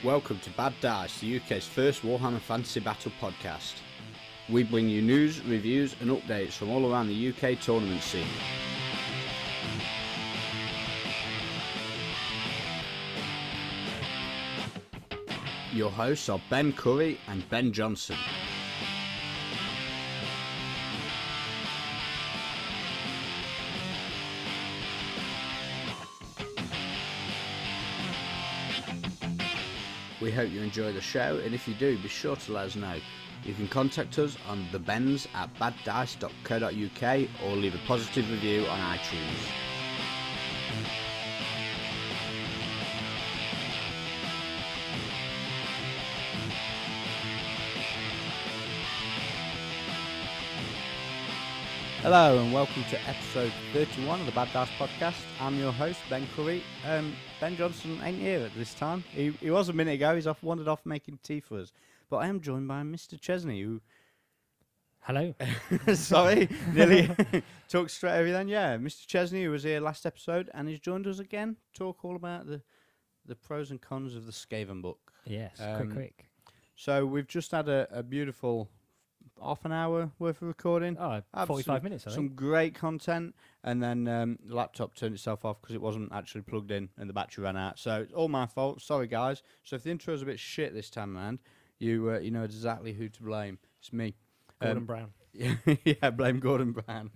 Welcome to Bad Dice, the UK's first Warhammer Fantasy Battle podcast. We bring you news, reviews and updates from all around the UK tournament scene. Your hosts are Ben Curry and Ben Johnson. We hope you enjoy the show, and if you do, be sure to let us know. You can contact us on thebens@baddice.co.uk or leave a positive review on iTunes. Hello and welcome to episode 31 of the Bad Dice podcast. I'm your host, Ben Curry. Ben Johnson ain't here at this time. He was a minute ago. He's wandered off making tea for us. But I am joined by Mr. Chesney, who... Hello. Sorry, nearly talked straight over then. Yeah, Mr. Chesney, who was here last episode, and he's joined us again. Talk all about the pros and cons of the Skaven book. Yes, quick. So we've just had a beautiful... half an hour worth of recording. Oh, 45 minutes, I think. Some great content, and then the laptop turned itself off because it wasn't actually plugged in and the battery ran out. So it's all my fault. Sorry, guys. So if the intro's a bit shit this time around, you know exactly who to blame. It's me. Gordon Brown. Yeah, blame Gordon Brown.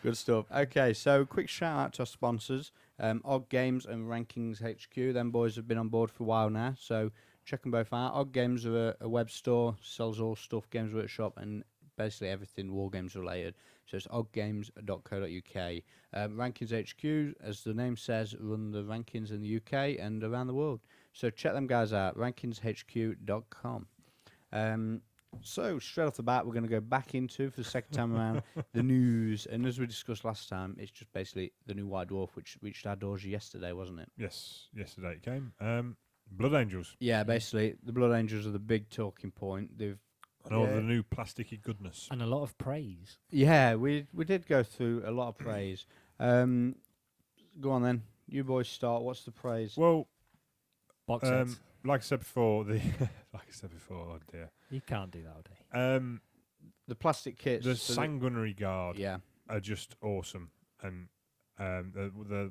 Good stuff. Okay, so quick shout out to our sponsors, Odd Games and Rankings HQ. Them boys have been on board for a while now, so check them both out. Odd Games are a web store, sells all stuff, Games Workshop, and basically everything War Games related. So it's oddgames.co.uk. Rankings HQ, as the name says, run the rankings in the UK and around the world. So check them guys out, rankingshq.com. So straight off the bat, we're going to go back into, for the second time around, the news. And as we discussed last time, it's just basically the new White Dwarf, which reached our doors yesterday, wasn't it? Yes, yesterday it came. Blood Angels. Yeah, basically, the Blood Angels are the big talking point. They've And all the new plasticky goodness. And a lot of praise. Yeah, we did go through a lot of praise. Go on then. You boys start. What's the praise? Well, Box sets. like I said before, oh dear. You can't do that all day. The plastic kits. The Sanguinary Guard Yeah. are just awesome. And the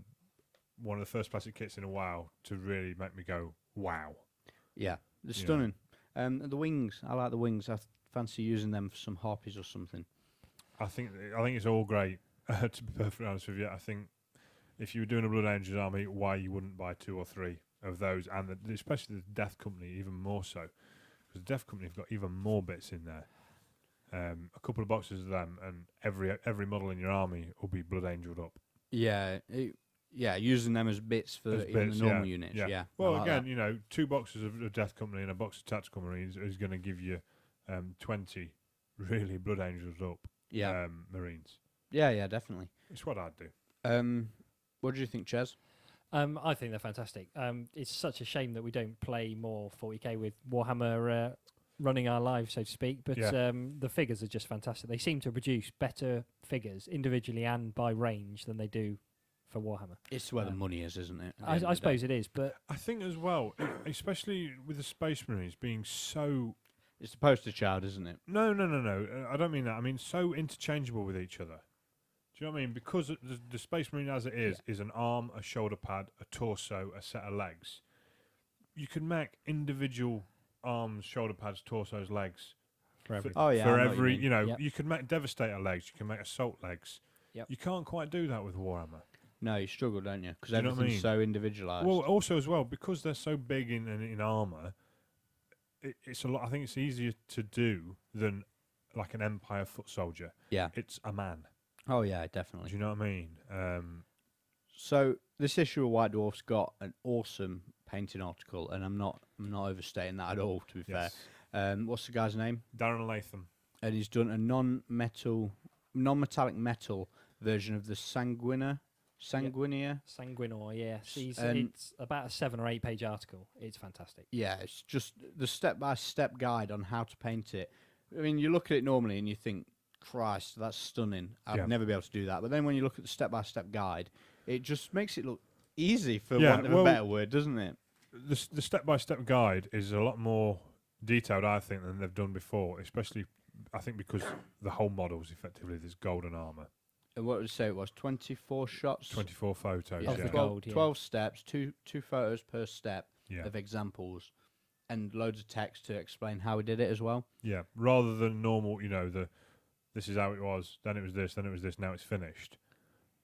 one of the first plastic kits in a while to really make me go, wow. Yeah. They're stunning. The wings. I like the wings. I fancy using them for some harpies or something. I think it's all great, to be perfectly honest with you. I think if you were doing a Blood Angels army, why you wouldn't buy 2 or 3 of those, and especially the Death Company even more so, because the Death Company have got even more bits in there. A couple of boxes of them, and every model in your army will be Blood Angeled up. Yeah. Using them as bits for the normal units. Yeah. Well, like again, that. 2 boxes of the Death Company and a box of Tactical Marines is going to give you 20 really Blood Angels up Marines. Yeah, definitely. It's what I'd do. What do you think, Ches? I think they're fantastic. It's such a shame that we don't play more 40k with Warhammer running our lives, so to speak. But the figures are just fantastic. They seem to produce better figures individually and by range than they do for Warhammer. It's where the money is, isn't it? I suppose it is, but I think as well, especially with the Space Marines being so... It's the poster child, isn't it? No. I don't mean that. I mean so interchangeable with each other. Do you know what I mean? Because the Space Marine as it is an arm, a shoulder pad, a torso, a set of legs. You can make individual arms, shoulder pads, torsos, legs. for every. For every, Yep. you can make Devastator legs, you can make Assault legs. Yep. You can't quite do that with Warhammer. No, you struggle, don't you? Because Do you know what I everything's mean? so individualised. Well, also as well, because they're so big in armour, it's a lot. I think it's easier to do than like an Empire foot soldier. Yeah. It's a man. Oh, yeah, definitely. Do you know what I mean? So this issue of White Dwarf's got an awesome painting article, and I'm not overstating that at all, to be Yes. fair. What's the guy's name? Darren Latham. And he's done a non-metallic metal version of the Sanguinier. Sanguinor, yes. And- It's about a 7 or 8 page article. It's fantastic. Yeah, it's just the step-by-step guide on how to paint it. I mean, you look at it normally and you think, Christ, that's stunning. I'd never be able to do that. But then when you look at the step-by-step guide, it just makes it look easy, for want of a better word, doesn't it? the step-by-step guide is a lot more detailed, I think, than they've done before. Especially, I think, because the whole model is effectively this golden armor. And what would you say it was? 24 shots? 24 photos. Yeah, Of the Yeah, 12, gold, yeah. 12 steps, two photos per step yeah, of examples, and loads of text to explain how we did it as well. yeah. Rather than normal, this is how it was. Then it was this. Then it was this. Now it's finished.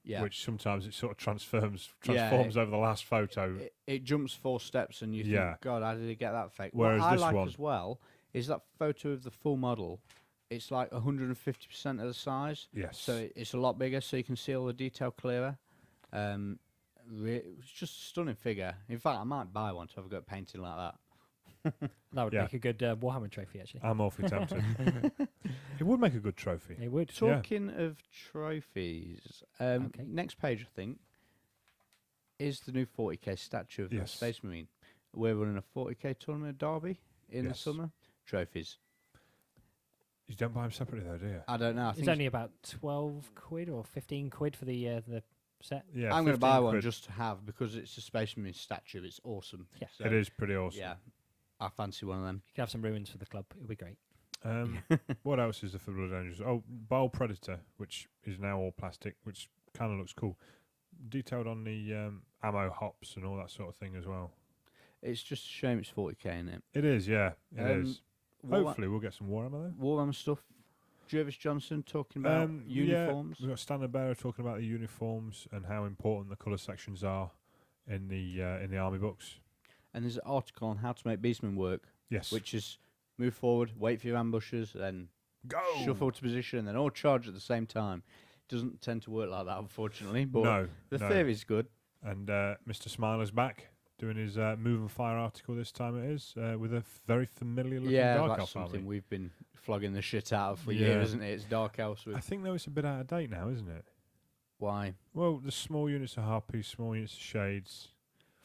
Yeah. Which sometimes it sort of transforms Yeah, over the last photo. It jumps 4 steps, and you Yeah. think, God, how did he get that fake? Whereas what I this like one- as well is that photo of the full model. It's like 150% of the size, Yes. so it's a lot bigger, so you can see all the detail clearer. It's just a stunning figure. In fact, I might buy one to have a go at painting like that. That would Yeah. make a good Warhammer trophy, actually. I'm awfully tempted. It would make a good trophy. It would. Yeah. Talking of trophies, Okay. next page, I think, is the new 40k statue of the Yes. Space Marine. We're running a 40k tournament at Derby in the Yes. summer. Trophies. You don't buy them separately, though, do you? I don't know. I It's think only about 12 quid or 15 quid for the set. Yeah, I'm going to 15 buy one quid. just to have because it's a Space Marine statue. It's awesome. Yeah. So, It is pretty awesome. Yeah, I fancy one of them. You can have some ruins for the club. It'll be great. What else is there for Blood Angels? Oh, Bile Predator, which is now all plastic, which kind of looks cool. Detailed on the ammo hops and all that sort of thing as well. It's just a shame it's 40k in it. It is, yeah. It is. War- Hopefully we'll get some Warhammer though. Warhammer stuff. Jervis Johnson talking about uniforms. Yeah, we've got Standard Bearer talking about the uniforms and how important the colour sections are in the army books. And there's an article on how to make Beastmen work, Yes. which is move forward, wait for your ambushes, then go shuffle to position, and then all charge at the same time. Doesn't tend to work like that, unfortunately. But No. the no. theory's good. And Mr. Smiler's back doing his Move and Fire article this time it is, with a very familiar looking Yeah, Dark that's Elf something army. we've been flogging the shit out of for Yeah. years, isn't it? It's Dark Elves I with think though it's a bit out of date now, isn't it? why? Well, the small units of Harpies, small units of Shades.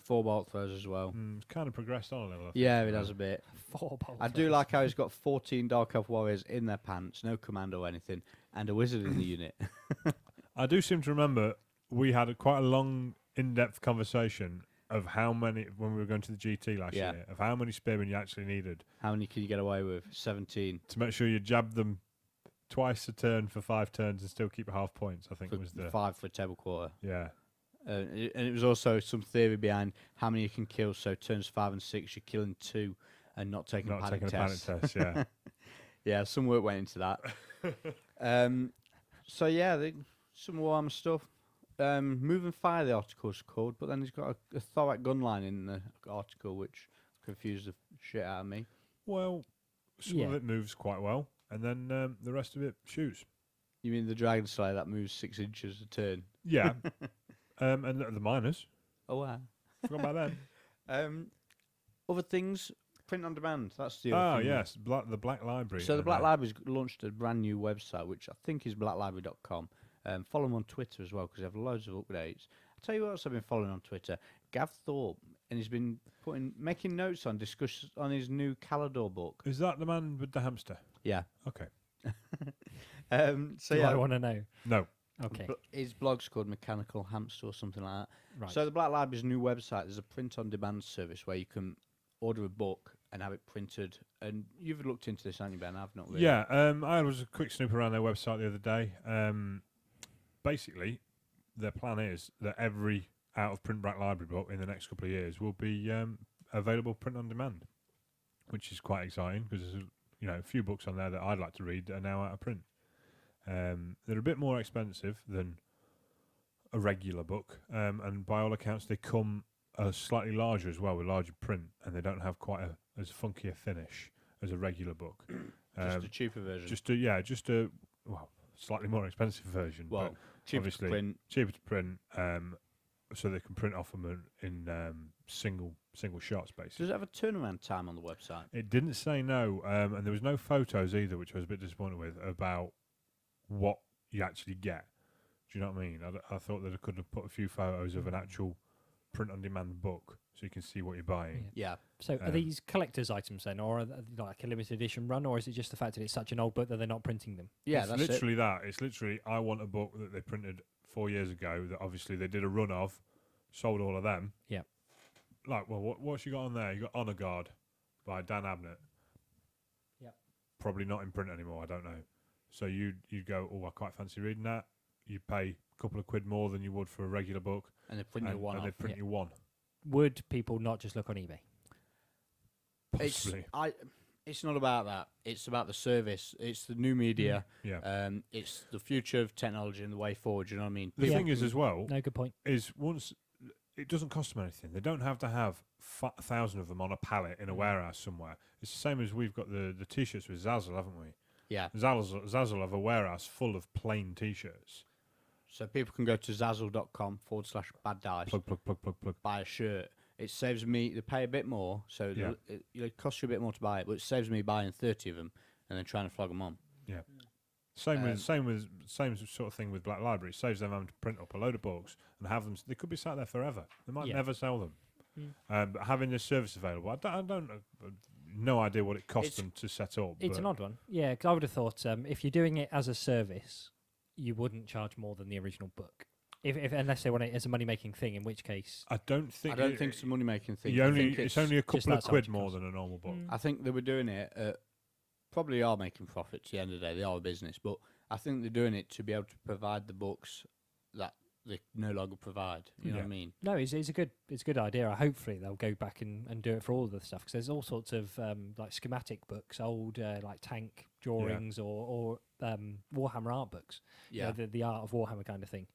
4 bolt throws as well. It's kind of progressed on a little. I think, Yeah, it now. has a bit. 4 bolt I do throws. like how he's got 14 Dark Elf warriors in their pants, no commando or anything, and a wizard in the unit. I do seem to remember we had quite a long, in-depth conversation of how many, when we were going to the GT last Yeah. year, of how many spearmen you actually needed How many can you get away with? 17 to make sure you jabbed them twice a turn for 5 turns and still keep half points. I think for was the 5 for a table quarter. yeah. And it was also some theory behind how many you can kill. So turns 5 and 6, you're killing 2 and not taking Not a panic taking a panic test. test. Yeah. Yeah, some work went into that. So yeah, some Warhammer stuff. Move and Fire, the article's called, but then he's got a Thorak gun line in the article, which confused the shit out of me. Well, some of Yeah. it moves quite well, and then the rest of it shoots. You mean the Dragon Slayer that moves 6 inches a turn? Yeah. And the miners. Oh wow. Forgot about that. Other things, print on demand. That's the Oh other thing. yes, the Black Library. So the and, Black Library's launched a brand new website, which I think is blacklibrary.com. Follow them on Twitter as well because they have loads of updates. I'll tell you what else I've been following on Twitter. Gav Thorpe, and he's been making notes on discussions on his new Calidor book. Is that the man with the hamster? Yeah. Okay. So Do yeah, I want to know? No. Okay. his blog's called Mechanical Hamster or something like that. Right. So the Black Library's new website, there's a print-on-demand service where you can order a book and have it printed. And you've looked into this, haven't you, Ben? I've not really. Yeah. I was a quick snoop around their website the other day. Basically, their plan is that every out-of-print Black Library book in the next couple of years will be available print on demand, which is quite exciting because there's a few books on there that I'd like to read that are now out of print. They're a bit more expensive than a regular book, and by all accounts, they come slightly larger as well, with larger print, and they don't have quite as funky a finish as a regular book. Just a cheaper version. Just a slightly more expensive version, well, but cheaper to obviously print. cheaper to print, so they can print off them in single shots, basically. Does it have a turnaround time on the website? It didn't say no, and there was no photos either, which I was a bit disappointed with, about what you actually get. Do you know what I mean? I thought that I could have put a few photos of an actual print-on-demand book so you can see what you're buying. Yeah. So are these collector's items then, or are they like a limited edition run, or is it just the fact that it's such an old book that they're not printing them? Yeah, It's that's it. literally that. It's literally, I want a book that they printed 4 years ago that obviously they did a run of, sold all of them. Yeah. like, well, what's you got on there? You got Honor Guard by Dan Abnett. Yep. Probably not in print anymore. I don't know. So you go, oh, I quite fancy reading that. You pay a couple of quid more than you would for a regular book, And they print you one and they off. print Yeah. you one. Would people not just look on eBay? Possibly. It's not about that. It's about the service. It's the new media. Yeah. It's the future of technology and the way forward. You know what I mean? The Yeah. thing is, as well, No, good point. is once it doesn't cost them anything. They don't have to have 1,000 of them on a pallet in a warehouse somewhere. It's the same as we've got the T-shirts with Zazzle, haven't we? Yeah. Zazzle have a warehouse full of plain T-shirts. So people can go to zazzle.com/bad dice, Plug. buy a shirt. It saves me. They pay a bit more, so Yeah. it costs you a bit more to buy it, but it saves me buying 30 of them and then trying to flog them on. Same sort of thing with Black Library. It saves them having to print up a load of books and have them. They could be sat there forever. They might Yeah. never sell them. Mm. But having this service available, I don't know, no idea what it costs It's- them to set up. It's but an odd one. Yeah, 'cause I would have thought if you're doing it as a service, you wouldn't charge more than the original book. If unless they want it as a money making thing, in which case I don't think. I don't think it's a money making thing. You I only, think it's only a just couple of that's how quid much it more costs. than a normal book. Mm. I think they were doing it. Probably are making profits. At the end of the day, they are a business, but I think they're doing it to be able to provide the books that they no longer provide. You know what I Yeah. mean? no, it's a good idea. Hopefully they'll go back and do it for all of the stuff because there's all sorts of like schematic books, old like tank drawings or Warhammer art books. You know, the art of Warhammer kind of thing.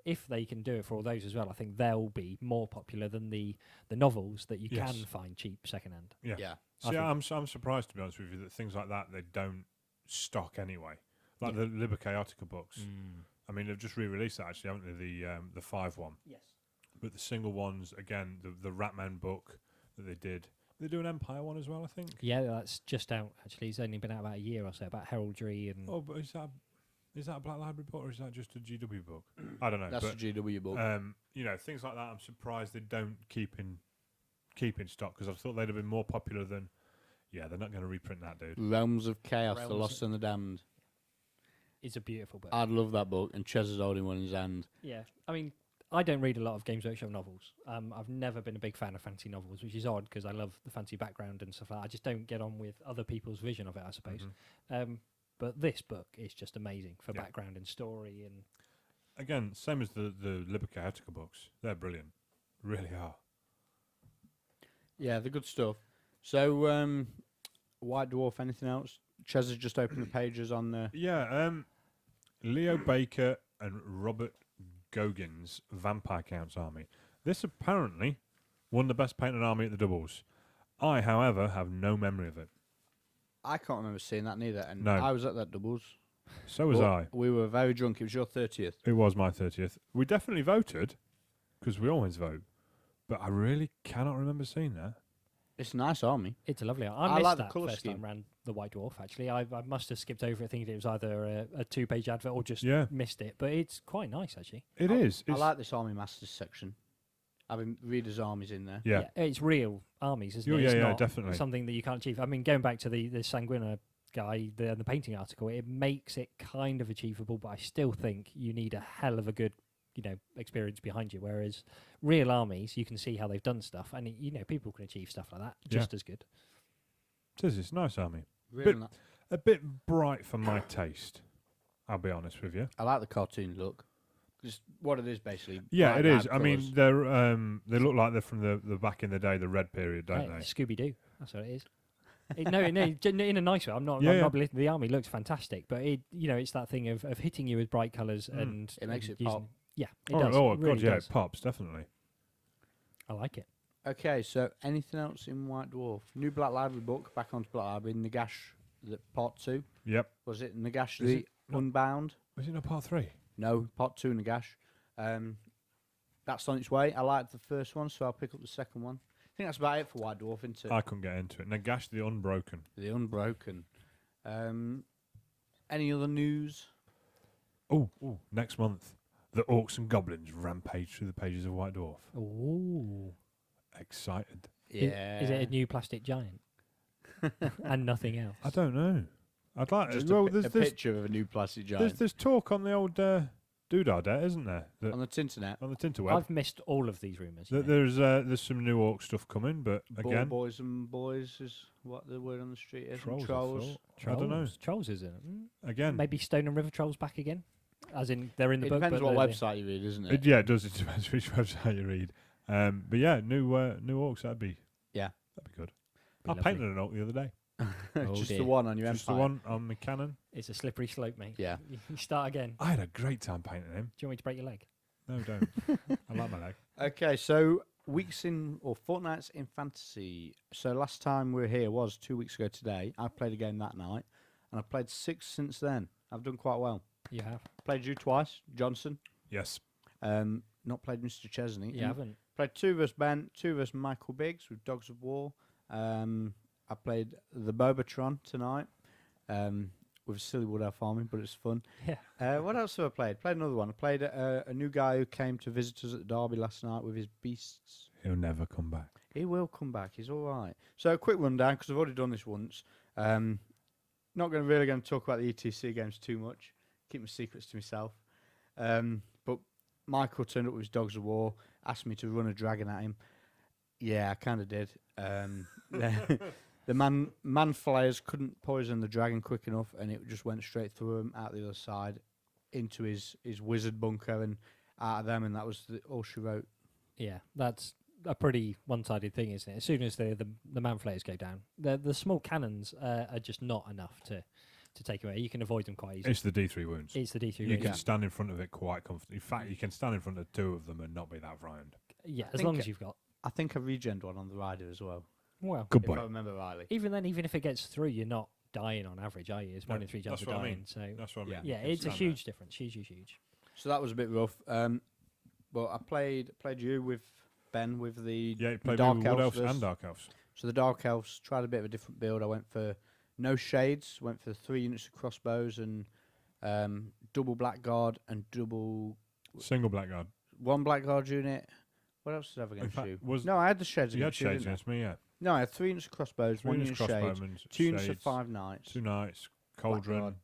If they can do it for all those as well, I think they'll be more popular than the novels that you Yes. can find cheap secondhand. Yeah. yeah. I See, think- I'm surprised, to be honest with you, that things like that they don't stock anyway. Like Yeah. the Libercatica books. I mean, they've just re-released that actually, haven't they? The 5 one. Yes. But the single ones, again, the Ratman book that they did. They do an Empire one as well, I think. Yeah, that's just out. Actually, it's only been out about a year or so about heraldry and. Oh, but is that a Black Library book or is that just a GW book? I don't know. That's but, a GW book. you know, things like that. I'm surprised they don't keep in stock because I thought they'd have been more popular than. Yeah, they're not going to reprint that, dude. Realms of Chaos, The Realms Lost and the Damned. It's a beautiful book. I'd love that book, and Ches is holding one in his hand. Yeah, I mean, I don't read a lot of Games Workshop novels. I've never been a big fan of fantasy novels, which is odd because I love the fantasy background and stuff like that. I just don't get on with other people's vision of it, I suppose. Mhm. But this book is just amazing for Yeah. background and story and Again, same as the Libercatica books. They're brilliant. Really are. Yeah, the good stuff. So, White Dwarf, anything else? Ches has just opened the pages on the. Yeah, Leo Baker and Robert Gogin's Vampire Counts Army. This apparently won the best painted army at the doubles. I, however, have no memory of it. I can't remember seeing that neither, and No. I was at that doubles. So was But I. We were very drunk. It was your 30th. It was my 30th. We definitely voted, because we always vote. But I really cannot remember seeing that. It's a nice army. it's a lovely. I I missed like the that colour first scheme. time around the White Dwarf. Actually, I must have skipped over it, thinking it was either a 2-page advert or just Yeah, missed it. But it's quite nice actually. it is. I It's, like this Army Masters section. Having readers' armies in there. yeah. It's real armies, isn't Yeah, it? yeah, It's yeah, not definitely. something that you can't achieve. I mean, going back to the Sanguina guy, the painting article, it makes it kind of achievable, but I still think you need a hell of a good, experience behind you. Whereas real armies, you can see how they've done stuff, and people can achieve stuff like that Yeah. just as good. It is. It's a nice army. Really Bit- ni- A bit bright for my taste. I'll be honest with you. I like the cartoon look. Just what it is, basically. Yeah, bright it is. loud I mean, colours. they look like they're from the back in the day, the red period, don't they? Scooby Doo, that's what it is. No, in a nice way. I'm not. Yeah, I'm yeah. not belittling. The army looks fantastic, but it's that thing of hitting you with bright colours Mm. and It makes and it pop. Yeah, it Oh, does. oh it really God, yeah, does. it pops definitely. I like it. Okay, so anything else in White Dwarf? New Black Library book, back onto Black Library, Nagash, part 2. Yep. Was it Nagash Is the it not- Unbound? Was it not part 3? No, part 2 Nagash. That's on its way. I liked the first one, so I'll pick up the second one. I think that's about it for White Dwarf, isn't it? I couldn't get into it. Nagash the Unbroken. The Unbroken. Any other news? Oh, next month, the Orcs and Goblins rampage through the pages of White Dwarf. Ooh. Excited. Yeah. Is it a new plastic giant? And nothing else. I don't know. I'd like Just well, a there's picture of a new plastic giant. there's talk on the old Doodah Debt, isn't there? On the Tinternet. On the Tinterweb. I've missed all of these rumours. you know. There's some new Orc stuff coming, but again, Boys and boys is what the word on the street is. Trolls. I Trolls. thought. I don't know. Trolls is in it. Again, Maybe Stone and River Trolls back again, as in they're in the It book. depends but what they're website you read, isn't it? yeah, it does. It depends which website you read. But yeah, new Orcs. That'd be Yeah. that'd be good. Be I lovely. painted an Orc the other day. Oh Just dear. the one on your Just the Empire. one on the cannon. It's a slippery slope, mate. Yeah. You start again. I had a great time painting him. Do you want me to break your leg? No, don't. I like my leg. Okay, so weeks in or fortnights in fantasy. So last time we were here was 2 weeks ago today. I played a game that night, and I've played 6 since then. I've done quite well. You have. Played you twice, Johnson. Yes. Not played Mr. Chesney. You haven't. Played 2 versus Ben, 2 versus Michael Biggs with Dogs of War. I played the Bobatron tonight with Silly Wood Elf Army, but it's fun. Yeah. What else have I played? Played another one. I played a new guy who came to visit us at the Derby last night with his beasts. He'll never come back. He will come back. He's all right. So a quick rundown because I've already done this once. Not really going to talk about the ETC games too much. Keep my secrets to myself. But Michael turned up with his Dogs of War. Asked me to run a dragon at him. Yeah, I kind of did. The man flayers couldn't poison the dragon quick enough, and it just went straight through him out the other side into his wizard bunker and out of them, and that was all she wrote. Yeah, that's a pretty one-sided thing, isn't it? As soon as the man flayers go down, the small cannons are just not enough to take away. You can avoid them quite easily. It's the D3 wounds. It's the D3. You wounds. can stand in front of it quite comfortably. In fact, you can stand in front of 2 of them and not be that frightened. Yeah, as think long as you've got. I think I regened one on the rider as well, Well, Good if boy. I remember rightly. even then, even if it gets through, you're not dying on average, are you? It's 1 No, in 3 chance that's of what I dying. mean. So That's what I mean. Yeah. yeah, You can it's a stand huge difference. Huge. So that was a bit rough. But I played you with Ben with the there. Yeah, you played Dark with Wood Elves Elves and Dark Elves. So the Dark Elves tried a bit of a different build. I went for no shades, went for 3 units of crossbows and double blackguard and Single Blackguard. 1 blackguard unit. What else did I have In against fact, you? was No, I had the shades you had against you, shades didn't I? against me, yeah. No, I had 3 units of crossbows, 3 1 units unit of shades, crossbowmen, 2 units of shades, 5 knights, 2 knights, cauldron, Blackguard.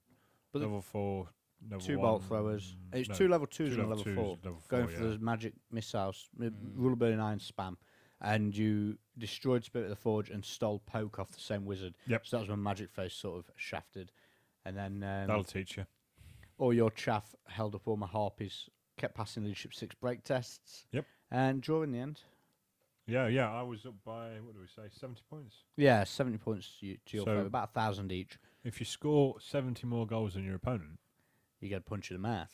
But the level 4, level 2 1. bolt throwers. It's no, 2 level 2s 2 and a level 2s, 4. level Going 4, for yeah. the magic missiles, rule of burning iron spam. And you destroyed Spirit of the Forge and stole Poke off the same wizard. Yep. So that was when Magic Face sort of shafted. And then That'll teach you. all your chaff held up all my harpies, kept passing leadership 6 break tests. Yep. And draw in the end. Yeah, I was up by, what do we say, 70 points? Yeah, 70 points to your So- favour, about 1,000 each. If you score 70 more goals than your opponent, You get a punch in the mouth.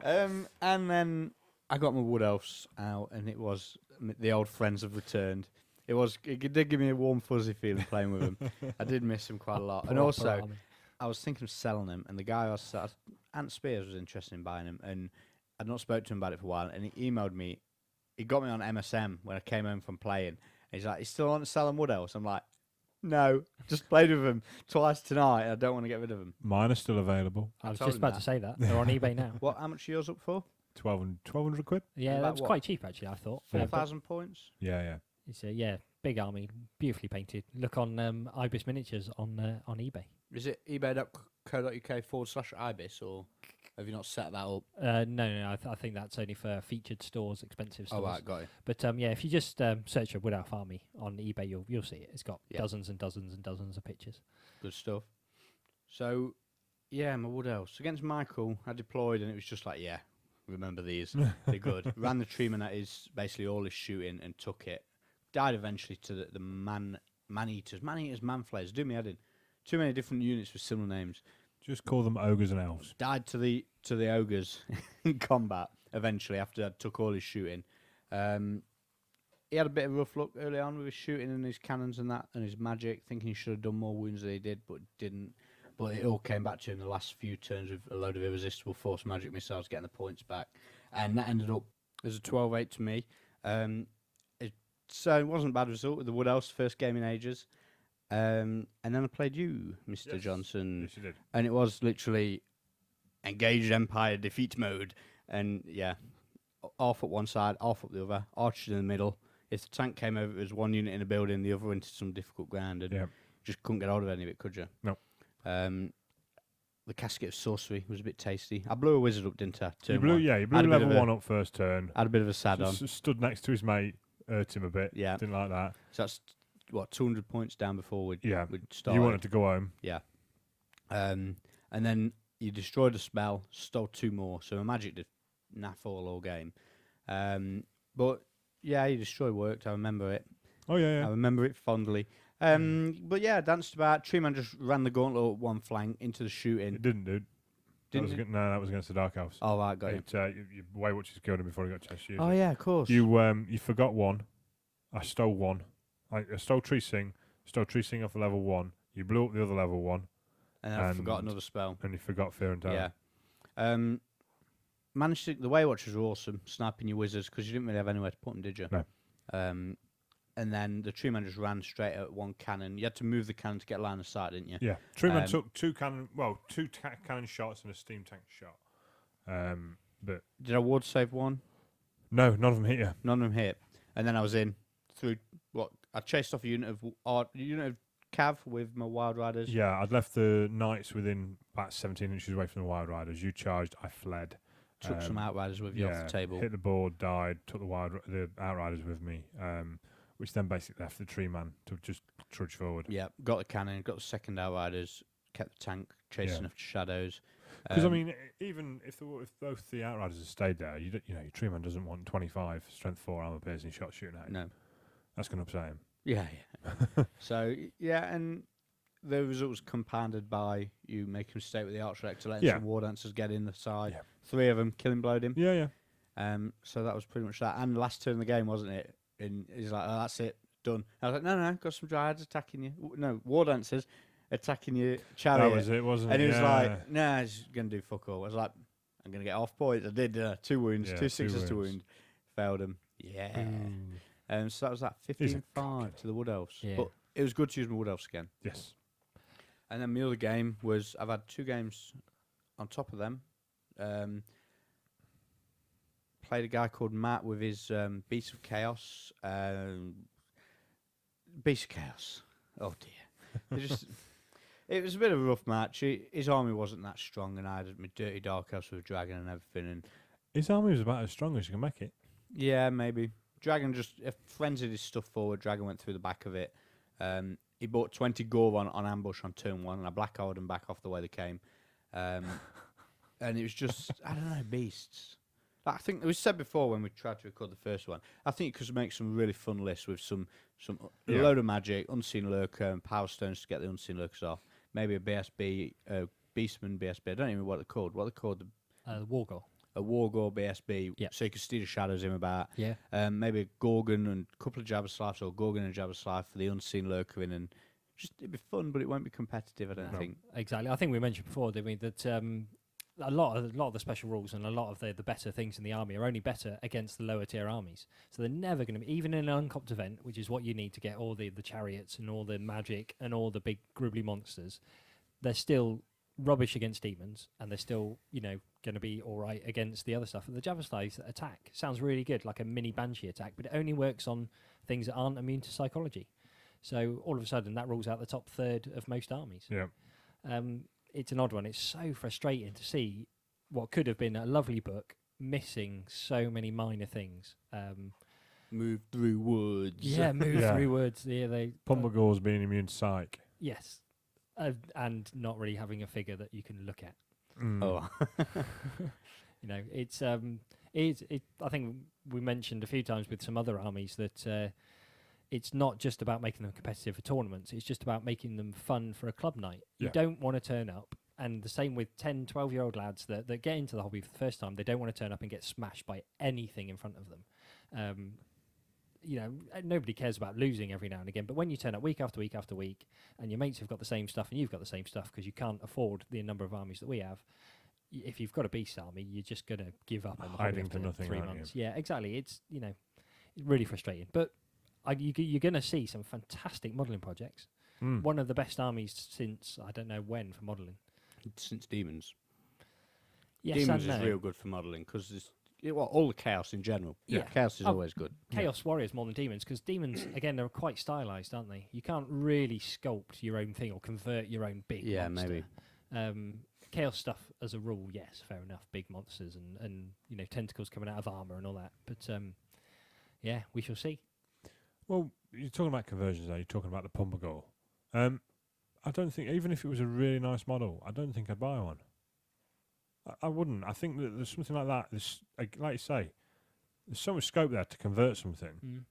And then I got my Wood Elves out, and it was the old friends have returned. It did give me a warm, fuzzy feeling playing with them. I did miss them quite a lot. And Proper also, army. I was thinking of selling them, and the guy Ant Spears was interested in buying them, and I'd not spoke to him about it for a while, and he emailed me. He got me on MSM when I came home from playing. And he's like, "You still want to sell them Wood Elves?" I'm like, "No, just played with them twice tonight. And I don't want to get rid of them." mine are still available. I was told just him about that. to say that. They're on eBay now. How much are yours up for? 1,200 quid? Yeah, About that was what? quite cheap actually. I thought. Yeah. 4,000 points. Yeah. It's a big army, beautifully painted. Look on Ibis Miniatures on eBay. Is it ebay.co.uk/ibis, or have you not set that up? No. I think that's only for featured stores, expensive stores. Oh, right, got it. But yeah, if you just search a Wood Elf Army on eBay, you'll see it. It's got Yeah. dozens and dozens and dozens of pictures. Good stuff. So, yeah, my Wood Elves. Against Michael, I deployed, and it was just like, yeah, remember these. They're good. Ran the treeman at basically all his shooting and took it. Died eventually to the man-eaters. Man-eaters, man-flayers. Do me head in. Too many different units with similar names. Just call them ogres and elves. Died to the ogres in combat eventually after I took all his shooting. He had a bit of rough luck early on with his shooting and his cannons and that and his magic, thinking he should have done more wounds than he did, but didn't. But it all came back to him the last few turns with a load of irresistible force magic missiles getting the points back. And that ended up as a 12-8 to me. So it wasn't a bad result with the Wood Elves, first game in ages. And then I played you, Mr. Yes. Johnson. Yes, you did. And it was literally engaged Empire defeat mode. And yeah, off at one side, off at the other, archers in the middle. If the tank came over, it was one unit in a building, the other into some difficult ground, and Yeah. just couldn't get hold of any of it, could you? No. the Casket of Sorcery was a bit tasty. I blew a wizard up, didn't I? You Turn blew, one. yeah, you Had blew a bit level of a- 1 up first turn. Had a bit of a sad on. Stood next to his mate, hurt him a bit. Yeah. Didn't like that. So that's, 200 points down before we'd started. You wanted to go home. Yeah. And then you destroyed a spell, stole 2 more. So my magic did naff all game. But yeah, your destroy worked. I remember it. Oh, yeah, I remember it fondly. But yeah, danced about. Treeman just ran the gauntlet up one flank into the shooting. It didn't, dude. Didn't it? No, that was against the Dark Elves. Oh, right, got it. Your Waywatchers killed him before he got a chance to use Oh, it. yeah, of course. You forgot one. I stole one. I stole Tree Sing. Stole Tree Sing off level 1. You blew up the other level 1. And I forgot another spell. And you forgot Fear and Terror. Yeah. Managed to, the Waywatchers were awesome, sniping your wizards, because you didn't really have anywhere to put them, did you? No. And then the Tree Man just ran straight at one cannon. You had to move the cannon to get line of sight, didn't you? Yeah. Treeman took 2 cannon cannon shots and a steam tank shot. But Did I ward save one? no, none of them hit you. None of them hit. And then I was in through I chased off a unit of Cav with my Wild Riders. Yeah, I'd left the Knights within about 17 inches away from the Wild Riders. You charged, I fled. Took some Outriders with you off the table. Hit the board, died, took the Outriders with me, which then basically left the Tree Man to just trudge forward. Yeah, got the cannon, got the second Outriders, kept the tank chasing after shadows. Because I mean, even if both the Outriders had stayed there, your Tree Man doesn't want 25 strength 4 armor piercing shots shooting at him. No. That's going to upset him. Yeah. So yeah, and the result was compounded by you making a mistake with the Archrector, letting some War Dancers get in the side. Yeah. 3 of them killing blowed him. Yeah. So that was pretty much that. And last turn of the game, wasn't it? And he's like, "Oh, that's it, done." I was like, "No, got some Dryads attacking you. No, War Dancers attacking your chariot." That was it, wasn't it? And he was like, "Nah, he's gonna do fuck all." I was like, "I'm gonna get off points." I did 2 wounds, 2 sixes to wound, failed him. Yeah. So that was that 15-5 to the Wood Elves. Yeah. But it was good to use my Wood Elves again. Yes. And then my other game was, I've had 2 games on top of them. Played a guy called Matt with his Beast of Chaos. Beast of Chaos. Oh dear. It was a bit of a rough match. His army wasn't that strong, and I had my dirty Dark Elves with a dragon and everything. And his army was about as strong as you can make it. yeah, maybe. Dragon just frenzied his stuff forward. Dragon went through the back of it. He bought 20 Gore on ambush on turn 1, and I black-hole them back off the way they came. And it was just, I don't know, beasts. Like, I think it was said before when we tried to record the first one, I think it could make some really fun lists with some a load of magic, Unseen Lurker, and Power Stones to get the Unseen Lurkers off. Maybe a BSB, Beastman BSB. I don't even know what they're called. What are they called? The Wargore. A Wargore BSB, Yeah. so you can steal the shadows in about. Yeah. Maybe a Gorgon and a couple of Jabberslives, or Gorgon and Jabberslive for the Unseen Lurker in, and just it'd be fun, but it won't be competitive, I don't think. Exactly. I think we mentioned before, didn't we, that a lot of the special rules and a lot of the better things in the army are only better against the lower tier armies. So they're never going to be, even in an uncopped event, which is what you need to get all the chariots and all the magic and all the big gribbly monsters, they're still rubbish against demons, and they're still, going to be all right against the other stuff. The Jabberslives attack sounds really good, like a mini Banshee attack, but it only works on things that aren't immune to psychology. So all of a sudden, that rules out the top third of most armies. Yeah. It's an odd one. It's so frustrating to see what could have been a lovely book missing so many minor things. Move through woods. Yeah, move through woods. Yeah, Pumblegore's being immune to psych. Yes. And not really having a figure that you can look at. Oh. It's I think we mentioned a few times with some other armies that it's not just about making them competitive for tournaments. It's just about making them fun for a club night. You don't want to turn up, and the same with 10, 12-year-old lads that get into the hobby for the first time. They don't want to turn up and get smashed by anything in front of them. Nobody cares about losing every now and again, but when you turn up week after week after week, and your mates have got the same stuff and you've got the same stuff because you can't afford the number of armies that we have, if you've got a beast army, you're just going to give up on the hobby Hiding for nothing, 3 aren't months. Yeah, exactly. It's really frustrating, but you're going to see some fantastic modelling projects. One of the best armies since I don't know when for modelling. Since Demons. Yes, Demons and is no. real good for modelling because all the chaos in general. Yeah. Chaos is always good. Chaos Warriors more than Demons, because Demons, again, they're quite stylised, aren't they? You can't really sculpt your own thing or convert your own big monster. Maybe. chaos stuff as a rule, yes, fair enough. Big monsters and tentacles coming out of armor and all that. But yeah, we shall see. Well, you're talking about conversions now. You're talking about the pumper goal. I don't think, even if it was a really nice model, I don't think I'd buy one. I wouldn't. I think that there's something like that. There's, like you say, there's so much scope there to convert something.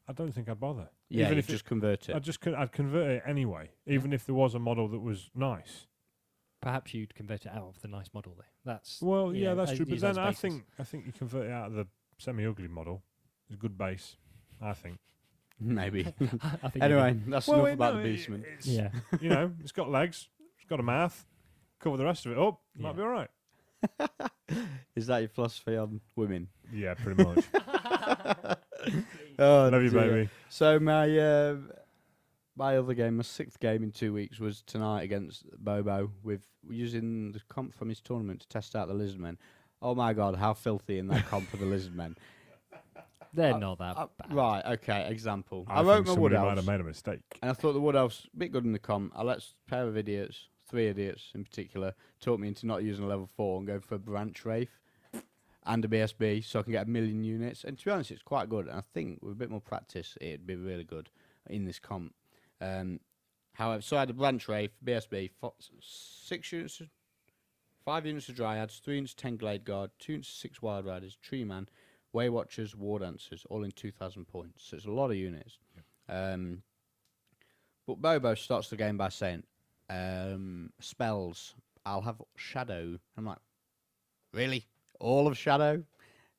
I don't think I'd bother. Yeah, even you if just convert it. I'd convert it anyway, even if there was a model that was nice. Perhaps you'd convert it out of the nice model, though. That's that's true. But use then that as basis. I think you convert it out of the semi-ugly model. It's a good base, I think. Maybe. I think Anyway, that's enough about the Beastman. yeah. It's got legs, it's got a mouth. Cover the rest of it up, might be all right. Is that your philosophy on women? Yeah, pretty much. Oh, Love you, dear. baby. So my other game, my 6th game in 2 weeks, was tonight against Bobo with using the comp from his tournament to test out the Lizardmen. Oh my God, how filthy in that comp for the Lizardmen. They're not that bad. Right, okay, example. I wrote think my Wood somebody might Elves, have made a mistake. and I thought the Wood Elves a bit good in the comp. I let a pair of idiots, 3 idiots in particular, talk me into not using a level 4 and going for a Branch Wraith and a BSB so I can get 1,000,000 units. And to be honest, it's quite good. And I think with a bit more practice, it'd be really good in this comp. However, so I had a Branch Wraith, BSB, 6 units, 5 units of Dryads, 3 units of 10 Glade Guard, 2 units of 6 Wild Riders, Tree Man, Way Watchers, War Dancers, all in 2,000 points. So it's a lot of units. But Bobo starts the game by saying, spells, I'll have Shadow. I'm like, really? All of Shadow?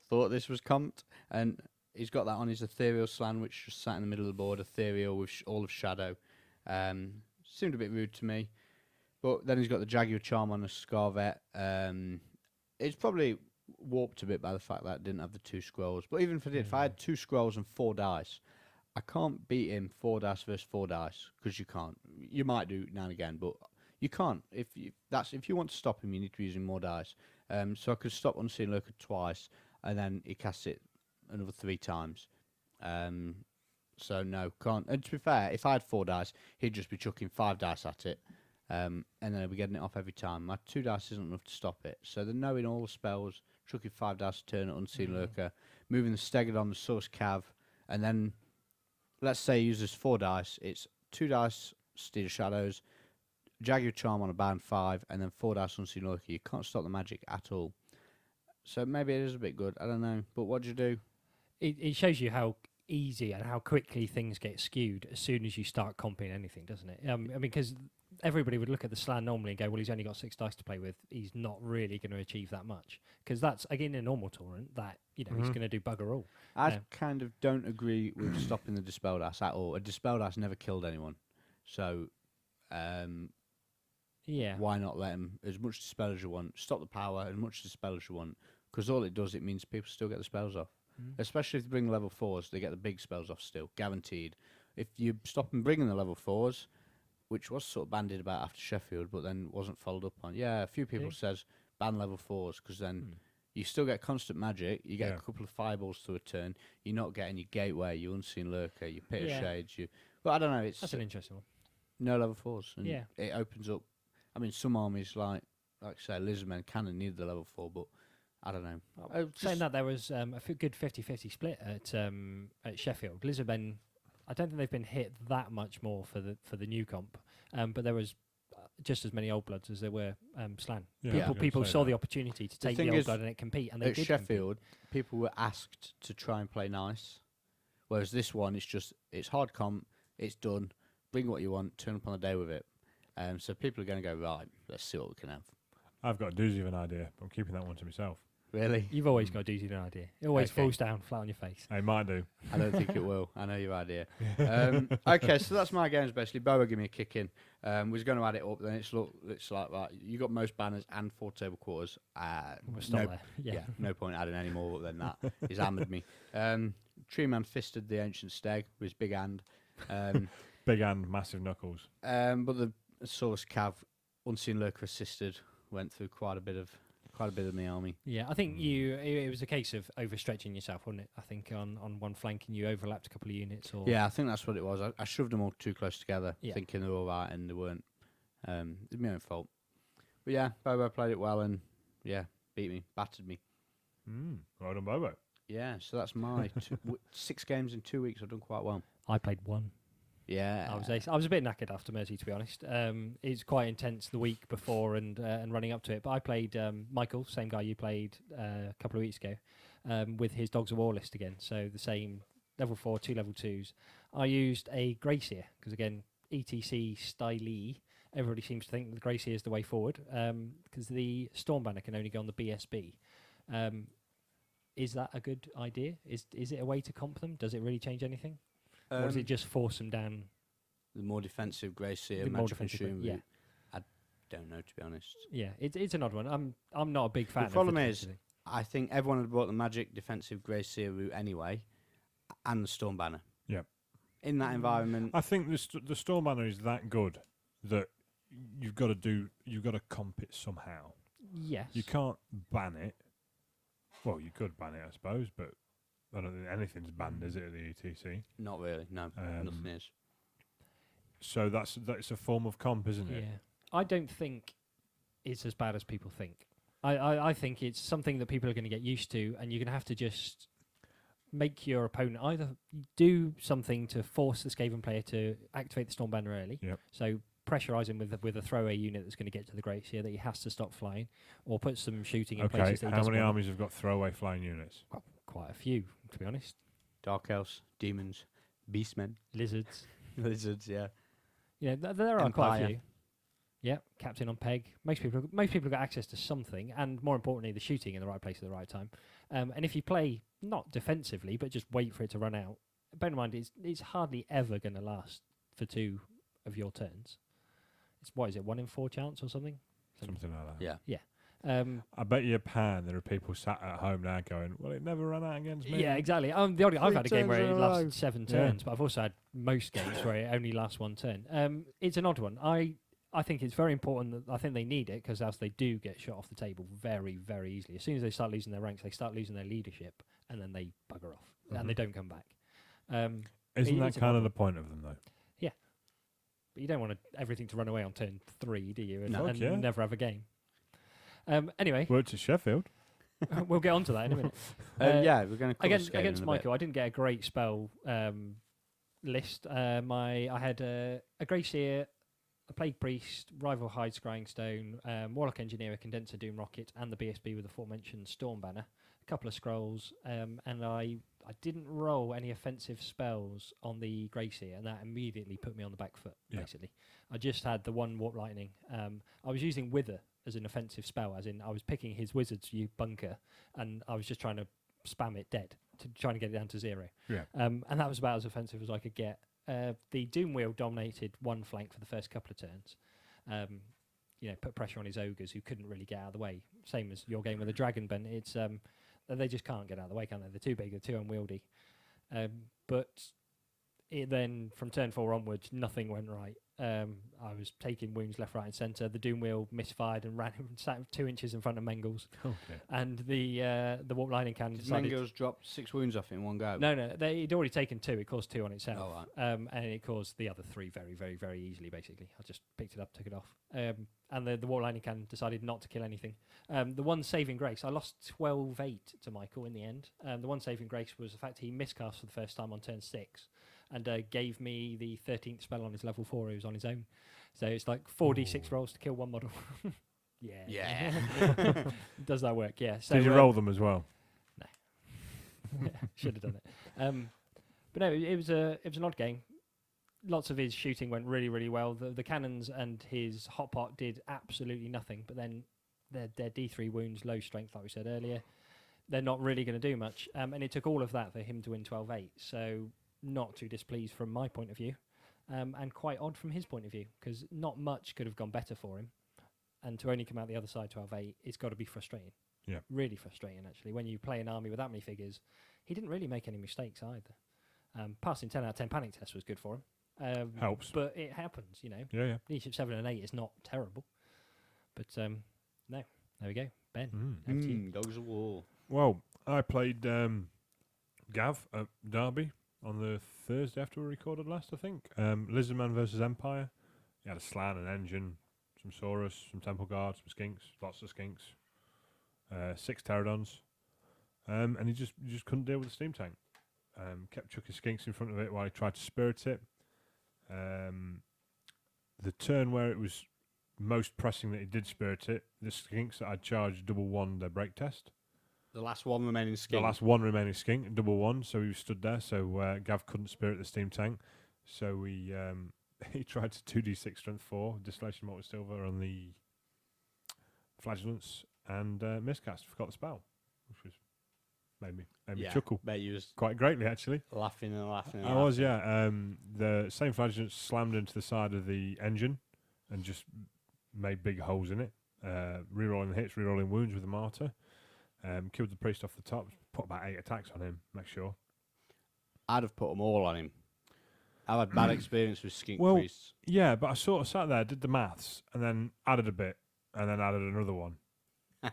Thought this was comped. And he's got that on his Ethereal Slan, which just sat in the middle of the board, Ethereal with all of Shadow. Seemed a bit rude to me. But then he's got the Jaguar Charm on a Scarvet. It's probably warped a bit by the fact that I didn't have the 2 scrolls. But even if I did, if I had 2 scrolls and 4 dice, I can't beat him 4 dice versus 4 dice, because you can't. You might do now and again, but you can't. If you want to stop him, you need to be using more dice. So I could stop Unseen Lurker twice, and then he casts it another 3 times. So no, can't. And to be fair, if I had 4 dice, he'd just be chucking 5 dice at it, and then I'd be getting it off every time. My 2 dice isn't enough to stop it. So they're knowing all the spells, chucking 5 dice a turn at Unseen Lurker, moving the Stegodon, the Source Cav, and then let's say he uses 4 dice. It's 2 dice Steed of Shadows, Jaguar Charm on a bound 5, and then 4 dice Unseen Lurker. You can't stop the magic at all. So maybe it is a bit good. I don't know. But what do you do? It shows you how easy and how quickly things get skewed as soon as you start comping anything, doesn't it? I mean, because everybody would look at the Slan normally and go, well, he's only got 6 dice to play with. He's not really going to achieve that much. Because that's, again, in a normal tournament, that, he's going to do bugger all. I kind of don't agree with stopping the Dispel Dice at all. A Dispel Dice never killed anyone. So, why not let him, as much Dispel as you want, stop the power, as much Dispel as you want, because all it does, it means people still get the spells off. Especially if they bring level 4s, they get the big spells off still, guaranteed. If you stop them bringing the level 4s, which was sort of bandied about after Sheffield, but then wasn't followed up on. Yeah, a few people says ban level 4s, because then you still get constant magic, you get a couple of fireballs to a turn, you're not getting your Gateway, your Unseen Lurker, your Pit of Shades, but I don't know, That's an interesting one. No level 4s, and Yeah. it opens up. I mean, some armies, like say, Lizardmen kind of need the level 4, but I don't know. Saying that, there was a good 50-50 split at Sheffield. Lizardmen, I don't think they've been hit that much more for the new comp, but there was just as many Old Bloods as there were Slan. Yeah, People saw the opportunity to take the Old Blood and it compete, and they at did Sheffield, people were asked to try and play nice, whereas this one, it's hard comp, it's done, bring what you want, turn up on the day with it. So people are going to go, right, let's see what we can have. I've got a doozy of an idea, but I'm keeping that one to myself. Really? You've always got a doozy of an idea. It always falls down flat on your face. I might do. I don't think it will. I know your idea. Okay, so that's my games basically. Boa give me a kick in. We was going to add it up. Then it's like that. You got most banners and 4 table quarters. We'll stop there. Yeah. No point adding any more than that. He's hammered me. Tree Man fisted the Ancient Steg with his big hand. Big hand, massive knuckles. But the Source Cav, Unseen Lurker assisted, went through quite a bit of my army. Yeah, I think it was a case of overstretching yourself, wasn't it? I think on one flank and you overlapped a couple of units. Or Yeah, I think that's what it was. I shoved them all too close together, Yeah. thinking they were all right, and they weren't. It's my own fault. But yeah, Bobo played it well and beat me, battered me. Right on, Bobo. Yeah, so that's my 6 games in 2 weeks. I've done quite well. I played one. Yeah, I was ace. I was a bit knackered after Mersey, to be honest. It's quite intense the week before and running up to it. But I played Michael, same guy you played a couple of weeks ago, with his Dogs of War list again. So the same level 4, 2 level 2s. I used a Greyseer because again, ETC style. Everybody seems to think that the Greyseer is the way forward because the Stormbanner can only go on the BSB. Is that a good idea? Is it a way to comp them? Does it really change anything? Or does it just force them down? The more defensive Greyseer, The more Magic defensive, Consume yeah. route. I don't know, to be honest. Yeah, it's an odd one. I'm not a big fan. The problem of is, I think everyone had bought the Magic defensive Greyseer route anyway, and the Stormbanner. Yeah. In that environment, I think the Stormbanner is that good that you've got to comp it somehow. yes, You can't ban it. Well, you could ban it, I suppose, but I don't think anything's banned, is it, at the ETC? not really. No, nothing is. So that's a form of comp, isn't it? Yeah, I don't think it's as bad as people think. I think it's something that people are going to get used to, and you're going to have to just make your opponent either do something to force the Skaven player to activate the Stormbanner early. Yep. So pressurise him with a throwaway unit that's going to get to the Greyseer that he has to stop flying, or put some shooting in Okay, places that he how doesn't many want. armies have got throwaway flying units? Well, quite a few, to be honest. Dark Elves, Demons, Beastmen, Lizards. Lizards, yeah. Yeah, there are quite a Empire. few. Yeah, Captain on Peg. Most people have got access to something, and more importantly, the shooting in the right place at the right time. And if you play not defensively, but just wait for it to run out, bear in mind it's hardly ever going to last for 2 of your turns. It's what is it, 1 in 4 chance or something? Something like that. Yeah. I bet you there are people sat at home now going, well, it never ran out against me. Yeah, exactly. I've had a game where turns it in a row. lasted 7 turns, but I've also had most games where it only lasts 1 turn. It's an odd one. I think it's very important that I think they need it because else they do get shot off the table very, very easily. As soon as they start losing their ranks, they start losing their leadership, and then they bugger off and they don't come back. Isn't that it's an kind odd of the one. point of them, though? But you don't want everything to run away on turn 3, do you? And, No. and Yeah. never have a game. Anyway, Worked at Sheffield. we'll get on to that in a minute. Yeah, we're going to cover Against Skaven in a Michael, I didn't get a great spell list. I had a Greyseer, a Plague Priest, Rival Hide Scrying Stone, Warlock Engineer, a Condenser Doom Rocket, and the BSB with the aforementioned Stormbanner. A couple of scrolls, and I didn't roll any offensive spells on the Greyseer, and that immediately put me on the back foot, Yeah. basically. I just had the one Warp Lightning. I was using Wither as an offensive spell, as in I was picking his Wizard's bunker, and I was just trying to spam it dead, trying to get it down to 0. Yeah. And that was about as offensive as I could get. The Doom Wheel dominated one flank for the first couple of turns. Put pressure on his ogres who couldn't really get out of the way. Same as your game with the Dragon Ben. It's they just can't get out of the way, can they? They're too big, they're too unwieldy. But then from turn 4 onwards, nothing went right. I was taking wounds left, right, and centre. The Doom Wheel misfired and ran sat 2 inches in front of Mengels. Okay. And the Warp Lightning Cannon Did decided. Mengels drop 6 wounds off in one go? No, he'd already taken 2. It caused 2 on itself. Oh, right. And it caused the other 3 very, very, very easily, basically. I just picked it up, took it off. And the Warp Lightning Cannon decided not to kill anything. The one saving grace, I lost 12-8 to Michael in the end. The one saving grace was the fact he miscast for the first time on turn 6 and gave me the 13th spell on his level 4. He was on his own. So it's like 4d6 rolls to kill one model. Yeah. Does that work? Yeah. So, Did you roll them as well? should have done it. But no, it was an odd game. Lots of his shooting went really, really well. The cannons and his hot pot did absolutely nothing. But then their D3 wounds, low strength, like we said earlier, they're not really going to do much. And it took all of that for him to win 12-8. So not too displeased from my point of view. And quite odd from his point of view, because not much could have gone better for him. And to only come out the other side 12-8, it's got to be frustrating. Yeah. Really frustrating, actually. When you play an army with that many figures, he didn't really make any mistakes either. Passing 10 out of 10 panic test was good for him. Helps. But it happens, you know. Yeah. Leadership 7 and 8 is not terrible. But no, there we go. Ben, over to you. Dogs of War. Well, I played Gav at Derby on the Thursday after we recorded last, I think. Lizardman versus Empire. He had a slan, an engine, some Saurus, some Temple Guards, some Skinks, lots of Skinks, 6 Pterodons, and he just couldn't deal with the steam tank. Kept chucking Skinks in front of it while he tried to spirit it. The turn where it was most pressing that he did spirit it, the Skinks that I'd charged double one their break test. The last one remaining skink. The last one remaining skink, double one, so he stood there. So Gav couldn't spirit the steam tank, so he tried to 2d6 strength 4 distillation molten silver on the flagellants and miscast. Forgot the spell, which was made me chuckle Bet you was quite greatly actually. laughing and laughing. And I was, yeah. The same flagellants slammed into the side of the engine and just made big holes in it. Rerolling hits, rerolling wounds with the martyr. Killed the priest off the top. Put about 8 attacks on him. Make sure. I'd have put them all on him. I've had bad experience with skink Well, priests. Yeah, but I sort of sat there, did the maths, and then added a bit, and then added another one.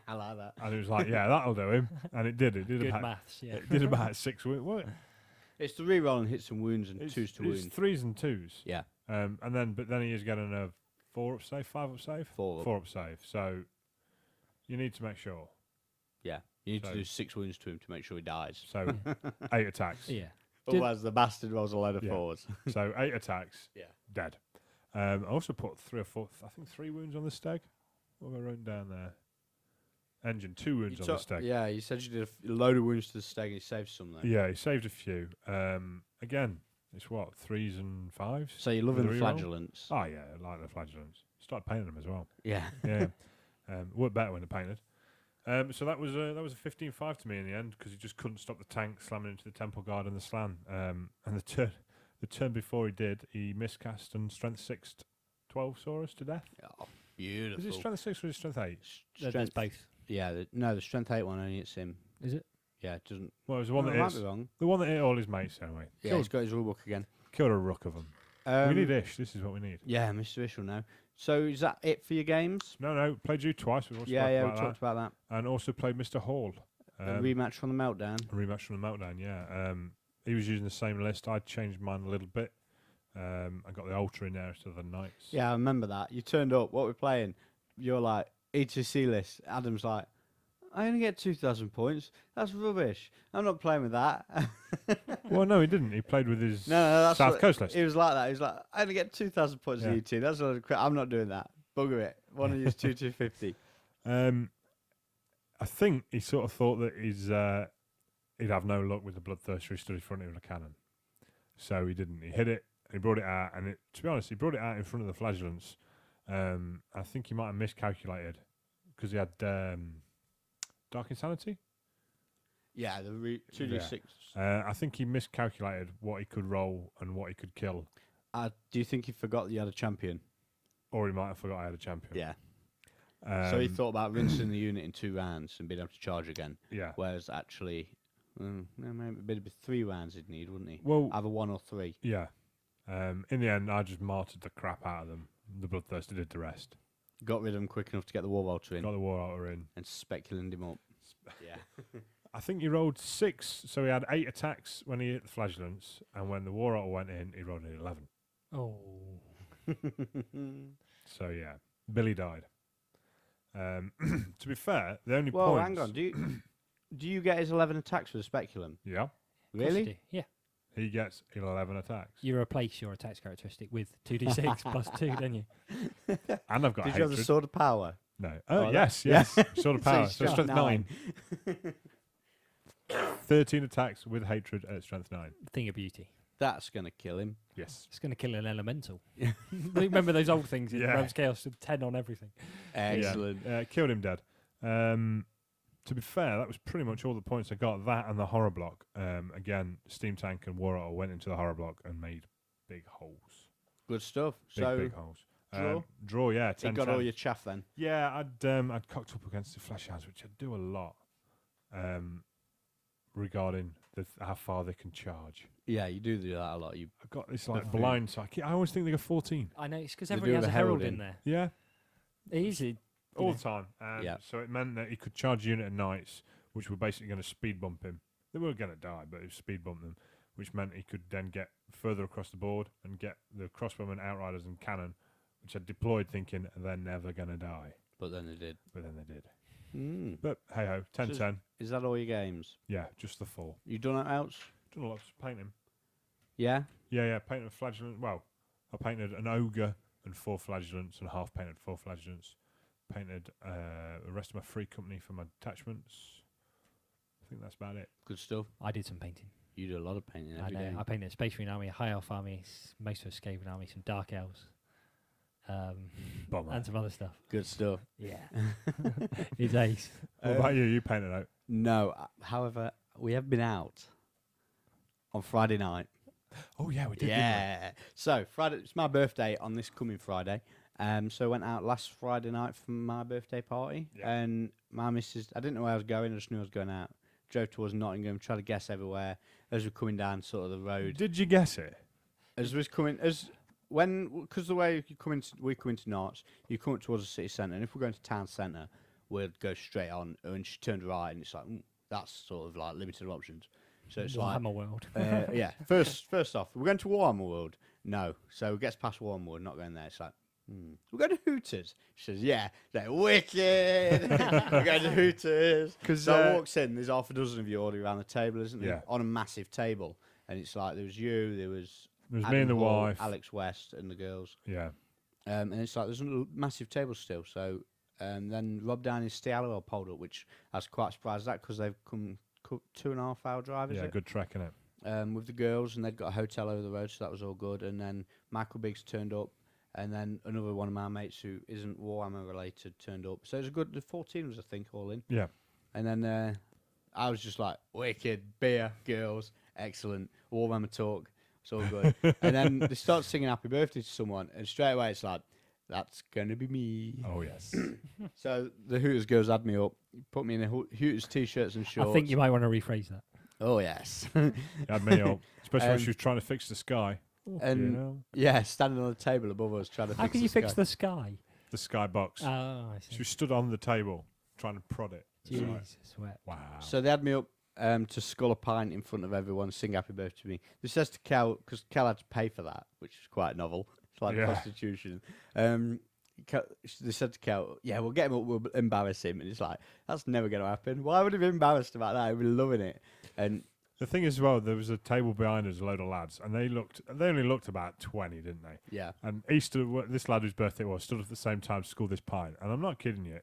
I like that. And it was like, yeah, that'll do him. And it did. It did Good about maths, yeah. it did about 6 wounds. What? It's the re-rolling hits and wounds and twos to It's wound. 3s and 2s. Yeah, And then he is getting a 4 up save, 5 up save, 4 up save. So you need to make sure. yeah. You need So- to do 6 wounds to him to make sure he dies. So 8 attacks. Yeah. Otherwise, the bastard rolls a load of Yeah. 4s. So 8 attacks. Yeah. Dead. I also put 3 or 4. I think 3 wounds on the steg. What have I written down there? Engine 2 wounds on the steg. Yeah, you said you did a load of wounds to the steg and you saved some there. Yeah, he saved a few. Again, it's what 3s and 5s. So you're With loving the the reroll? flagellants. Oh yeah, I like the flagellants. Started painting them as well. Yeah. Yeah, worked better when they're painted. So that was a 15-5 to me in the end because he just couldn't stop the tank slamming into the temple guard and the slan. And the turn before he did, he miscast and strength 6 12 Saurus to death. Oh, beautiful. Is it strength 6 or is it strength 8? There's both. Yeah, the strength 8 one only hits him. Is it? Yeah, it doesn't. Well, it was the one I that might hits, be wrong. the one that hit all his mates anyway. Yeah, he's got his rule book again. Killed a ruck of them. We need Ish. This is what we need. Yeah, Mr. Ish will know. So is that it for your games? No, played you twice. We've also Yeah, spoken we about talked about that. that. And also played Mr. Hall. A rematch from the Meltdown. A rematch from the Meltdown, yeah. He was using the same list. I changed mine a little bit. I got the Ultra in there instead of the Knights. Yeah, I remember that. You turned up. What we're playing? You're like ETC list. Adam's like, I only get 2,000 points. That's rubbish. I'm not playing with that. Well, no, he didn't. He played with his No, that's South what- Coast list. He was like that. He was like, I only get 2,000 points Yeah. in ET. That's a lot of crap. I'm not doing that. Bugger it. Want to use 2,250. I think he sort of thought that he'd have no luck with the Bloodthirster who stood in front of him with a cannon. So he didn't. He hit it, he brought it out, and to be honest, he brought it out in front of the Flagellants. I think he might have miscalculated because he had Dark Insanity. Yeah, the 2d6. I think he miscalculated what he could roll and what he could kill. Do you think he forgot that you had a champion? Or he might have forgot I had a champion. Yeah. So he thought about rinsing the unit in 2 rounds and being able to charge again. Yeah. Whereas actually, maybe it'd be 3 rounds he'd need, wouldn't he? Well, Either 1 or 3. yeah. In the end, I just martyred the crap out of them. The Bloodthirster did the rest. Got rid of him quick enough to get the War Bolter in Got the War Altar in. and speculant him up. Yeah. I think he rolled 6, so he had 8 attacks when he hit the Flagellants, and when the War Altar went in, he rolled an 11. Oh. So yeah, Billy died. To be fair, the only Well, points... hang on. Do you get his 11 attacks with a speculum? Yeah, Really? Yeah. he gets 11 attacks. You replace your attacks characteristic with 2d6 plus 2, don't you? And I've got Did you have hatred. the Sword of Power? No. Oh, Oh, that- yes. Sword of So Power. he's So strength 9. 9. 13 attacks with hatred at strength 9. Thing of beauty. That's going to kill him. Yes. It's going to kill an elemental. Remember those old things in Yeah. Realms Chaos with 10 on everything? Excellent. Yeah, killed him dead. To be fair, that was pretty much all the points I got. That and the horror block. Again, Steam Tank and War Altar went into the horror block and made big holes. Good stuff. Big, So, big holes. draw? Draw, yeah. you 10, got 10. all your chaff then. Yeah, I'd cocked up against the Flesh Hounds, which I do a lot. Regarding how far they can charge. Yeah, you do that a lot. You I've got this like Definitely. blind, so I always think they go 14. I know, it's because They do everybody has the a herald herald in in. there. Yeah, Easy. all Yeah. the time. Yeah. So it meant that he could charge a unit of knights, which were basically going to speed bump him. They were going to die, but it was speed bump them, which meant he could then get further across the board and get the crossbowmen, outriders, and cannon which I deployed thinking they're never going to die. But then they did. But then they did. Mm. But hey ho, 10-10. Is that all your games? Yeah, just the 4. You done it else? Done a lot of painting. Yeah. Yeah, painted a flagellant. Well, I painted an ogre and 4 flagellants and half painted 4 flagellants. Painted the rest of my free company for my attachments. I think that's about it. Good stuff. I did some painting. You do a lot of painting every day. I painted a Space Marine army, a High Elf army, most of a Skaven army, some Dark Elves, and some other stuff. Good stuff. Yeah. It's ace. What about you? You painted out? No. However, we have been out on Friday night. Oh, yeah, we did. Yeah. So, Friday, it's my birthday on this coming Friday. So I went out last Friday night for my birthday party. Yeah. And my missus, I didn't know where I was going, I just knew I was going out. Drove towards Nottingham, tried to guess everywhere as we're coming down sort of the road. Did you guess it? Because the way we come into Norwich, you come up towards the city centre, and if we're going to town centre, we'll go straight on. And she turned right, and it's like that's sort of like limited options. So it's Warhammer World. yeah. First off, we're going to Warhammer World. No, so it gets past Warhammer World, not going there. It's like we're going to Hooters. She says, yeah, they're wicked. We're going to Hooters. So I walks in, there's half a dozen of you already around the table, isn't there? Yeah. On a massive table, and it's like there was you, there was It was Adam me and the Hall, wife. Alex West, and the girls. Yeah. And it's like there's a massive table still. So then Rob Downey's Stialo pulled up, which I was quite surprised at because they've come 2.5 hour drive. Is Yeah, it? good trek, innit? With the girls, and they'd got a hotel over the road, so that was all good. And then Michael Biggs turned up, and then another one of my mates who isn't Warhammer related turned up. So it was a good. The 4 teams, I think, all in. Yeah. And then I was just like, wicked, beer, girls, excellent, Warhammer talk, it's all good. And then they start singing happy birthday to someone, and straight away it's like, that's going to be me. Oh, yes. So the Hooters girls had me up, put me in a Hooters t-shirts and shorts. I think you might want to rephrase that. Oh, yes. You had me up. Especially when she was trying to fix the sky. And yeah, standing on the table above us trying to How fix can the you sky. fix the sky? The sky box. Oh, I She see. was stood on the table trying to prod it. Jesus, sweat. Wow. So they had me up to scull a pint in front of everyone, sing happy birthday to me. This says to Cal, because Cal had to pay for that, which is quite novel. It's like Yeah. prostitution. They said to Cal, yeah, we'll get him up, we'll embarrass him. And it's like, that's never going to happen. Why would he be embarrassed about that? He'd be loving it. And The thing is, well, there was a table behind us, a load of lads, and they only looked about 20, didn't they? yeah. And this lad whose birthday it was stood at the same time to scull this pint, and I'm not kidding you.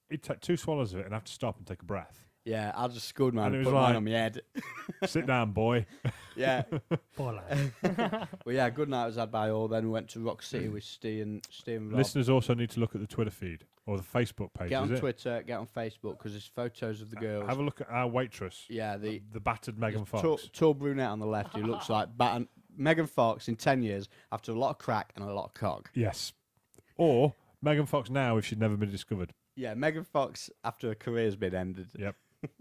He'd take 2 swallows of it and have to stop and take a breath. Yeah, I just scored mine And it and was put mine like- on my head. Sit down, boy. Yeah. Poor lad. Well, yeah, good night was had by all. Then we went to Rock City with Steve and Rob. Listeners also need to look at the Twitter feed or the Facebook page. Get on is it? Twitter, get on Facebook, because there's photos of the girls. Have a look at our waitress. Yeah, the battered Megan there's Fox. Tall brunette on the left who looks like Megan Fox in 10 years after a lot of crack and a lot of cock. Yes. Or Megan Fox now if she'd never been discovered. Yeah, Megan Fox after her career's been ended. Yep.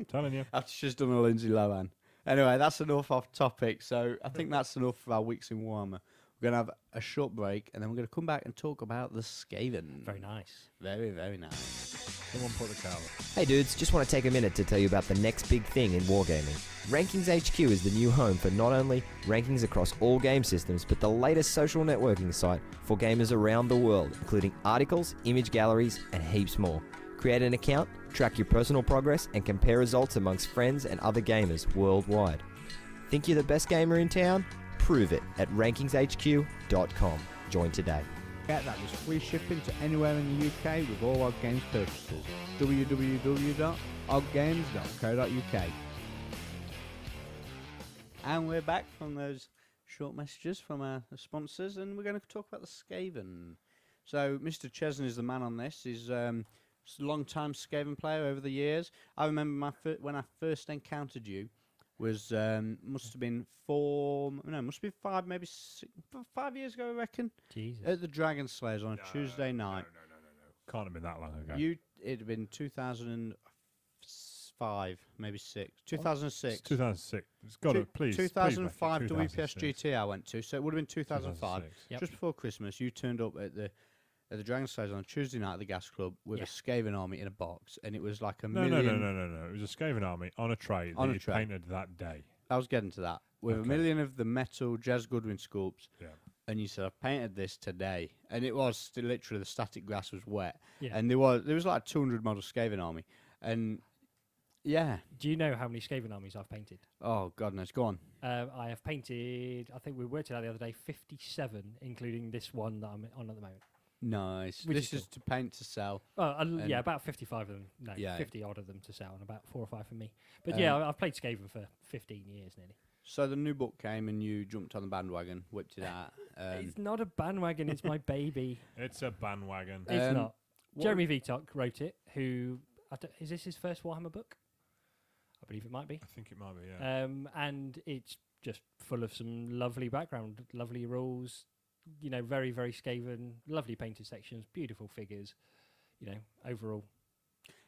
Telling you. After she's done a Lindsay Lohan. Anyway, that's enough off topic. So I think that's enough for our weeks in Warhammer. We're going to have a short break, and then we're going to come back and talk about the Skaven. Very nice. Very, very nice. Someone put the cow. Hey dudes, just want to take a minute to tell you about the next big thing in wargaming. Rankings HQ is the new home for not only rankings across all game systems, but the latest social networking site for gamers around the world, including articles, image galleries, and heaps more. Create an account, track your personal progress, and compare results amongst friends and other gamers worldwide. Think you're the best gamer in town? Prove it at rankingshq.com. Join today. Get that with free shipping to anywhere in the UK with all Odd Games purchases. www.oddgames.co.uk. And we're back from those short messages from our sponsors, and we're going to talk about the Skaven. So Mr. Chesney is the man on this. He's a long-time Skaven player over the years. I remember when I first encountered you was must have been 5, maybe 5 years ago, I reckon. Jesus. At the Dragon Slayers on a Tuesday night. No. Can't have been that long ago. It'd have been 2005, maybe 6. 2006. It's 2006. It's got to, please. 2005 please make it WPS 2006. GT I went to, so it would have been 2005. 2006. Yep. Just before Christmas, you turned up at the Dragon Slayers on a Tuesday night at the Gas Club with Yeah. a Skaven army in a box, and it was like a No. million. No. It was a Skaven army on a tray On that a you tray. painted that day. I was getting to that. With a Okay. million of the metal Jez Goodwin sculpts, Yeah. and you said, "I've painted this today," and it was still literally the static grass was wet, Yeah. and there was like 200 model Skaven army, and yeah, Do you know how many Skaven armies I've painted? oh god knows, go on. I have painted, I think we worked it out the other day, 57, including this one that I'm on at the moment. Nice. Which This is is to paint to sell. Well, And- yeah, about 55 of them. No, Yeah. 50 odd of them to sell, and about 4 or 5 for me. But yeah, I've played Skaven for 15 years nearly. So the new book came, and you jumped on the bandwagon, whipped it out. It's not a bandwagon, it's my baby. It's a bandwagon. It's Um, not. what- Jeremy Vitok wrote it, who... is this his first Warhammer book? I believe it might be. I think it might be, yeah. And it's just full of some lovely background, lovely rules, you know, very, very Skaven, lovely painted sections, beautiful figures, you know, overall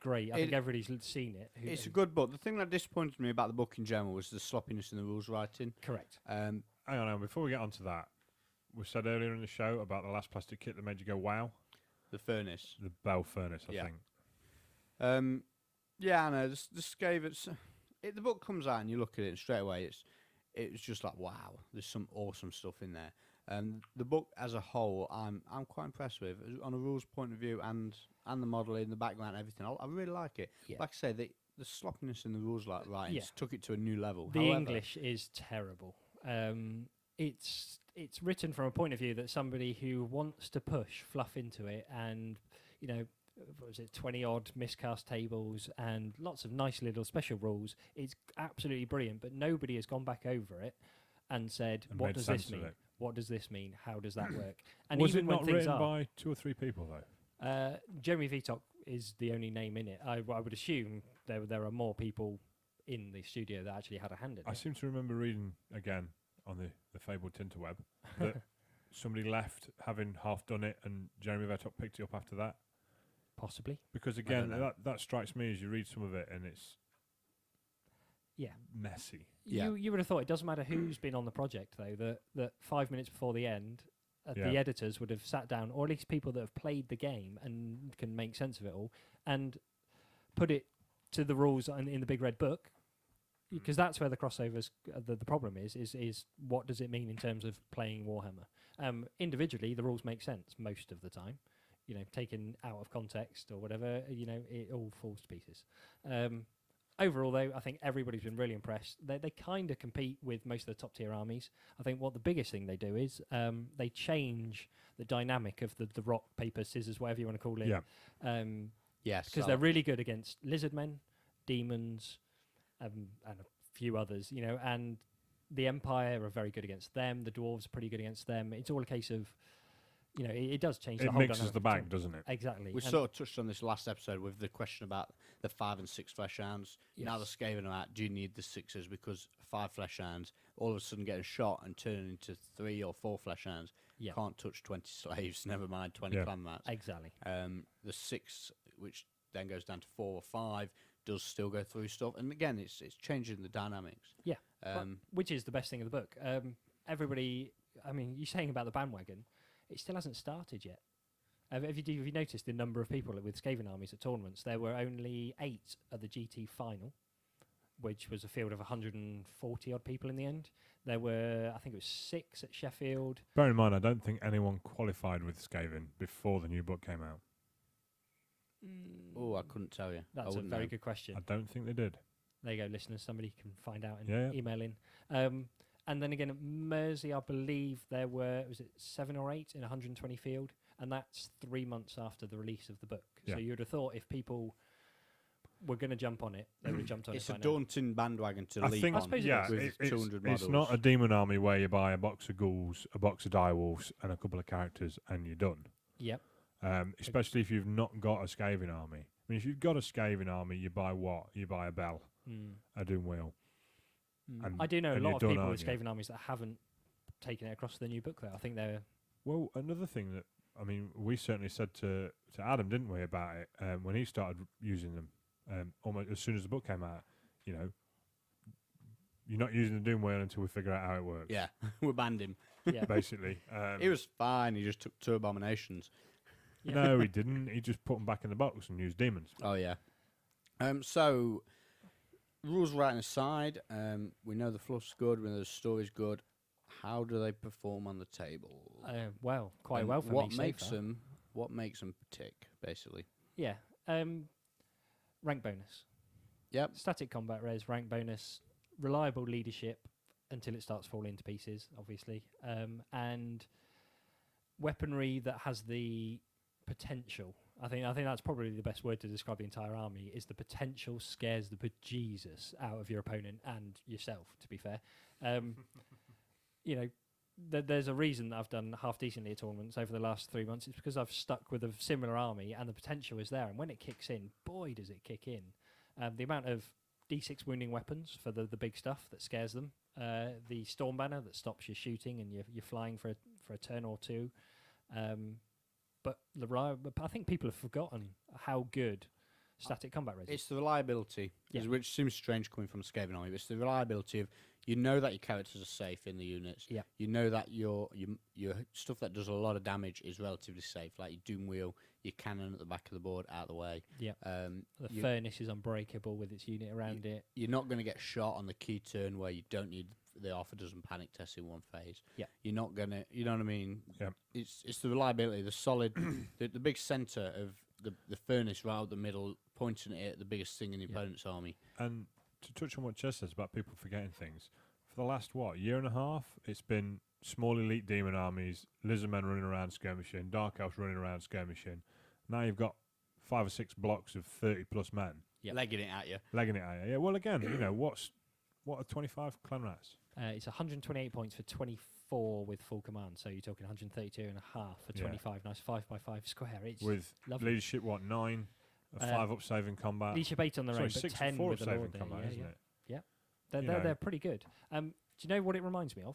great. I think everybody's seen it. It's a good book. The thing that disappointed me about the book in general was the sloppiness in the rules writing. Correct. Hang on, before we get onto that, we said earlier in the show about the last plastic kit that made you go, wow. The furnace. The Bell Furnace, I Yeah. think. Yeah, I know. The Skaven. The book comes out and you look at it and straight away it's just like, wow, there's some awesome stuff in there. The book as a whole, I'm quite impressed with on a rules point of view and the modelling, the background, everything. I really like it. Yeah. Like I say, the sloppiness in the rules writing Yeah. took it to a new level. The However, English is terrible. It's written from a point of view that somebody who wants to push fluff into it, and you know, what was it, 20 odd miscast tables and lots of nice little special rules. It's absolutely brilliant, but nobody has gone back over it and said, And what made does sense this of mean? it. What does this mean? How does that work? And Was even it when not things written are, by 2 or 3 people, though? Jeremy Vitok is the only name in it. I would assume there are more people in the studio that actually had a hand in I it. seem to remember reading, again, on the fabled Tinterweb, that somebody left having half done it and Jeremy Vitok picked it up after that. Possibly. Because, don't again, know. that strikes me as you read some of it and it's Yeah. messy. Yeah. You would have thought it doesn't matter who's been on the project, though, that 5 minutes before the end, Yeah. the editors would have sat down, or at least people that have played the game and can make sense of it all, and put it to the rules in the big red book, because that's where the crossovers, the problem is what does it mean in terms of playing Warhammer? Individually, the rules make sense most of the time. You know, taken out of context or whatever, you know, it all falls to pieces. Overall, though, I think everybody's been really impressed. They kind of compete with most of the top tier armies. I think what the biggest thing they do is they change the dynamic of the rock, paper, scissors, whatever you want to call it. Yeah. Yes, Because they're really good against lizardmen, demons, and a few others, you know, and the Empire are very good against them. The dwarves are pretty good against them. It's all a case of, you know, it does change the It whole mixes dynamic the of bag, team. doesn't it? Exactly. We And- sort of touched on this last episode with the question about the 5 and 6 flesh hounds. Now the Yes. Skaven are out, do you need the 6s? Because 5 flesh hounds all of a sudden getting shot and turning into 3 or 4 flesh hounds. Yeah. Can't touch 20 slaves, never mind 20 Yeah. clan mats. Exactly. The 6, which then goes down to 4 or 5, does still go through stuff. And again, it's changing the dynamics. Yeah. Which is the best thing of the book. Everybody, I mean, you're saying about the bandwagon, it still hasn't started yet. Have you noticed the number of people with Skaven armies at tournaments? There were only 8 at the GT final, which was a field of 140 odd people in the end. There were, I think it was 6 at Sheffield. Bear in mind, I don't think anyone qualified with Skaven before the new book came out. Oh, I couldn't tell you. I That's a wouldn't very know. good question. I don't think they did. There you go, listeners. Somebody can find out and Yeah, yeah. email in. And then again, at Mersey, I believe there were, was it 7 or 8 in 120 field? And that's 3 months after the release of the book. Yeah. So you would have thought if people were going to jump on it, they would have jumped on It's it a by now. daunting bandwagon to I leap think, on. suppose it yeah, is. with 200 it's models. not a demon army where you buy a box of ghouls, a box of direwolves, and a couple of characters, and you're done. Yep. Especially if you've not got a Skaven army. I mean, if you've got a Skaven army, you buy what? You buy a Bell, a Doomwheel. And- I do know a and lot you're of done, people aren't with you? Skaven armies that haven't taken it across to the new book, though. I think they're... Well, another thing that, I mean, we certainly said to Adam, didn't we, about it, when he started using them, almost as soon as the book came out, you know, you're not using the Doomwheel until we figure out how it works. Yeah, we banned him. Yeah. Basically. He was fine. He just took 2 abominations. Yeah. No, he didn't. He just put them back in the box and used demons. Oh yeah. So rules writing aside, we know the fluff's good. We know the story's good. how do they perform on the table? Well, quite And well for what me makes so far. them? What makes them tick? Basically. Yeah. Rank bonus. Yep. Static combat res, rank bonus, reliable leadership until it starts falling to pieces, obviously, and weaponry that has the potential. I think that's probably the best word to describe the entire army. Is the potential scares the bejesus out of your opponent and yourself. To be fair, you know. There's a reason that I've done half decently at tournaments over the last 3 months. It's because I've stuck with a similar army and the potential is there. And when it kicks in, boy, does it kick in. The amount of D6 wounding weapons for the big stuff that scares them. The Storm Banner that stops you shooting and you're flying for a turn or two. But I think people have forgotten how good static combat res is. It's the reliability, Yeah. which seems strange coming from a Skaven army. But it's the reliability of you know that your characters are safe in the units. Yeah. You know that your stuff that does a lot of damage is relatively safe, like your Doom Wheel, your cannon at the back of the board out of the way. Yeah. The Furnace is unbreakable with its unit around it. You're not going to get shot on the key turn where you don't need the half a dozen panic tests in one phase. Yeah. You're not going to, you know what I mean? Yeah. It's the reliability, the solid, the big centre of the furnace right out the middle, pointing it at the biggest thing in the opponent's army. And to touch on what Jez says about people forgetting things, for the last, year and a half, it's been small elite demon armies, lizardmen running around skirmishing, dark elves running around skirmishing. Now you've got 5 or 6 blocks of 30-plus men. Yep. Legging it at you. Legging it at you. Yeah, well, again, what are 25 clan rats? It's 128 points for 24 with full command. So you're talking 132 and a half for Yeah. 25. Nice 5x5 square. It's With lovely. leadership, 9? A 5 up save in combat. Leadership 8 on their own, but 6 10 4 with the save Lord in there. combat, Yeah, isn't yeah. it? They're pretty good. Do you know what it reminds me of?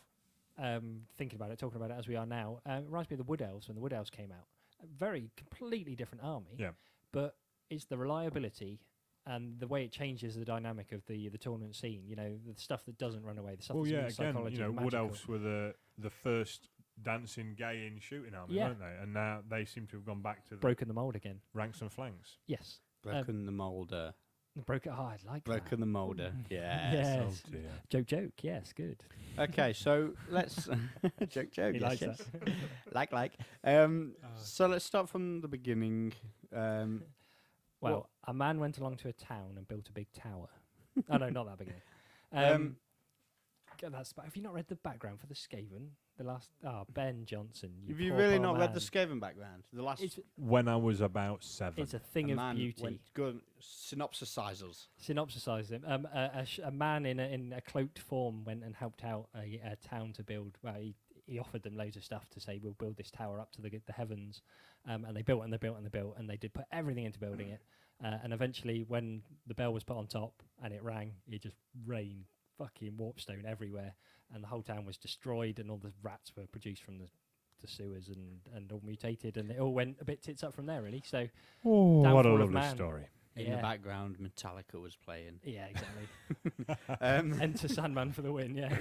Thinking about it, talking about it as we are now, it reminds me of the Wood Elves when the Wood Elves came out. A very completely different army. Yeah. But it's the reliability and the way it changes the dynamic of the tournament scene. You know, the stuff that doesn't run away, the stuff Well, that's yeah, in again, psychology, the Wood magical. Elves were the first dancing, gay in shooting army, Yeah. weren't they? And now they seem to have gone back to the Broken the mold again. ranks and flanks. Yes. Broken the moulder. Broke it hard, like Broken the moulder. Yes. Yes. Oh dear. Joke. Yes, good. Okay, so let's joke. He Yes, likes yes. that. like. So let's start from the beginning. Well, a man went along to a town and built a big tower. Oh no, not that beginning. Have you not read the background for the Skaven? The last Ben Johnson. Have you poor, really poor not read the man. Skaven background? The last When I was about 7. It's a thing a of man beauty. went good synopsisize us. Synopsisize him. A man in a cloaked form went and helped out a town to build. Well, he offered them loads of stuff to say we'll build this tower up to the heavens, and they built and they built and they built and they did put everything into building it. And eventually, when the bell was put on top and it rang, it just rained fucking warpstone everywhere, and the whole town was destroyed, and all the rats were produced from the sewers and all mutated, and it all went a bit tits up from there, really. So, Oh, what a Downfall of lovely man. story. In Yeah. the background, Metallica was playing. yeah, exactly. Um, Enter Sandman for the win. Yeah.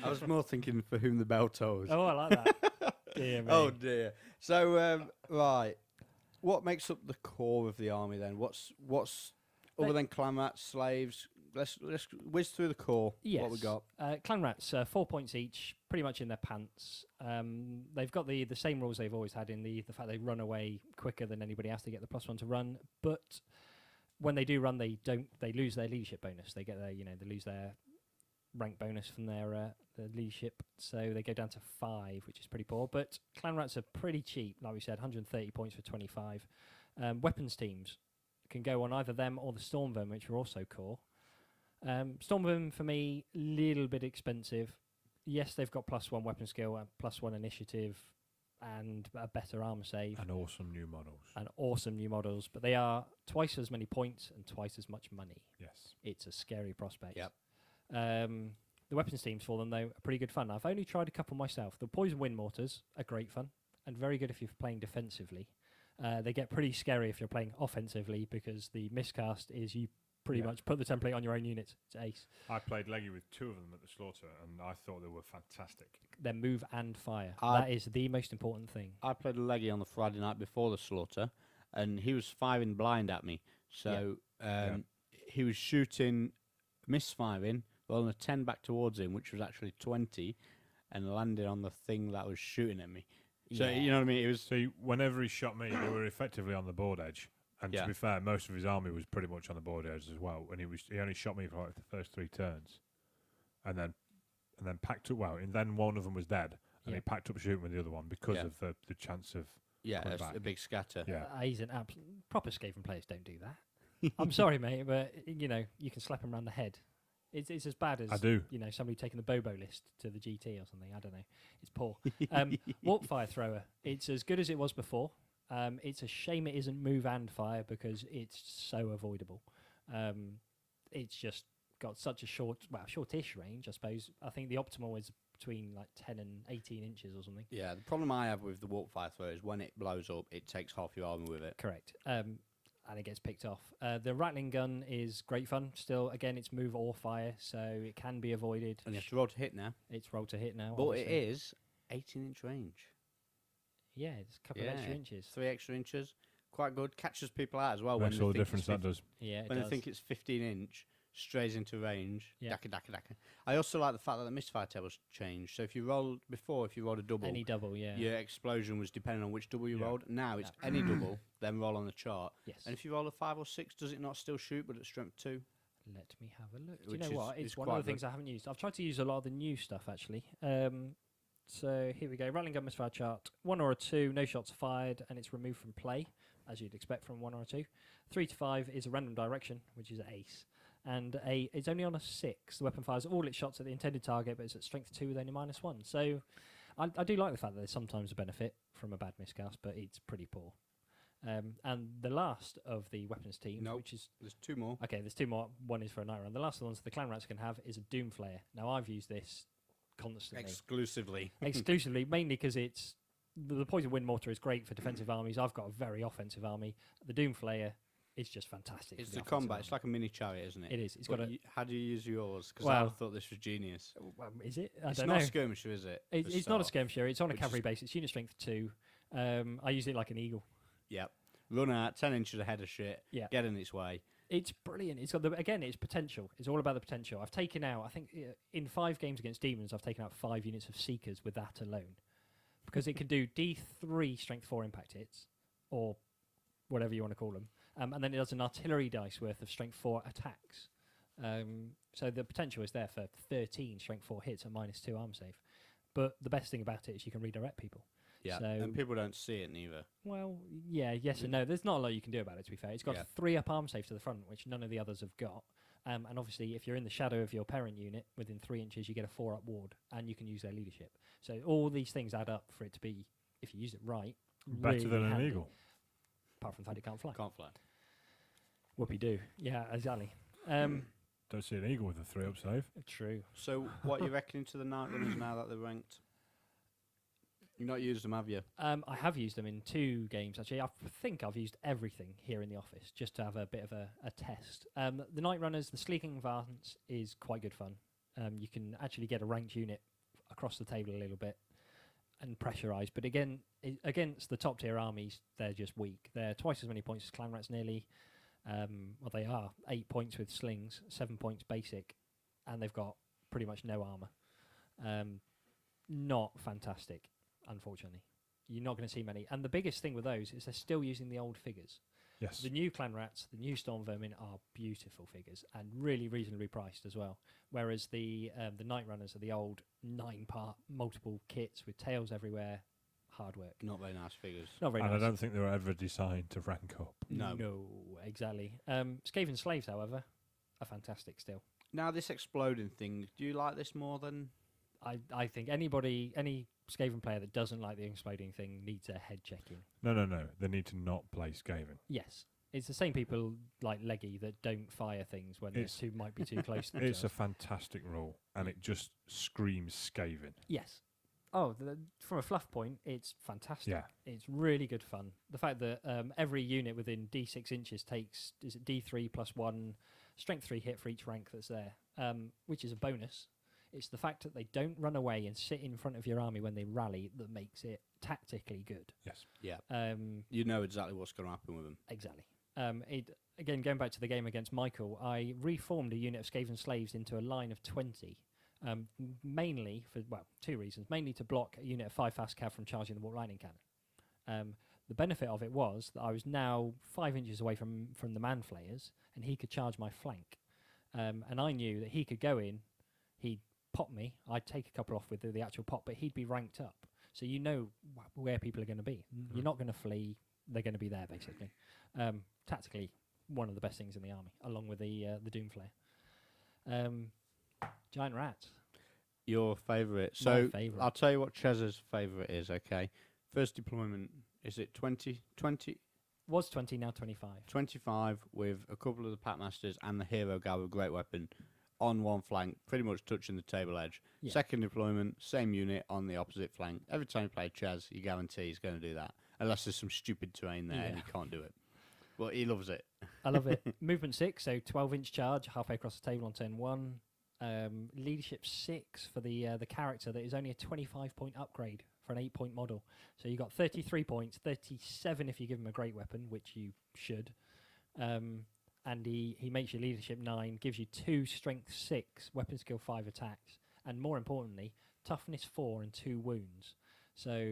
I was more thinking for whom the bell tolls. Oh, I like that. Dear me. Oh dear. So right, what makes up the core of the army then? What's other than clan rats, slaves? Let's whiz through the core. Yes. What we got? Clan rats, 4 points each, pretty much in their pants. They've got the same rules they've always had in the fact they run away quicker than anybody else. They get the +1 to run, but when they do run, they lose their leadership bonus. They get they lose their rank bonus from their leadership, so they go down to 5, which is pretty poor. But clan rats are pretty cheap, like we said, 130 points for 25. Weapons teams can go on either them or the Stormvermin, which are also core. Stormvermin for me, little bit expensive. Yes, they've got +1 weapon skill, +1 initiative, and a better armor save. And awesome new models. And awesome new models, but they are twice as many points and twice as much money. Yes. It's a scary prospect. Yep. The weapons teams for them, though, are pretty good fun. I've only tried a couple myself. The poison wind mortars are great fun and very good if you're playing defensively. They get pretty scary if you're playing offensively because the miscast is you pretty much put the template on your own units. It's ace. I played Leggy with 2 of them at the slaughter, and I thought they were fantastic. Then move and fire. I- That is the most important thing. I played a leggy on the Friday night before the slaughter, and he was firing blind at me. So he was shooting, misfiring, rolling a 10 back towards him, which was actually 20, and landed on the thing that was shooting at me. So Yeah. you know what I mean? It was See, whenever he shot me, they were effectively on the board edge. And Yeah. to be fair, most of his army was pretty much on the board edge as well. And he only shot me for like the first 3 turns, and then packed up. Well, and then one of them was dead, and Yeah. he packed up shooting with the other one because Yeah. of the chance of a back. big scatter. yeah. He's an proper Skaven players don't do that. I'm sorry, mate, but you know you can slap him around the head. It's as bad as I do. you know somebody taking the Bobo list to the GT or something. I don't know. It's poor. Warp Fire Thrower. It's as good as it was before. It's a shame it isn't move and fire because it's so avoidable. It's just got such a shortish range, I suppose. I think the optimal is between like 10 and 18 inches or something. Yeah, the problem I have with the warp fire thrower is when it blows up, it takes half your armor with it. Correct. And it gets picked off. The rattling gun is great fun. Still, again, it's move or fire, so it can be avoided. And you have to roll to hit now. It's roll to hit now. But obviously. it is 18-inch range. Yeah, it's a couple of extra inches. 3 extra inches. Quite good. Catches people out as well. Makes when all they the think it's difference that does. Yeah, it when does. they think it's 15-inch, strays into range. Yeah. Daka, daka, daka. I also like the fact that the misfire tables changed. So if you rolled a double, Any double, yeah. your explosion was depending on which double you Yeah. rolled. Now it's Yeah. any double, then roll on the chart. Yes. And if you roll a 5 or 6, does it not still shoot, but at strength 2? Let me have a look. Do you Which know is- what? is It's one quite of the things I haven't used. I've tried to use a lot of the new stuff actually. So here we go. Rattling gun misfire chart. 1 or a 2, no shots fired, and it's removed from play, as you'd expect from 1 or a 2. 3 to 5 is a random direction, which is an ace. And it's only on a 6. The weapon fires all its shots at the intended target, but it's at strength 2 with only -1. So I do like the fact that there's sometimes a benefit from a bad miscast, but it's pretty poor. And the last of the weapons team, Nope. which is There's 2 more. okay, there's 2 more. One is for a night run. The last of the ones the clan rats can have is a Doom Flayer. Now I've used this constantly, Exclusively. exclusively, mainly because it's the poison wind mortar is great for defensive armies. I've got a very offensive army. The Doom Flayer is just fantastic. It's for the offensive combat. army. It's like a mini chariot, isn't it? It is. It's But got a. how do you use yours? Because I Well- thought this was genius. Is it? I It's don't not know. a skirmisher, is it? It's for not a start? skirmisher. It's on a Which cavalry is- base. It's unit strength 2. I use it like an eagle. Yep. Run out 10 inches ahead of shit. Yeah. Get in its way. It's brilliant. It's got again, it's potential. It's all about the potential. I've taken out, I think, in 5 games against demons, I've taken out 5 units of seekers with that alone, because it can do D3 strength 4 impact hits, or whatever you want to call them, and then it does an artillery dice worth of strength 4 attacks. So the potential is there for 13 strength 4 hits at -2 arm save. But the best thing about it is you can redirect people. Yeah. So- And people don't see it neither. Well, yeah, yes and no. There's not a lot you can do about it, to be fair. It's got Yeah. 3 up arm save to the front, which none of the others have got. And obviously, if you're in the shadow of your parent unit within 3 inches, you get a 4 up ward, and you can use their leadership. So all these things add up for it to be, if you use it right, Better really than an handy. eagle. Apart from the fact it can't fly. Can't fly. Whoopie do. Yeah, exactly. Don't see an eagle with a 3 up save. True. So what are you reckoning to the night runners now that they're ranked? You've not used them, have you? I have used them in 2 games, actually. I think I've used everything here in the office, just to have a bit of a test. The Night Runners, the Sleeking Advance is quite good fun. You can actually get a ranked unit across the table a little bit and pressurise. But again, against the top tier armies, they're just weak. They're twice as many points as Clan Rats nearly. Well, they are 8 points with slings, 7 points basic, and they've got pretty much no armour. Not fantastic, unfortunately. You're not going to see many. And the biggest thing with those is they're still using the old figures. Yes. The new Clan Rats, the new Storm Vermin are beautiful figures and really reasonably priced as well. Whereas the Night Runners are the old 9-part multiple kits with tails everywhere. Hard work. Not very nice figures. Not very And nice. I don't think they were ever designed to rank up. No. No, exactly. Skaven Slaves, however, are fantastic still. Now this exploding thing, do you like this more than... I think any Skaven player that doesn't like the exploding thing needs a head checking. No. They need to not play Skaven. Yes. It's the same people like Leggy that don't fire things when It's- the 2 might be too close to It's a themselves. fantastic rule, and it just screams Skaven. Yes. Oh, from a fluff point, it's fantastic. Yeah. It's really good fun. The fact that every unit within D6 inches takes, is it D3 plus 1 strength 3 hit for each rank that's there, which is a bonus. It's the fact that they don't run away and sit in front of your army when they rally that makes it tactically good. Yes. Yeah. Um, You know exactly what's going to happen with them. Exactly. Again, going back to the game against Michael, I reformed a unit of Skaven Slaves into a line of 20 Mainly for, well, two reasons. Mainly to block a unit of 5 fast cav from charging the warp lightning cannon. The benefit of it was that I was now 5 inches away from the man flayers, and he could charge my flank. And I knew that he could go in, he'd pop me, I'd take a couple off with the actual pop, but he'd be ranked up. So you know where people are going to be. You're not going to flee, they're going to be there, basically. Tactically, one of the best things in the army, along with the Doom Flare. Giant rats. Your favourite. My So favourite. I'll tell you what Chez's favourite is, okay? First deployment, is it 20? Was 20, now 25. 25 with a couple of the Packmasters and the hero guy with great weapon on one flank, pretty much touching the table edge. Yeah. Second deployment, same unit on the opposite flank. Every time you play Chez, you guarantee he's going to do that. Unless there's some stupid terrain there and Yeah. he can't do it. But he loves it. I love it. Movement 6, so 12-inch charge, halfway across the table on turn 1. Leadership 6 for the character that is only a 25-point upgrade for an 8-point model. So you got 33 points, 37 if you give him a great weapon, which you should. And he makes your leadership 9, gives you 2 strength 6, weapon skill 5 attacks, and more importantly, toughness 4 and 2 wounds. So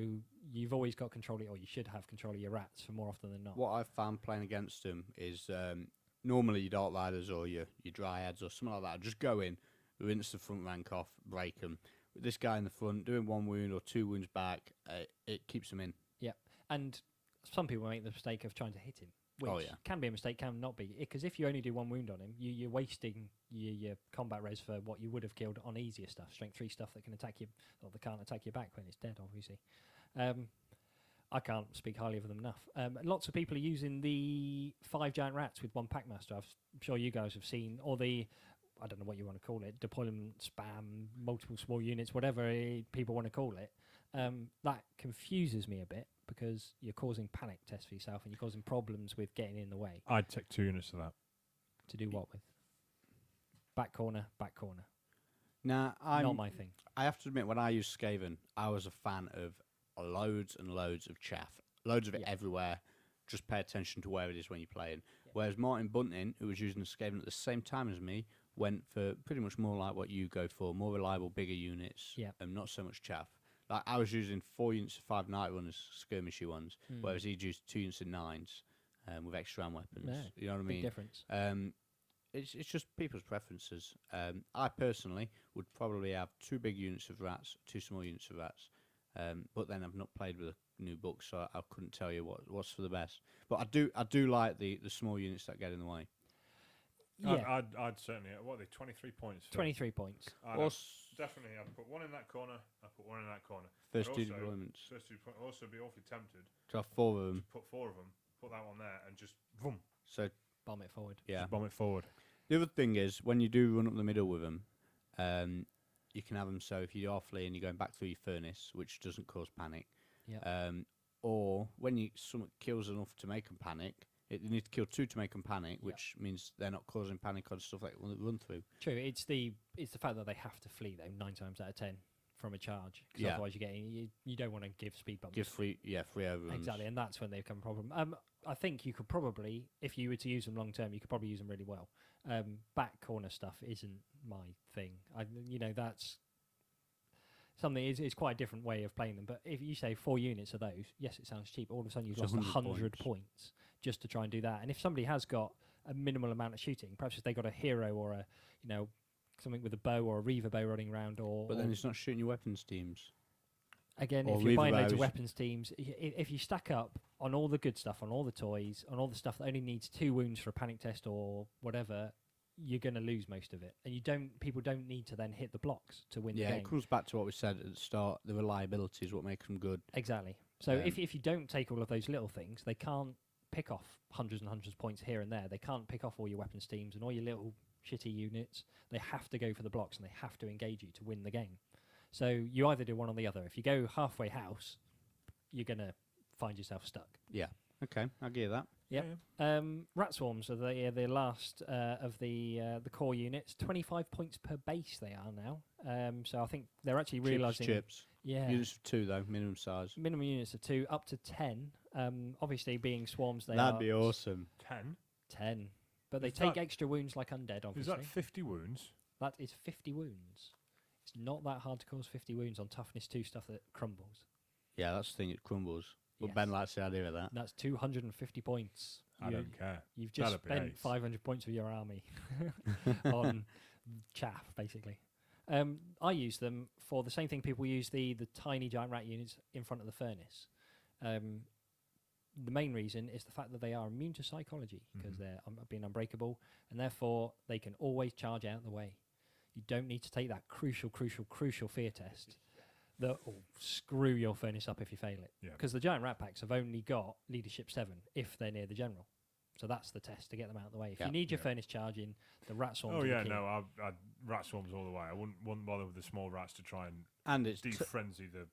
you've always got control of, or you should have control of your rats for more often than not. What I've found playing against him is normally your Dark Riders or your Dryads or something like that just go in, rinse the front rank off, break them. With this guy in the front doing 1 wound or 2 wounds back, it keeps him in. Yeah, and some people make the mistake of trying to hit him, which can be a mistake, can not be. Because if you only do 1 wound on him, you're wasting your combat res for what you would have killed on easier stuff, strength 3 stuff that can attack you, or that can't attack you back when it's dead, obviously. I can't speak highly of them enough. Lots of people are using the 5 giant rats with 1 Packmaster. I'm sure you guys have seen, or the, I don't know what you want to call it, deployment spam, multiple small units, whatever people want to call it. That confuses me a bit because you're causing panic tests for yourself and you're causing problems with getting in the way. I'd take 2 units of that. To do what with? Back corner, back corner. Now, Not my thing. I have to admit, when I used Skaven, I was a fan of loads and loads of chaff. Loads of it Yeah. everywhere. Just pay attention to where it is when you're playing. Yeah. Whereas Martin Bunting, who was using the Skaven at the same time as me, went for pretty much more like what you go for, more reliable, bigger units, Yeah. and not so much chaff. Like I was using 4 units of 5 night runners, skirmishy ones, whereas he'd used 2 units of 9s with extra hand weapons. Yeah, You know what I Big mean? difference. It's just people's preferences. I personally would probably have 2 big units of rats, 2 small units of rats. But then I've not played with a new book, so I couldn't tell you what's for the best. But I do like the small units that get in the way. Yeah, I'd certainly. What are they? 23 points. 23 points. Definitely, I'd put 1 in that corner. I'd put 1 in that corner. First I'd 2 also- deployments. Also, be awfully tempted To have 4 of them. to put 4 of them, put that one there, and just boom, So Bomb it forward. yeah. just bomb it forward. The other thing is when you do run up the middle with them, you can have them so if you are fleeing, you're going back through your furnace, which doesn't cause panic. Yeah. Or when someone kills enough to make them panic, you need to kill 2 to make them panic, which means they're not causing panic on stuff like run through. True. It's the fact that they have to flee though 9 times out of 10 from a charge. 'Cause Yeah. Otherwise, you don't want to give speed bumps. Give free overruns. Exactly, and that's when they become a problem. I think you could probably, if you were to use them long term, you could probably use them really well. Back corner stuff isn't my thing. That's something. It's quite a different way of playing them. But if you say 4 units of those, yes, it sounds cheap. All of a sudden, you've It's lost 100 100 points just to try and do that. And if somebody has got a minimal amount of shooting, perhaps if they got a hero or a something with a bow or a reaver bow running around, But then it's not shooting your weapons teams. again, or if you're reaver buying loads of bows. weapons teams, if you stack up on all the good stuff, on all the toys, on all the stuff that only needs 2 wounds for a panic test or whatever, you're going to lose most of it. And people don't need to then hit the blocks to win the Yeah, game. it comes back to what we said at the start. The reliability is what makes them good. Exactly. So Um, if you don't take all of those little things, they can't pick off hundreds and hundreds of points here and there. They can't pick off all your weapons teams and all your little shitty units. They have to go for the blocks and they have to engage you to win the game. So you either do one or the other. If you go halfway house, you're going to find yourself stuck. Yeah. Okay, I'll give you that. Yep. Rat swarms are the last of the core units. 25 points per base they are now. So I think they're actually realising... Chips. Yeah. Units of 2 though, minimum size. Minimum units of 2, up to 10. Obviously, being swarms, they That'd are be awesome. 10. 10. But they Is take that- extra wounds like undead, Is obviously. that 50 wounds? That is 50 wounds. It's not that hard to cause 50 wounds on toughness 2 stuff that crumbles. Yeah, that's the thing. It crumbles. But Yes. Ben likes the idea of that. That's 250 points. I don't care. You've just That'd be spent ace. 500 points of your army on chaff, basically. I use them for the same thing people use the tiny giant rat units in front of the furnace. The main reason is the fact that they are immune to psychology because they're being unbreakable, and therefore they can always charge out the way. You don't need to take that crucial fear test that will screw your furnace up if you fail it. Yeah. Because the giant rat packs have only got leadership 7 if they're near the general. So that's the test to get them out of the way. If Yeah. you need your Yeah. furnace charging, the rat swarms. Oh are the yeah, key. no, I'd rat swarms all the way. I wouldn't bother with the small rats to try and And it's defrenzy the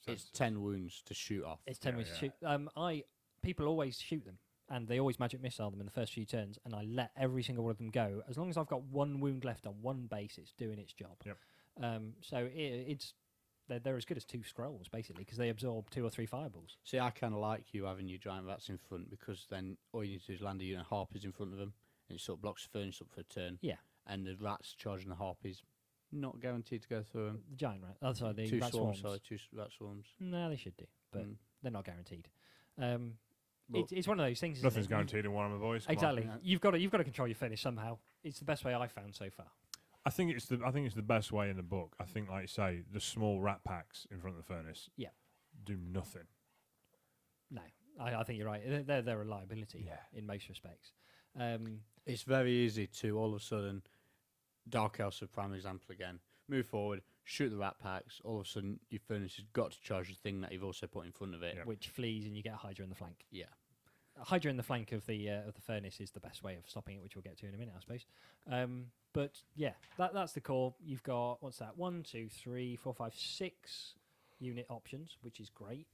it's sensors. 10 wounds to shoot off. It's 10 Yeah, ways to yeah. shoot. People always shoot them, and they always magic missile them in the first few turns, and I let every single one of them go. As long as I've got one wound left on one base, it's doing its job. Yep. So they're as good as 2 scrolls, basically, because they absorb 2 or 3 fireballs. See, I kind of like you having your giant rats in front because then all you need to do is land a unit of harpies in front of them, and it sort of blocks the furnace up for a turn. Yeah. And the rats charging the harpies, not guaranteed to go through them. The giant rat. Oh, sorry, the 2 rat swarms, swarms. sorry, 2 rat swarms. No, they should do, but Mm. they're not guaranteed. But It's one of those things. isn't Nothing's it? guaranteed in Warhammer, boys. Come on. Exactly. Yeah. You've got to control your finish somehow. It's the best way I've found so far. I think it's the best way in the book. I think, like you say, the small rat packs in front of the furnace. Yeah. Do nothing. No, I think you're right. They're a liability Yeah. in most respects. it's very easy to all of a sudden, Dark Elves for prime example again, move forward, shoot the rat packs, all of a sudden your furnace has got to charge the thing that you've also put in front of it. Yeah. Which flees and you get a Hydra in the flank. Yeah. A Hydra in the flank of the furnace is the best way of stopping it, which we'll get to in a minute, I suppose. But yeah, that's the core. You've got, what's that? 1, 2, 3, 4, 5, 6 unit options, which is great.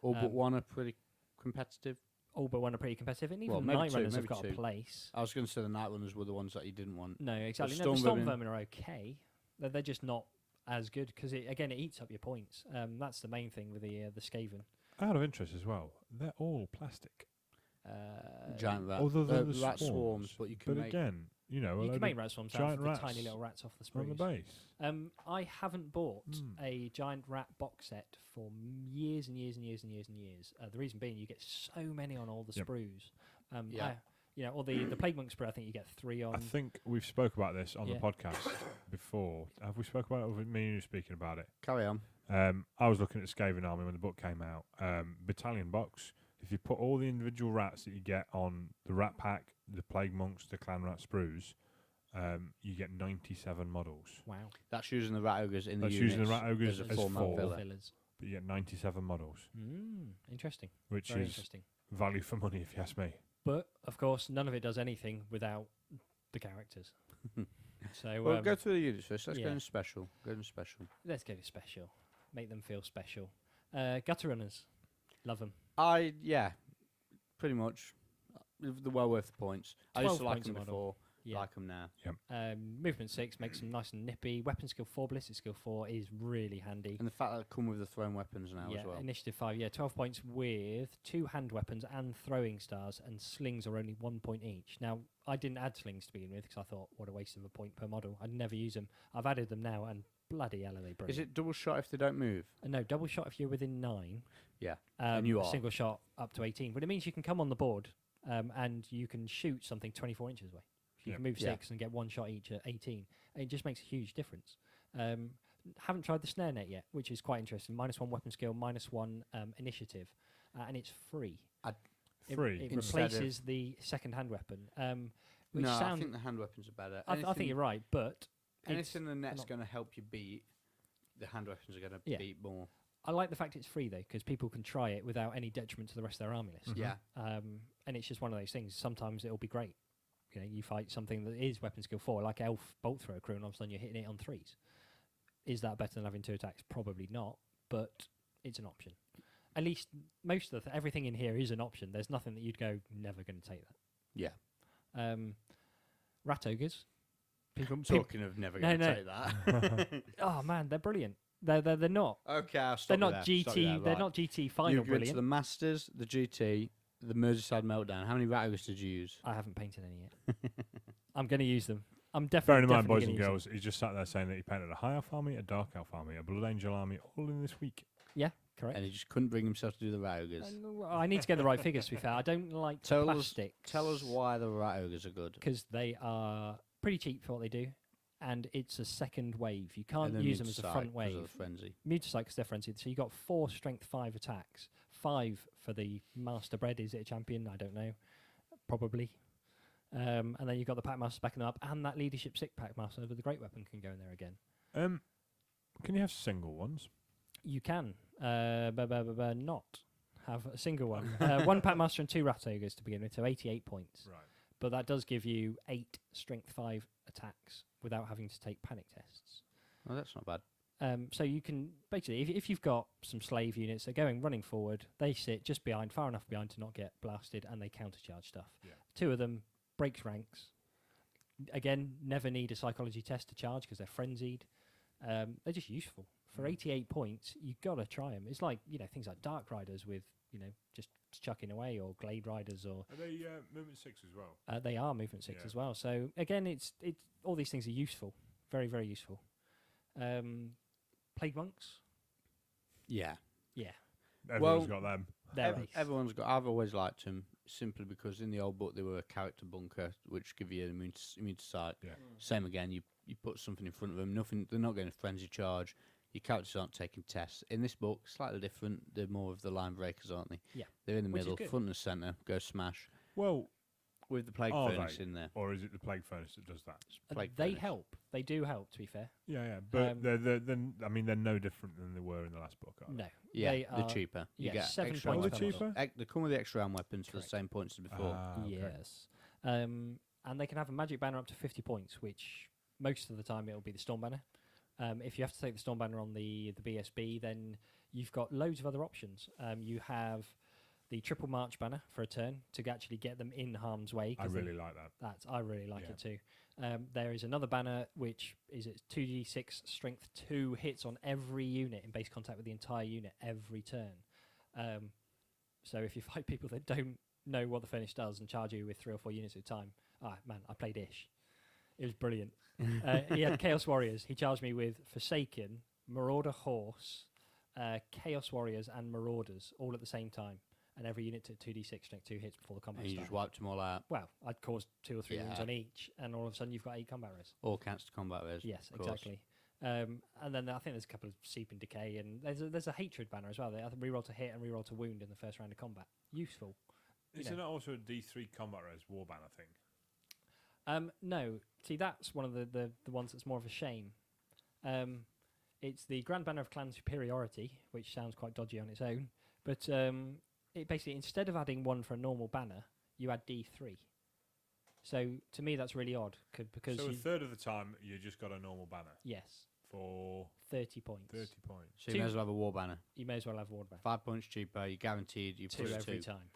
All but Um, one are pretty competitive. All but one are pretty competitive, and even Well, the maybe Night two, Runners have maybe got a two. place. I was going to say the Night Runners were the ones that you didn't want. No, exactly. No, Storm the Storm Vermin- Vermin are okay. They're just not as good because it eats up your points. That's the main thing with the Skaven. Out of interest as well, they're all plastic. Giant rat. Other than the rat swarms, swarms, but you can But make. again, you know, a You load can make of rat swarms out giant of the rats tiny little rats off the on the sprues. base. I haven't bought Hmm. a giant rat box set for years and years and years and years and years. The reason being, you get so many on all the Yep. sprues. Yeah. Or the Plague Monk sprue. I think you get 3 on. I think we've spoke about this on Yeah. the podcast before. Have we spoke about it? Or was it me and you speaking about it? Carry on. I was looking at Skaven Army when the book came out. Battalion box. If you put all the individual rats that you get on the Rat Pack, the Plague Monks, the Clan Rat sprues, you get 97 models. Wow. That's using the rat ogres in That's the using the units rat ogres as a as four-man four. filler. Fillers. But you get 97 models, Interesting. which Very is interesting. value for money, if you ask me. But of course, none of it does anything without the characters. So Well, go through the units first. Let's go yeah. in special. Go in special. let's go to special. Make them feel special. Gutter Runners. Love them. Yeah, pretty much. They're well worth the points. I used 12 to like points them a model. before. Yeah. Like them now. Movement 6 makes them nice and nippy. Weapon skill 4, ballistic skill 4 is really handy. And the fact that they come with the thrown weapons now Yeah, as well. initiative 5. Yeah, 12 points with 2 hand weapons and throwing stars, and slings are only 1 point each. Now, I didn't add slings to begin with because I thought, what a waste of a point per model. I'd never use them. I've added them now, and bloody hell are they brilliant. Is it double shot if they don't move? No, double shot if you're within 9. Yeah. And you are. Single shot up to 18. But it means you can come on the board and you can shoot something 24 inches away. You Yep. can move Yeah. 6 and get 1 shot each at 18. And it just makes a huge difference. Haven't tried the snare net yet, which is quite interesting. -1 weapon skill, -1 initiative, and it's free. Free. It Instead of- replaces the second hand weapon. Which No, I sound, think the hand weapons are better. I think you're right, but it's Anything the net's not- going to help you beat, the hand weapons are going to Yeah. beat more. I like the fact it's free though, because people can try it without any detriment to the rest of their army list. Yeah. And it's just one of those things. Sometimes it'll be great. You know, you fight something that is weapon skill 4, like Elf Bolt Thrower Crew, and all of a sudden you're hitting it on 3s. Is that better than having 2 attacks? Probably not, but it's an option. At least most of everything in here is an option. There's nothing that you'd go, never going to take that. Yeah. Rat Ogres. People, Talking of never No, going to no. take that. oh man, they're brilliant. They're not. Okay, I'll stop They're you not there. GT. Stop you there, They're right. not GT final You've been to brilliant. the Masters, the GT, the Merseyside Meltdown. How many rat ogres did you use? I haven't painted any yet. I'm going to use them. I'm Bearing definitely. in mind, boys and gonna use girls, he just sat there saying that he painted a High Elf army, a Dark Elf army, a Blood Angel army, all in this week. it. Yeah, correct. And he just couldn't bring himself to do the rat ogres. I need to get the right figures. To be fair, I don't like Tell us- plastics. Tell us why the rat ogres are good. Because they are pretty cheap for what they do, and it's a second wave. You And can't then use them as a Mutasight front 'cause wave. of the frenzy. Mutasight because they're frenzied. So you got 4 strength 5 attacks, 5 for the Master Bread. Is it a champion? I don't know. Probably. And then you've got the Packmaster backing them up, and that Leadership 6 Packmaster with the Great Weapon can go in there again. Can you have single ones? You can not have a single one. 1 Packmaster and 2 Rat Ogres to begin with, so 88 points. Right. But that does give you 8 strength 5 attacks without having to take panic tests. Oh, that's not bad. So you can basically, if you've got some slave units that are running forward, they sit just behind, far enough behind to not get blasted, and they countercharge stuff. Yeah. 2 of them breaks ranks. Again, never need a psychology test to charge because they're frenzied. They're just useful. For 88 points, you've got to try them. It's like, things like Dark Riders with, just chucking away, or Glade Riders, or... Are they movement 6 as well? they are movement 6 Yeah. as well. So, again, it's all these things are useful. Very, very useful. Plague Monks? Yeah. Yeah. Everyone's got them. They're ace. Everyone's got. I've always liked them simply because in the old book they were a character bunker, which give you immune to sight. Yeah. Same again. You put something in front of them. Nothing. They're not getting a frenzy charge. Your characters aren't taking tests. In this book, slightly different. They're more of the line breakers, aren't they? Yeah. They're in the Which is middle, good. front and centre. Go smash Well, with the plague Are furnace they? in there. or is it the Plague Furnace that does that? Plague They furnace. help. They do help, to be fair. Yeah. But Um, they're no different than they were in the last book, are they? No. Yeah, they they're are, cheaper. You yeah, get 7 extra points per weapons. cheaper? They come with the extra arm weapons for the Correct. same points as before. Okay. Yes. And they can have a magic banner up to 50 points, which most of the time it'll be the Storm Banner. If you have to take the Storm Banner on the BSB, then you've got loads of other options. You have the Triple March Banner for a turn to actually get them in harm's way. I really like that. I really like Yeah. it too. There is another banner which is its 2d6 strength 2 hits on every unit in base contact with the entire unit every turn. So if you fight people that don't know what the furnace does and charge you with 3 or 4 units at a time, I played Ish. It was brilliant. He had Chaos Warriors. He charged me with Forsaken, Marauder Horse, Chaos Warriors, and Marauders all at the same time. And every unit took 2d6 strength 2 hits before the combat And you started. just wiped them all out. Well, I'd caused 2 or 3 wounds Yeah. on each, and all of a sudden you've got 8 combat res. All counts to combat res. Yes, of course. exactly. And then I think there's a couple of Seep and Decay, and there's a Hatred banner as well. They reroll to hit and reroll to wound in the first round of combat. Useful. Is there not also a D3 combat res war banner thing? No, see, that's one of the ones that's more of a shame. It's the Grand Banner of Clan Superiority, which sounds quite dodgy on its own, but it basically, instead of adding 1 for a normal banner, you add D3. So to me, that's really odd because So a third of the time you just got a normal banner yes, for 30 points. 30 points. So you may as well have a war banner. You may as well have Ward banner 5 points cheaper. You're guaranteed. You 2 plus every 2. time.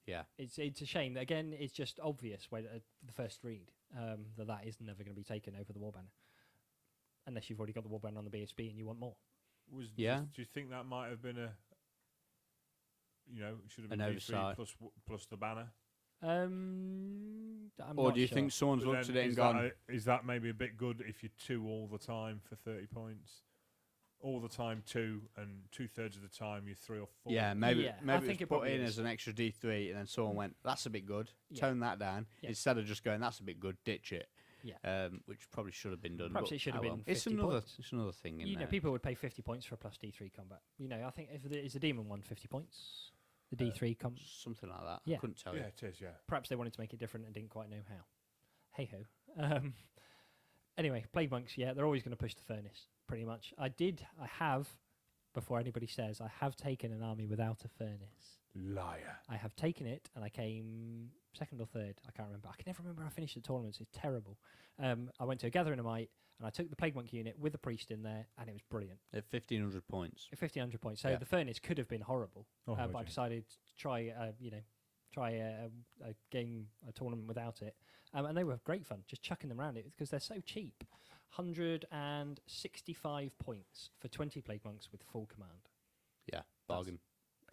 Yeah. It's a shame. Again, it's just obvious when the first read that is never going to be taken over the war banner, unless you've already got the war banner on the BSB and you want more. Yeah. Do you think that might have been should have been An D3 oversight. plus the banner? I'm Or not do you sure. think someone's But looked then at it and is gone, is that maybe a bit good if you're 2 all the time for 30 points? All the time 2, and 2/3 of the time you're 3 or 4. yeah, maybe Yeah, I maybe think it it was put probably in is. as an extra D3, and then someone went, "That's a bit good." Yeah. Tone that down Yeah. instead of just going, "That's a bit good." Ditch it. Yeah. Which probably should have been done. Perhaps but it should have oh well. been It's 50 another. points. It's another thing in You know, there. people would pay 50 points for a plus D3 combat. I think if it's a demon one, 50 points. The D3 Something like that. Yeah. I couldn't tell Yeah, you. it is, yeah. perhaps they wanted to make it different and didn't quite know how. Hey ho. Anyway, Plague Monks, yeah, they're always going to push the furnace, pretty much. I have, before anybody says, I have taken an army without a furnace. Liar. I have taken it, and I came 2nd or 3rd. I can't remember. I can never remember how I finished the tournaments. It's terrible. I went to a Gathering of Might, and I took the Plague Monk unit with the Priest in there, and it was brilliant. At 1,500 points. 1,500 points. So Yeah. the furnace could have been horrible, Oh, but I would you? decided to try a game, a tournament without it, and they were great fun. Just chucking them around it because they're so cheap. 165 points for 20 Plague Monks with full command. Yeah, bargain.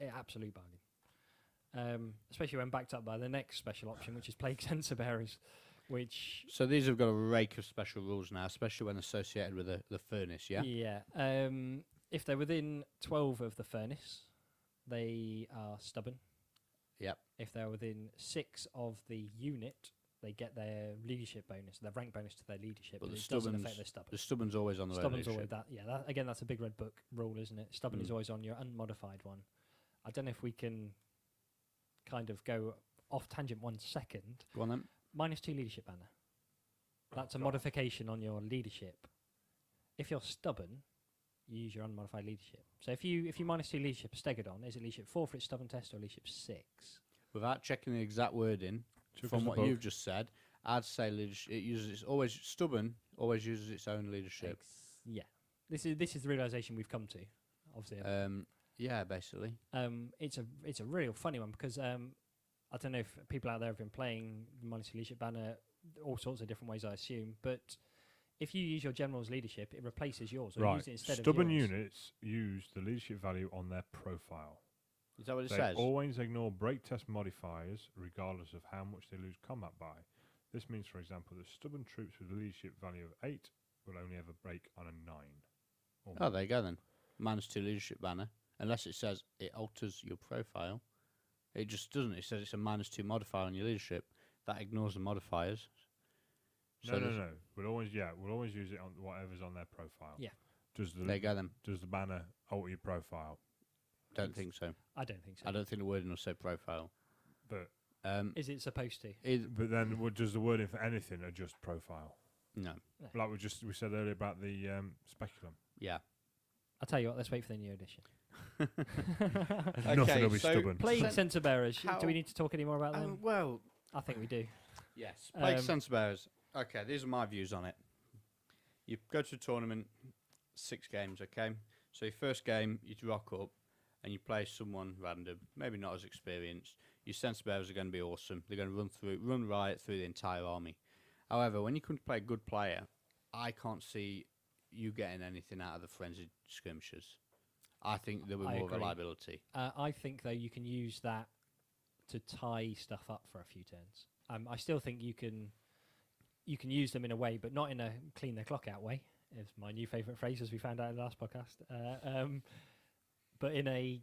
Absolute bargain. Especially when backed up by the next special option, which is Plague Sensor Bearers. which So these have got a rake of special rules now, especially when associated with the furnace, yeah? yeah. If they're within 12 of the furnace, they are stubborn. Yep. If they're within 6 of the unit, they get their leadership bonus, their rank bonus to their leadership, But but the it doesn't stubborn's- affect their stubborn. The stubborn's always on the Stubborn's leadership. always that. Yeah, again, that's a big red book rule, isn't it? Stubborn is Mm. always on your unmodified one. I don't know if we can kind of go off tangent 1 second. Go on then. -2 leadership banner. That's a God. modification on your leadership. If you're stubborn, you use your unmodified leadership. So if you -2 leadership Stegodon, is it leadership 4 for its stubborn test or leadership 6? Without checking the exact wording, Took from us a what book. you've just said, I'd say it uses its always stubborn, always uses its own leadership. Yeah. This is the realization we've come to. Obviously, Yeah, basically. it's a real funny one because I don't know if people out there have been playing the -2 leadership banner all sorts of different ways, I assume. But if you use your general's leadership, it replaces yours. Or Right. use it instead Stubborn of yours. units use the leadership value on their profile. Is that what it They says? always ignore break test modifiers regardless of how much they lose combat by. This means, for example, that stubborn troops with a leadership value of 8 will only ever break on a 9. Or Oh, there you go then. -2 leadership banner. Unless it says it alters your profile. It just doesn't. It says it's a -2 modifier on your leadership. That ignores the modifiers. no. there's- We'll always use it on whatever's on their profile. Yeah. Does There you go then. the banner alter your profile? Don't think so. I don't think so. I don't think the wording will say profile. But Is it supposed to? but then does the wording for anything adjust profile? No. Like we said earlier about the speculum. Yeah. I'll tell you what, let's wait for the new edition. Nothing will be stubborn. Playing Centre Bearers, how- do we need to talk any more about them? Well, I think we do. yes. Play Um, Sense Bearers. Okay, these are my views on it. You go to a tournament, 6 games, okay? So your first game, you rock up and you play someone random, maybe not as experienced. Your Sense Bearers are going to be awesome. They're going to run riot through the entire army. However, when you come to play a good player, I can't see you getting anything out of the frenzied skirmishers. I think there were I more of a agree. liability. I think, though, you can use that to tie stuff up for a few turns. I still think you can use them in a way, but not in a clean their clock out way. Is my new favourite phrase, as we found out in the last podcast. But in a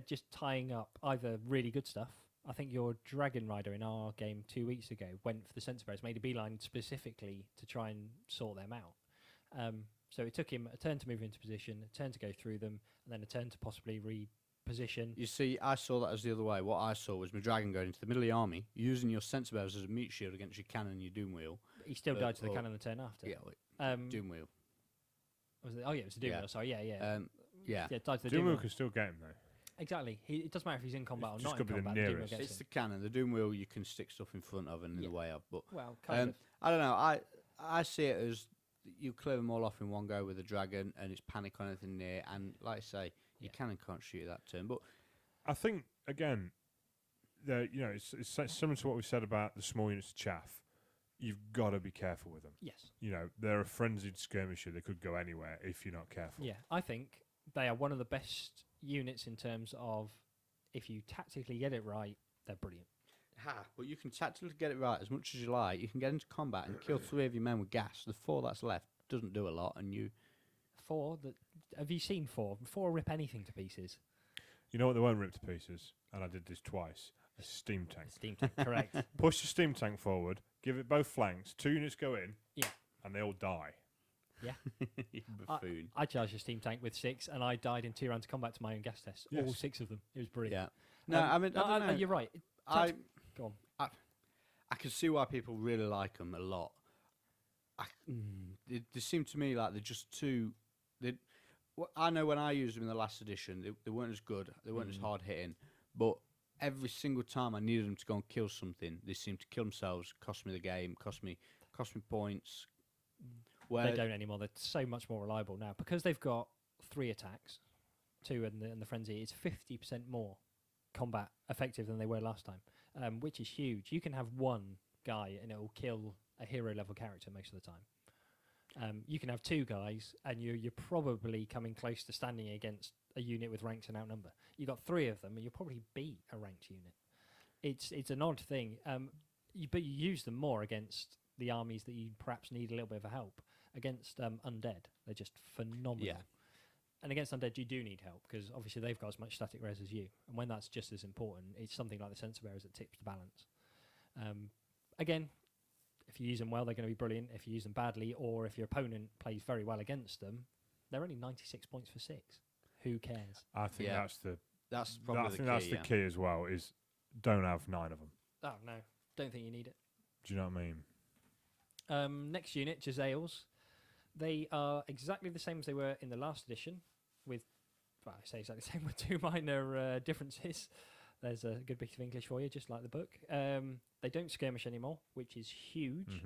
just tying up either really good stuff. I think your Dragon Rider in our game 2 weeks ago went for the Sense Bearers, made a beeline specifically to try and sort them out. So it took him a turn to move into position, a turn to go through them, and then a turn to possibly reposition. You see, I saw that as the other way. What I saw was my dragon going into the middle of the army, using your Sense Bearers as a meat shield against your cannon and your Doom Wheel. He still died to the or- cannon the turn after. Yeah, wait, Doom. Doom Wheel. Was it? Oh yeah, it was the Doom Yeah. Wheel. Sorry, yeah. Yeah. Yeah, died to the Doom Doom Wheel. can still get him though. Exactly. It doesn't matter if he's in combat or It's not just in gotta be the combat. The Doom Wheel nearest. gets It's him. the cannon. The Doom Wheel, you can stick stuff in front of and in Yeah. the way of. But Well, kind of. I don't know. I see it as you clear them all off in one go with a dragon, and it's panic on anything near. And like I say, your Yeah. cannon can't shoot that turn. But I think again, it's similar to what we said about the small units of chaff. You've got to be careful with them. Yes. They're a frenzied skirmisher. They could go anywhere if you're not careful. Yeah, I think they are one of the best units in terms of if you tactically get it right, they're brilliant. but you can tactically get it right as much as you like. You can get into combat and kill 3 of your men with gas. The 4 that's left doesn't do a lot, and you. 4, have you seen 4? 4 rip anything to pieces. You know what? They won't rip to pieces, and I did this twice. A steam tank. Steam tank, correct. Push the steam tank forward. Give it both flanks. 2 units go in. Yeah. And they all die. You buffoon. I charged a steam tank with 6, and I died in 2 rounds of combat to my own gas test. All Yes. 6 of them. It was brilliant. Yeah. No, I mean, I don't know. You're right. I Go on. I can see why people really like them a lot. They seem to me like they're just too. I know when I used them in the last edition, they weren't as good. They weren't as hard hitting. But every single time I needed them to go and kill something, they seemed to kill themselves, cost me the game, cost me points. Where They don't anymore. They're so much more reliable now because they've got 3 attacks, 2 and the frenzy. It's 50% more combat effective than they were last time, which is huge. You can have 1 guy and it will kill a hero level character most of the time. You can have 2 guys and you're probably coming close to standing against a unit with ranks and outnumber. You've got 3 of them and you'll probably beat a ranked unit. It's an odd thing. but you use them more against the armies that you perhaps need a little bit of help. Against undead, they're just phenomenal. Yeah. And against undead, you do need help because obviously they've got as much static res as you. And when that's just as important, it's something like the Sensor Bearers that tips the balance. Again, if you use them well, they're going to be brilliant. If you use them badly, or if your opponent plays very well against them, they're only 96 points for 6. Who cares? I think Yeah. that's probably the key. that's the key as well. Is don't have 9 of them. Oh, no. Don't think you need it. Do you know what I mean? Next unit, Jezzails. They are exactly the same as they were in the last edition, with, well, I say exactly the same with 2 minor differences. There's a good bit of English for you, just like the book. They don't skirmish anymore, which is huge,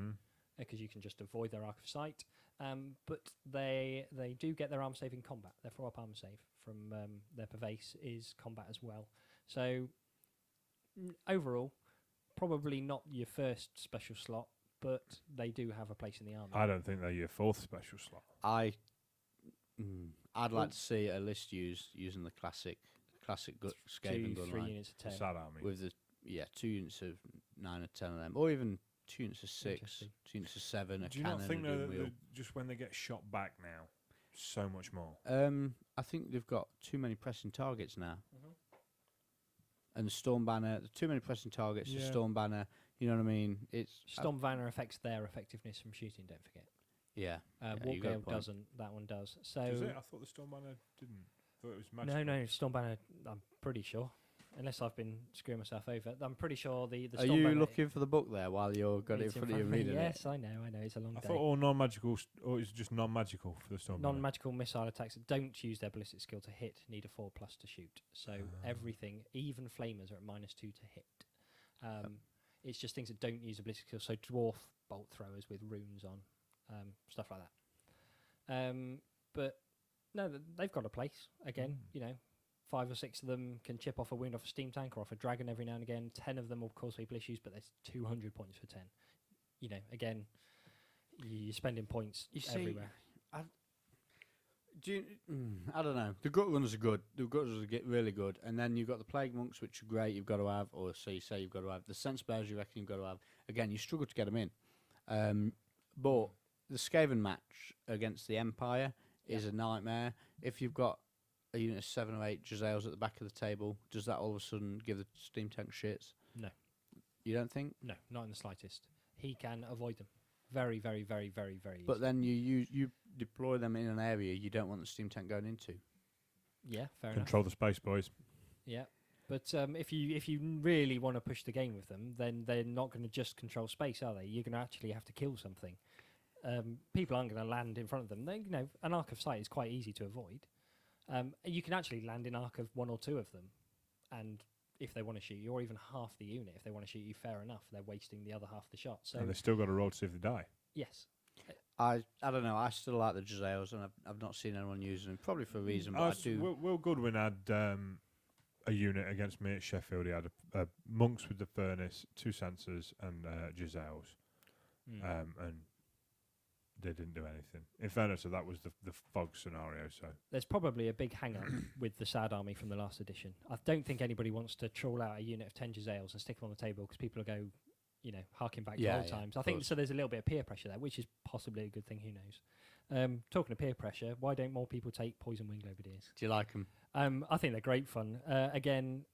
because you can just avoid their arc of sight. But they do get their arm save in combat. Their 4-up armor save from their Pervase is combat as well. So, overall, probably not your first special slot, but they do have a place in the army. I don't think they're your 4th special slot. I'd like to see a list using the classic Skaven gun 3 line units of 10. Sad army. with the 2 units of 9 or 10 of them, or even 2 units of 6, Interesting. 2 units of 7. A Do you cannon, not think a though gun that wheel. just when they get shot back now, so much more? I think they've got too many pressing targets now. Mhm. And the Storm Banner, too many pressing targets. The Yeah. Storm Banner, you know what I mean? It's Storm Banner affects their effectiveness from shooting, don't forget. yeah. Yeah, you got a Wargale point. doesn't, that one does. So Does it? I thought the Storm Banner didn't. I thought it was magical. No, Storm Banner, I'm pretty sure. Unless I've been screwing myself over. I'm pretty sure the Are Storm you Banner... looking for the book there while you're got it in it's front of you me. reading Yes, it? I know, it's a long I day. thought all non-magical, or it's just non-magical for the Storm Banner. Non-magical missile attacks that don't use their ballistic skill to hit need a 4+ to shoot. So everything, even flamers, are at -2 to hit. It's just things that don't use a ballistic skill. So dwarf bolt throwers with runes on, stuff like that. But no, they've got a place. Again, 5 or 6 of them can chip off a wound off a steam tank or off a dragon every now and again. 10 of them will cause people issues, but there's 200 points for 10. Again, you're spending points everywhere. I don't know. The gut runners are good. The gut runners are really good. And then you've got the Plague Monks, which are great. You've got to have, or so you say you've got to have. The Sense Bearers, you reckon you've got to have. Again, you struggle to get them in. But the Skaven match against the Empire is a nightmare. If you've got a unit of 7 or 8 Jezzails at the back of the table, does that all of a sudden give the steam tank shits? No. You don't think? No, not in the slightest. He can avoid them. Very, very, very, very, very easy. But then you deploy them in an area you don't want the steam tank going into. Yeah, fair enough. Control the space, boys. Yeah. But if you really want to push the game with them, then they're not going to just control space, are they? You're going to actually have to kill something. People aren't going to land in front of them. They, an arc of sight is quite easy to avoid. You can actually land in arc of 1 or 2 of them, and if they want to shoot you, or even half the unit, if they want to shoot you, fair enough. They're wasting the other half of the shot. So And they still got to roll to see if they die. yes, I don't know. I still like the Jezzails, and I've not seen anyone using them. Probably for a reason, but I do. Will Goodwin had a unit against me at Sheffield. He had a monks with the furnace, 2 sensors, and Jezzails. And they didn't do anything. In fairness, so that was the fog scenario. So there's probably a big hang-up with the Sad Army from the last edition. I don't think anybody wants to trawl out a unit of 10 Jezzails and stick them on the table because people will go, harking back to old times. I think so. There's a little bit of peer pressure there, which is possibly a good thing. Who knows? Talking of peer pressure, why don't more people take Poison Wing Globadiers? Do you like them? I think they're great fun. Again,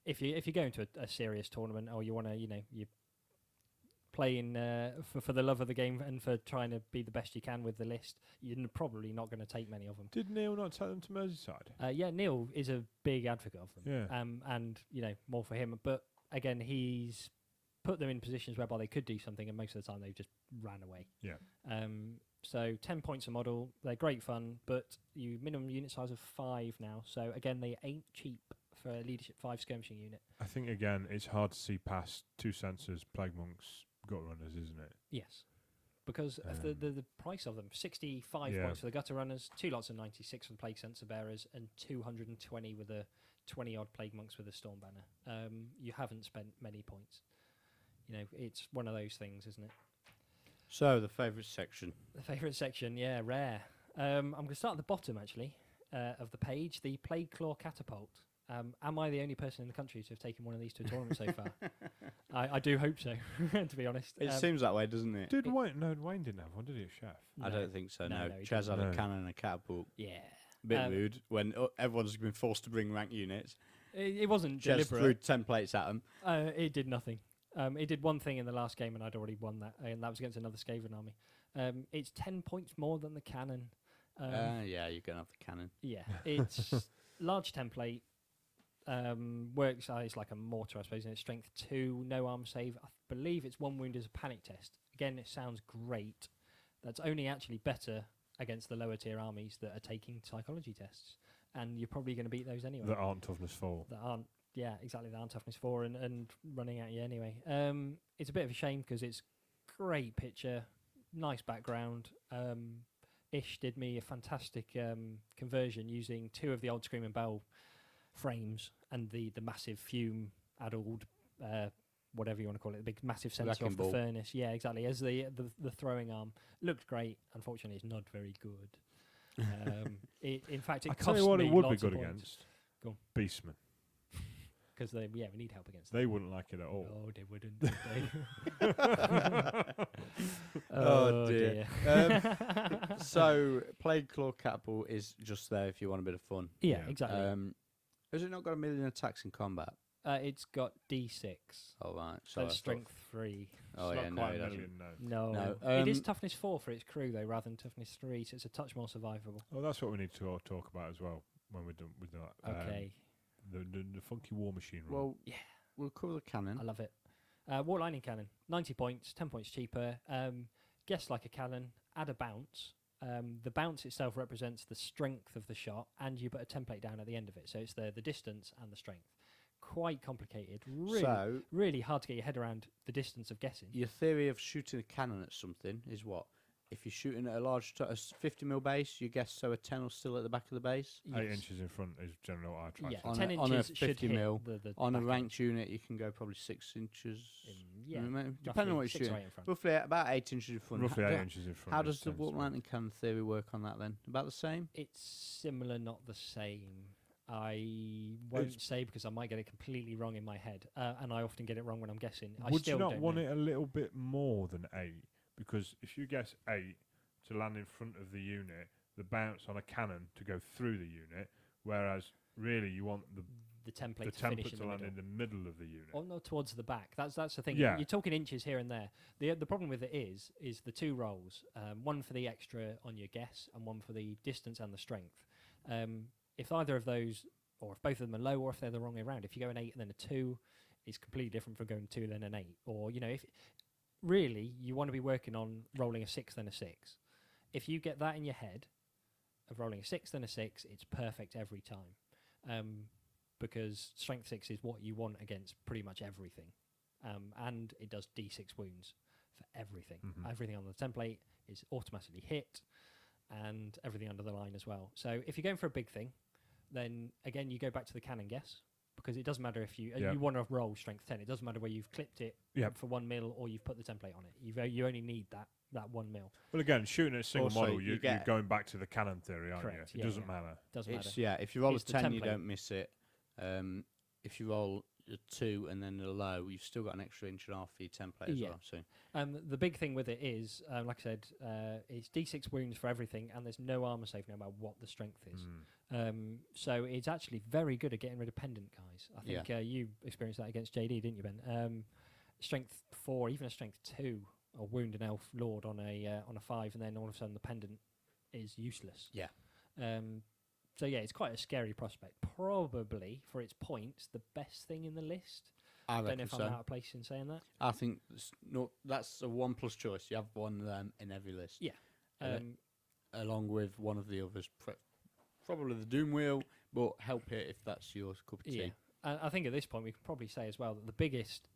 if you're going to a serious tournament or you want to, you're playing for the love of the game and for trying to be the best you can with the list, you're probably not going to take many of them. did Neil not take them to Merseyside? Yeah, Neil is a big advocate of them. Yeah. And more for him. But again, he's put them in positions whereby they could do something, and most of the time they've just ran away. Yeah. So 10 points a model. They're great fun, but you minimum unit size of 5 now. So again, they ain't cheap for a leadership 5 skirmishing unit. I think again it's hard to see past 2 sensors, plague monks, gut runners, isn't it? Yes. Because of the price of them. 65 Yeah. points for the gutter runners, 2 lots of 96 for the plague sensor bearers, and 220 with the 20 odd plague monks with a storm banner. You haven't spent many points. It's one of those things, isn't it? So the favourite section. The favourite section, yeah, rare. I'm going to start at the bottom, actually, of the page. The Plague Claw Catapult Am I the only person in the country to have taken one of these to a tournament so far? I do hope so, to be honest. It seems that way, doesn't it? Did Wayne? No, Wayne didn't have one, did he? A chef. I don't think so. No, he Chaz had didn't. a No. cannon and a catapult. Yeah. A bit rude when everyone's been forced to bring rank units. It wasn't Chaz threw deliberate. templates at them. It did nothing. It did one thing in the last game, and I'd already won that, and that was against another Skaven army. It's 10 points more than the cannon. Yeah, you're going to have the cannon. Yeah, it's large template. Works it's like a mortar, I suppose, and it's strength 2, no arm save. I believe it's 1 wound as a panic test. Again, it sounds great. That's only actually better against the lower tier armies that are taking psychology tests, and you're probably going to beat those anyway. That aren't toughness 4. That aren't, yeah, exactly. That aren't toughness 4 and running at you anyway. It's a bit of a shame because it's great picture, nice background. Ish did me a fantastic conversion using 2 of the old Screaming Bell frames and the massive fume addled whatever you want to call it, the big massive sensor Wrecking off ball. the furnace. Yeah, exactly. As the throwing arm looked great. Unfortunately, it's not very good. In fact, it I cost tell you what, me it would be lots of good points. against. Go on. Beastmen. Because we need help against They wouldn't like it at all. Oh, they wouldn't. Would they? Oh, dear. So, Plague Claw Catapult is just there if you want a bit of fun. Yeah, Yeah. exactly. Has it not got a million attacks in combat? It's got D6. Oh, right. So I it's thought- strength 3. Oh, It's yeah, not no, quite it a doesn't. million, no. No. No, It is um, toughness 4 for its crew, though, rather than toughness 3, so it's a touch more survivable. Oh, that's what we need to talk about as well when we're done with that. Okay. The funky war machine run. Well, Yeah. we'll cover the cannon. I love it. War Lightning Cannon, 90 points, 10 points cheaper. Guess like a cannon, add a bounce. The bounce itself represents the strength of the shot, and you put a template down at the end of it. So it's the distance and the strength. Quite complicated. Really, So, really hard to get your head around the distance of guessing. your theory of shooting a cannon at something is what? If you're shooting at a large, a 50mm base, you guess so a 10 will still at the back of the base. 8 Yes. inches in front is generally what I try Yeah, to On 10 a- on a inches should 50 hit mil. the On a back ranked unit, you can go probably 6 inches. yeah, depending roughly on what you're 6 or shooting. 8 in front. Roughly about 8 inches in front. Roughly How- 8 inches in front. How is does the 10 Warp speed. Lightning Cannon theory work on that then? About the same? It's similar, not the same. I won't say because I might get it completely wrong in my head, and I often get it wrong when I'm guessing. I Would still you not don't want know. it a little bit more than 8? Because if you guess 8 to land in front of the unit, the bounce on a cannon to go through the unit, whereas really you want the template the to finish template in to the land middle. in the middle of the unit. Or no, towards the back. That's the thing. Yeah. You're talking inches here and there. The problem with it is the 2 rolls, one for the extra on your guess and one for the distance and the strength. If either of those, or if both of them are low, or if they're the wrong way around, if you go an 8 and then a 2, it's completely different from going 2 then an 8. Or if really you want to be working on rolling a 6 then a 6. If you get that in your head of rolling a 6 then a 6, it's perfect every time. Because strength 6 is what you want against pretty much everything. And it does D6 wounds for everything. Mhm. Everything on the template is automatically hit, and everything under the line as well. So if you're going for a big thing, then again you go back to the cannon guess, because it doesn't matter if you Yeah. you want to roll strength 10. It doesn't matter where you've clipped it Yep. for 1 mil or you've put the template on it. You only need that 1 mil. Well, again, shooting at a single Also, model, you you're get- going back to the cannon theory, aren't Correct, you? It yeah, doesn't yeah. matter. Doesn't It's, matter. yeah, if you roll It's a the 10, you template. don't miss it. If you roll a 2 and then a low, you've still got an extra inch and a half for your template as Yeah. well. So The big thing with it is, like I said, it's D6 wounds for everything, and there's no armor save no matter what the strength is. So it's actually very good at getting rid of pendant guys. I think you experienced that against JD, didn't you, Ben? Strength 4, even a strength 2, or wound an elf lord on a 5, and then all of a sudden the pendant is useless. Yeah. So yeah, it's quite a scary prospect. Probably for its points, the best thing in the list. I Don't know reckon if I'm so. out of place in saying that. I think that's a 1+ choice. You have one of them in every list. Yeah. Um, along with one of the others. Probably the Doom Wheel, but help it if that's your cup of tea. Yeah, I think at this point we can probably say as well that the biggest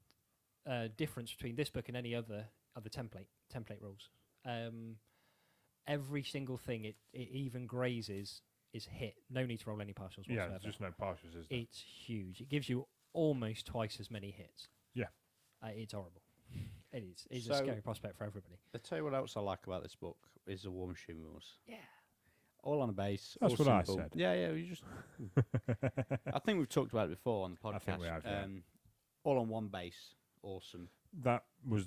difference between this book and any other are the template rules. Every single thing it even grazes is hit. No need to roll any partials Yeah, whatsoever. there's just no partials, is there? It's huge. It gives you almost twice as many hits. Yeah. It's horrible. It is. It's So- a scary prospect for everybody. I'll tell you what else I like about this book is the War Machine rules. Yeah. All on a base. That's all what I simple. said. Yeah, you just. I think we've talked about it before on the podcast. I think we have, yeah. All on one base. Awesome. That was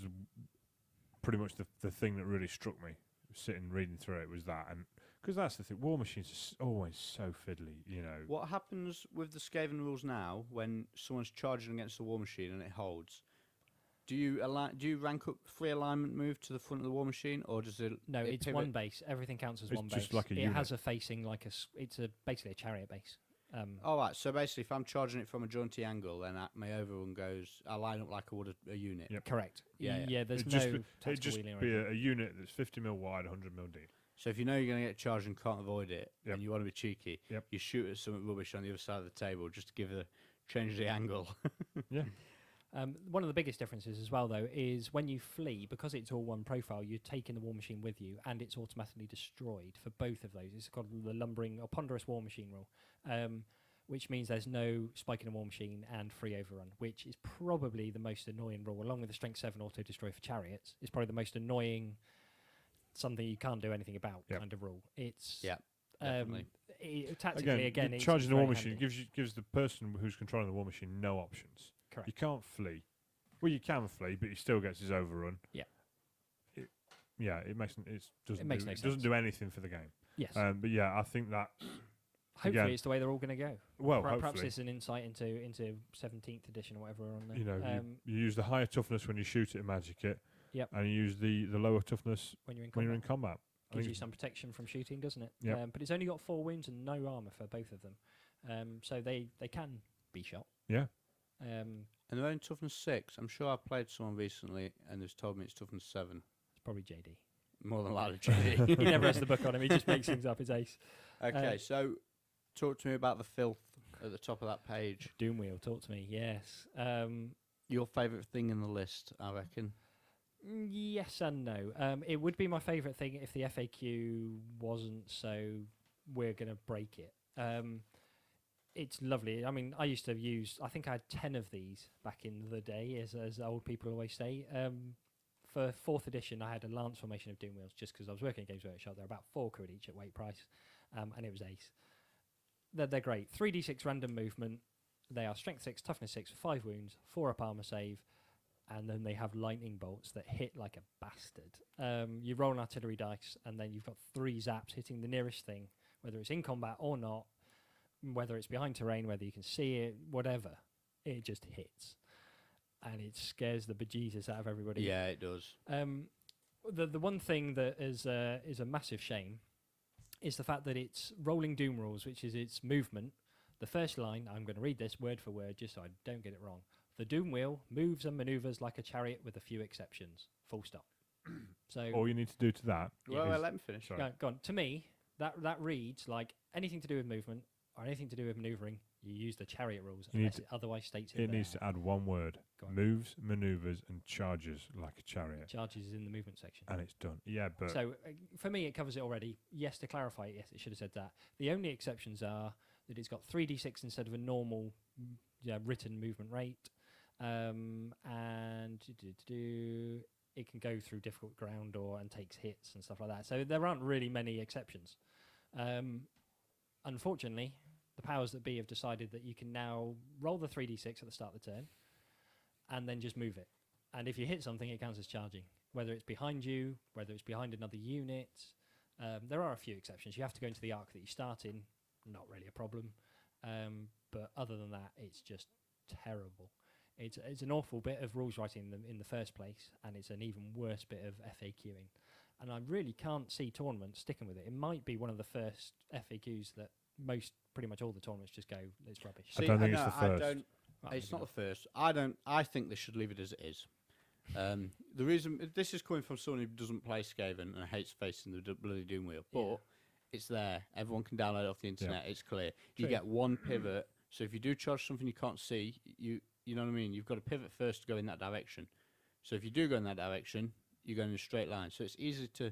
pretty much the thing that really struck me. Sitting reading through it was that, and because that's the thing, War Machines are always so fiddly, you know. What happens with the Skaven rules now when someone's charging against the War Machine and it holds? Do you rank up free alignment move to the front of the War Machine, or does it? No, it it's pivot? one base. Everything counts as It's one just base. like a it unit. has a facing like it's basically a chariot base. All right. So basically, if I'm charging it from a jaunty angle, then my overrun goes. I line up like I would a unit. Yep. Correct. Yeah. Yeah. There's It'd no just be, it'd tactical just wheeling or be anything. a unit that's 50 mil wide, 100 mil deep. So if you know you're going to get charged and can't avoid it, Yep. and you want to be cheeky, Yep. you shoot at something rubbish on the other side of the table just to change the angle. Yeah. One of the biggest differences as well, though, is when you flee, because it's all one profile, you're taking the War Machine with you, and it's automatically destroyed for both of those. It's called the lumbering or ponderous War Machine rule, which means there's no spike in a War Machine and free overrun, which is probably the most annoying rule, along with the Strength 7 auto destroy for chariots. It's probably the most annoying, something you can't do anything about Yep. kind of rule. It's Yeah, definitely. Tactically, again, you're it's charging the very War Machine handy. gives the person who's controlling the War Machine no options. Correct. You can't flee. Well, you can flee, but he still gets his overrun. Yeah. It makes makes no it doesn't sense. do anything for the game. Yes. But yeah, I think that Hopefully, again- it's the way they're all going to go. well, Perhaps hopefully, it's an insight into 17th edition or whatever we're on there. you know, you use the higher toughness when you shoot it and magic it. Yep. And you use the lower toughness when you're in when combat. you're in combat. I Gives think you some protection from shooting, doesn't it? Yep. But it's only got 4 wounds and no armor for both of them, so they can be shot. Yeah. It's And they're only toughness 6. I'm sure I played someone recently and they've told me it's toughness 7. probably JD. More than likely, JD. He never has the book on him. He just makes things up. His ace. Okay, so talk to me about the filth at the top of that page. Doomwheel, talk to me. Yes. Your favourite thing in the list, I reckon. Yes and no. It would be my favourite thing if the FAQ wasn't so we're going to break it. It's lovely. I mean, I used to use, I think I had 10 of these back in the day, as old people always say. For 4th edition, I had a Lance formation of Doomwheels just because I was working at Games Workshop. They're about £4 each at weight price, and it was ace. They're great. 3d6 random movement. They are strength 6, toughness 6, 5 wounds, 4 up armor save, and then they have lightning bolts that hit like a bastard. You roll an artillery dice, and then you've got 3 zaps hitting the nearest thing, whether it's in combat or not, whether it's behind terrain, whether you can see it, whatever. It just hits. And it scares the bejesus out of everybody. Yeah, it does. The one thing that is a massive shame is the fact that it's rolling doom rules, which is its movement. The first line, I'm going to read this word for word just so I don't get it wrong. The doom wheel moves and maneuvers like a chariot with a few exceptions. Full stop. So all you need to do to that. Well, is- let me finish. Sorry. go on. To me, that reads like anything to do with movement or anything to do with maneuvering, you use the chariot rules You need unless to- it otherwise states it It there. needs to add one word: Go on. moves, maneuvers, and charges like a chariot, Charges is in the movement section. and it's done. Yeah, but So for me, it covers it already. Yes, to clarify, yes, it should have said that. The only exceptions are that it's got 3d6 instead of a normal written movement rate, and it can go through difficult ground and takes hits and stuff like that. So there aren't really many exceptions. Unfortunately, the powers that be have decided that you can now roll the 3d6 at the start of the turn and then just move it. And if you hit something, it counts as charging, whether it's behind you, whether it's behind another unit. There are a few exceptions. You have to go into the arc that you start in, not really a problem. But other than that, it's just terrible. It's an awful bit of rules writing in the first place, and it's an even worse bit of FAQing. And I really can't see tournaments sticking with it. It might be one of the first FAQs that pretty much all the tournaments just go, it's rubbish. I don't think it's the first. Well, It's maybe not the first. I think they should leave it as it is. The reason this is coming from someone who doesn't play Skaven and hates facing the bloody doom wheel, but Yeah. it's there. Everyone can download it off the internet. It's clear. You True. get one pivot. So if you do charge something you can't see, you know what I mean. You've got to pivot first to go in that direction. So if you do go in that direction, you're going in a straight line. So it's easy to.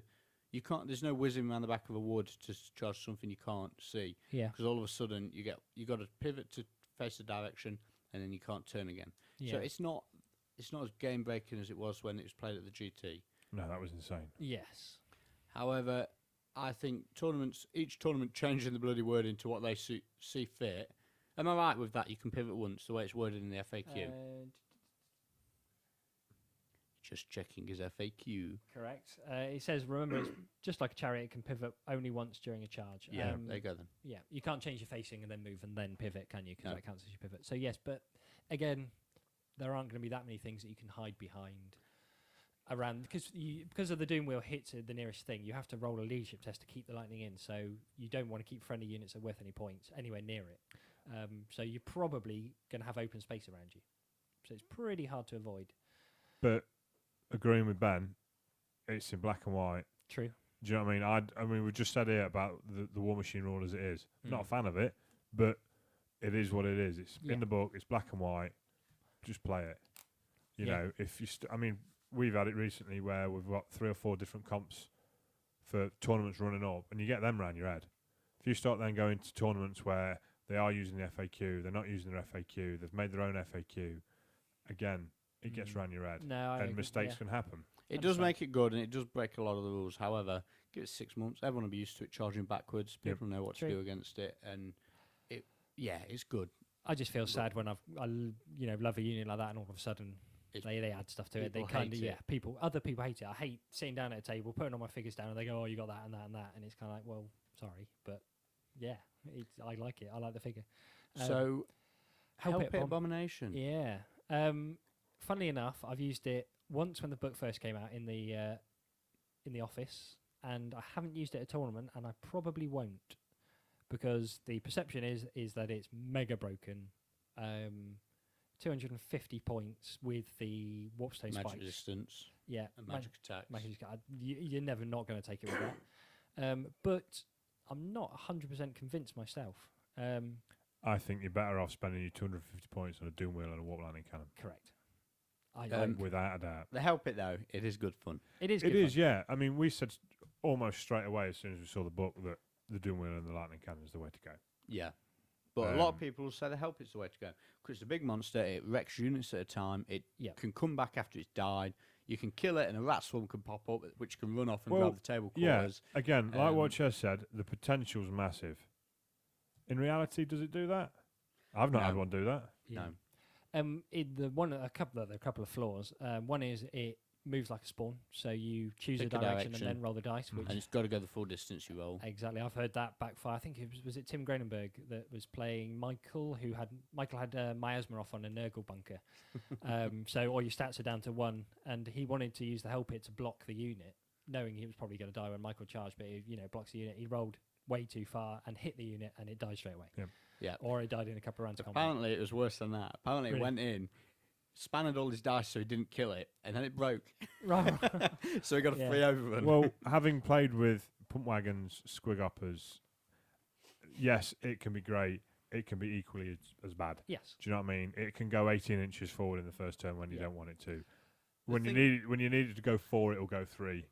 You can't. There's no whizzing around the back of a wood to charge something you can't see. Yeah. Because all of a sudden you got to pivot to face the direction, and then you can't turn again. Yeah. So it's not as game breaking as it was when it was played at the GT. No, that was insane. Yes. However, I think each tournament changing the bloody word into what they see fit. Am I right with that? You can pivot once, the way it's worded in the FAQ. Just checking his FAQ. Correct. It says, remember, it's just like a chariot, it can pivot only once during a charge. Yeah, there you go then. Yeah, you can't change your facing and then move and then pivot, can you? Because No. that counts as your pivot. So yes, but again, there aren't going to be that many things that you can hide behind around because of the Doom Wheel hits the nearest thing. You have to roll a leadership test to keep the lightning in. So you don't want to keep friendly units that are worth any points anywhere near it. So you're probably going to have open space around you. So it's pretty hard to avoid. But agreeing with Ben, it's in black and white. True. Do you know what I mean? I mean, we just said here about the War Machine rule as it is. Not a Mm. fan of it, but it is what it is. It's Yeah. in the book. It's black and white. Just play it. You Yeah. know, if you. I mean, we've had it recently where we've got 3 or 4 different comps for tournaments running up, and you get them round your head. If you start then going to tournaments where they are using the FAQ, they're not using their FAQ, they've made their own FAQ. Again, it gets round your head, No, I and agree, mistakes yeah. can happen. It does 100%. make it good, and it does break a lot of the rules. However, give it 6 months. Everyone will be used to it charging backwards. Yep. People know what True. to do against it, and it's good. I just feel sad when love a unit like that, and all of a sudden It's- they add stuff to it. They people kind of hate it. other people hate it. I hate sitting down at a table, putting all my figures down, and they go, "Oh, you got that and that and that," and it's kind of like, well, sorry, but yeah, I like it. I like the figure. So, Help It Bomb- Abomination. Yeah. Funnily enough, I've used it once when the book first came out in the office, and I haven't used it at a tournament, and I probably won't, because the perception is that it's mega broken. 250 points with the Warpstone Magic spikes. resistance Yeah, and magic attacks. You're never not going to take it with that. But I'm not 100% convinced myself. I think you're better off spending your 250 points on a Doom Wheel and a Warp Landing Cannon. Correct. Without a doubt. The Help It, though, it is good fun. It is. It good is, fun. yeah. I mean, we said almost straight away as soon as we saw the book that the Doom Wheel and the Lightning Cannon is the way to go. Yeah. But a lot of Um, people will say the Help It's the way to go. Because it's a big monster, it wrecks units at a time, it Yep. can come back after it's died, you can kill it, and a rat swarm can pop up, which can run off and Well, grab the table Yeah, quarters. again, like what Um, Ches said, the potential's massive. In reality, does it do that? I've not had No. one do that. Yeah. No. A couple of flaws. One is it moves like a spawn, so you choose Pick a a direction and direction. then roll the dice. Which And it's got to go the full distance you roll. exactly, I've heard that backfire. I think was it Tim Granenberg that was playing Michael, who had miasma off on a Nurgle bunker. So all your stats are down to 1, and he wanted to use the Help It to block the unit, knowing he was probably going to die when Michael charged, but he blocks the unit. He rolled way too far and hit the unit, and it died straight away. Yeah. Or it died in a couple of rounds of combat. Apparently, it was worse than that. Apparently, Really? it went in, spanned all his dice so he didn't kill it, and then it broke. Right. So he got a Yeah. free overrun. Well, having played with pump wagons, squig uppers, yes, it can be great. It can be equally as bad. Yes. Do you know what I mean? It can go 18 inches forward in the first turn when you Yeah. don't want it to. The When you thing- need it to go 4, it will go 3.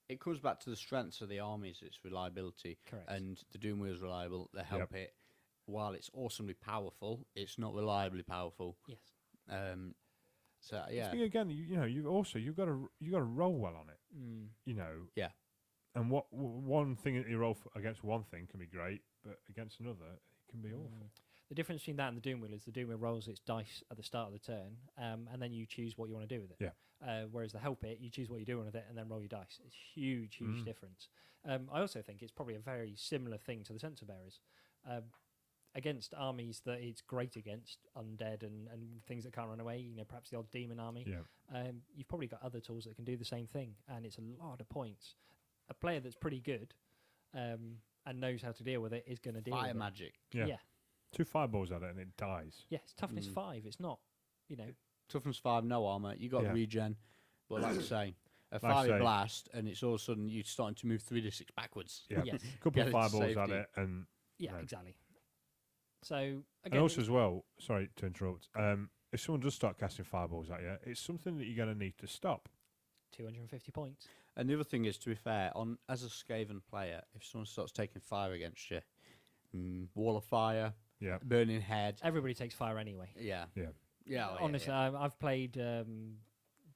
It comes back to the strengths of the armies, its reliability, Correct. and the Doom Wheel is reliable. The Help It, while it's awesomely powerful, it's not reliably powerful. Yes. So yeah, Again, you've got to roll well on it. Mm. You know. Yeah. And one thing that you roll against one thing can be great, but against another it can be awful. The difference between that and the Doom Wheel is the Doom Wheel rolls its dice at the start of the turn, and then you choose what you want to do with it. Yeah. Whereas the Help It, you choose what you're doing with it and then roll your dice. It's huge Mm. difference. I also think it's probably a very similar thing to the Sensor Bearers. Against armies that it's great against, undead and things that can't run away, perhaps the odd demon army, Yeah. you've probably got other tools that can do the same thing, and it's a lot of points. A player that's pretty good and knows how to deal with it is going to deal fire with magic. Yeah. Yeah. 2 fireballs at it and it dies. Yeah, it's toughness Mm. 5. It's not, Toughness 5, no armor. You got Yeah. regen, but like I say, a Like I fiery say- blast, and it's all of a sudden you're starting to move 3d6 backwards. Yeah. Yes. A couple Get of it to fireballs at safety. it and Yeah, No. exactly. So again, and also as well, sorry to interrupt, if someone does start casting fireballs at you, it's something that you're going to need to stop. 250 points. And the other thing is, to be fair, as a Skaven player, if someone starts taking fire against you, wall of fire, Yeah. burning head, Everybody takes fire anyway. yeah, Yeah. yeah. Honestly, I've played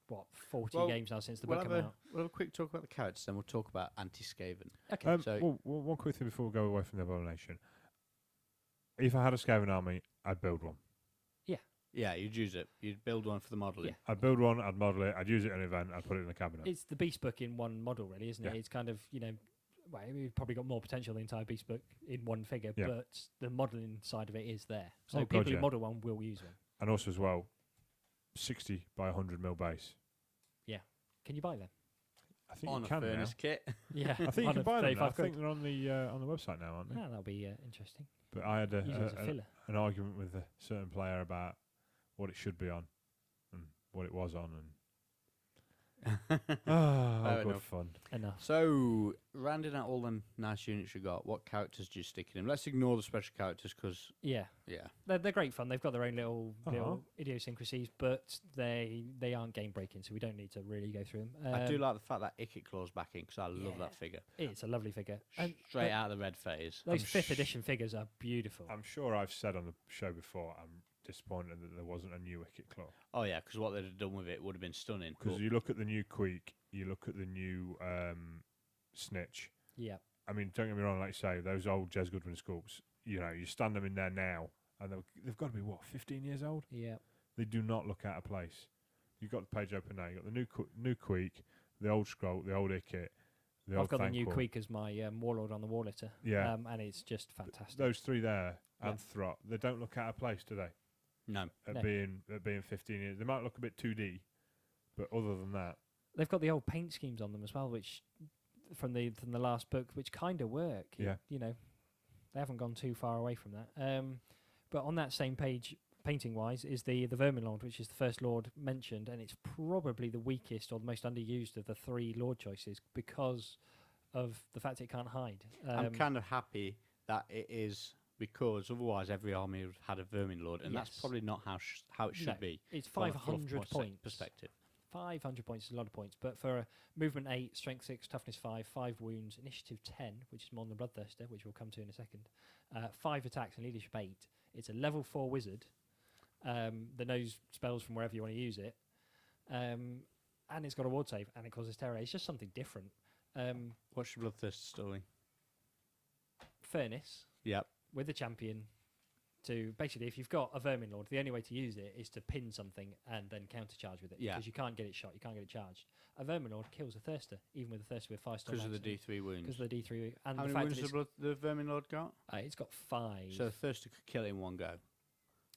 what 40 Well, games now since the we'll book have, came a, out. we'll have a quick talk about the characters, then we'll talk about anti-Skaven. Okay. So- one quick thing before we go away from the Abomination. If I had a Skaven army, I'd build one. Yeah, you'd use it. You'd build one for the modelling. Yeah. I'd build one, I'd model it, I'd use it in an event, I'd put it in the cabinet. It's the Beast Book in one model, really, isn't it? Yeah. It's kind of, well, we've probably got more potential than the entire Beast Book in one figure, Yeah. but the modelling side of it is there. So Oh, people God, who yeah. model one will use one. And also as well, 60 by 100 mil base. Can you buy them? I think On you a can furnace now. kit. Yeah. I think you on can a buy them now. I 35 quid. think they're on the website now, aren't they? Yeah, that'll be interesting. But I had Use it as a filler. an argument with a certain player about what it should be on and what it was on. And Fair good enough. fun. Enough. So, rounding out all the nice units you got, what characters do you stick in them? Let's ignore the special characters because, Yeah. yeah. They're great fun. They've got their own little Uh-huh. idiosyncrasies, but they aren't game breaking, so we don't need to really go through them. I do like the fact that Ikit Claw's back in because I love yeah. that figure. It's a lovely figure. And Straight th- out of the red phase. Those I'm 5th sh- edition figures are beautiful. I'm sure I've said on the show before, I'm disappointed that there wasn't a new Wicket Claw. Oh, yeah, because what they'd have done with it would have been stunning. Because But you look at the new Queek, you look at the new Snitch. Yeah. I mean, don't get me wrong, like you say, those old Jez Goodwin sculpts, you stand them in there now, and they've got to be, 15 years old? Yeah. They do not look out of place. You've got the page open now. You've got the new Queek, the old Scroll, the old Ikit, the I've old got the new Thanquil. Queek as my Warlord on the War Litter. Yeah. And it's just fantastic. Those three there, Yeah. and Throt, they don't look out of place, do they? no. At No. being 15 years. They might look a bit 2D, but other than that, They've got the old paint schemes on them as well, which from the last book, which kind of work. Yeah. They haven't gone too far away from that. But on that same page, painting wise, is the Vermin Lord, which is the first Lord mentioned, and it's probably the weakest or the most underused of the 3 Lord choices because of the fact it can't hide. I'm kind of happy that it is because otherwise every army would have had a Vermin Lord, and that's Yes. probably not how it should No, be. It's from a 500 Fluff points. perspective. 500 points is a lot of points, but for a movement 8, strength 6, toughness 5, 5 wounds, initiative 10, which is more than the Bloodthirster, which we'll come to in a second, 5 attacks and leadership 8. It's a level 4 wizard that knows spells from wherever you want to use it, and it's got a ward save and it causes terror. It's just something different. What's your Bloodthirster story? Furnace Yep. with the champion. To basically, if you've got a Vermin Lord, the only way to use it is to pin something and then countercharge with it. Yeah. Because you can't get it shot, you can't get it charged. A Vermin Lord kills a Thirster, even with a Thirster with 5 star. Because of the D3 wounds. Because of the D3 and How the many fact wounds that has the Vermin Lord got? it's got 5. So the Thirster could kill it in one go.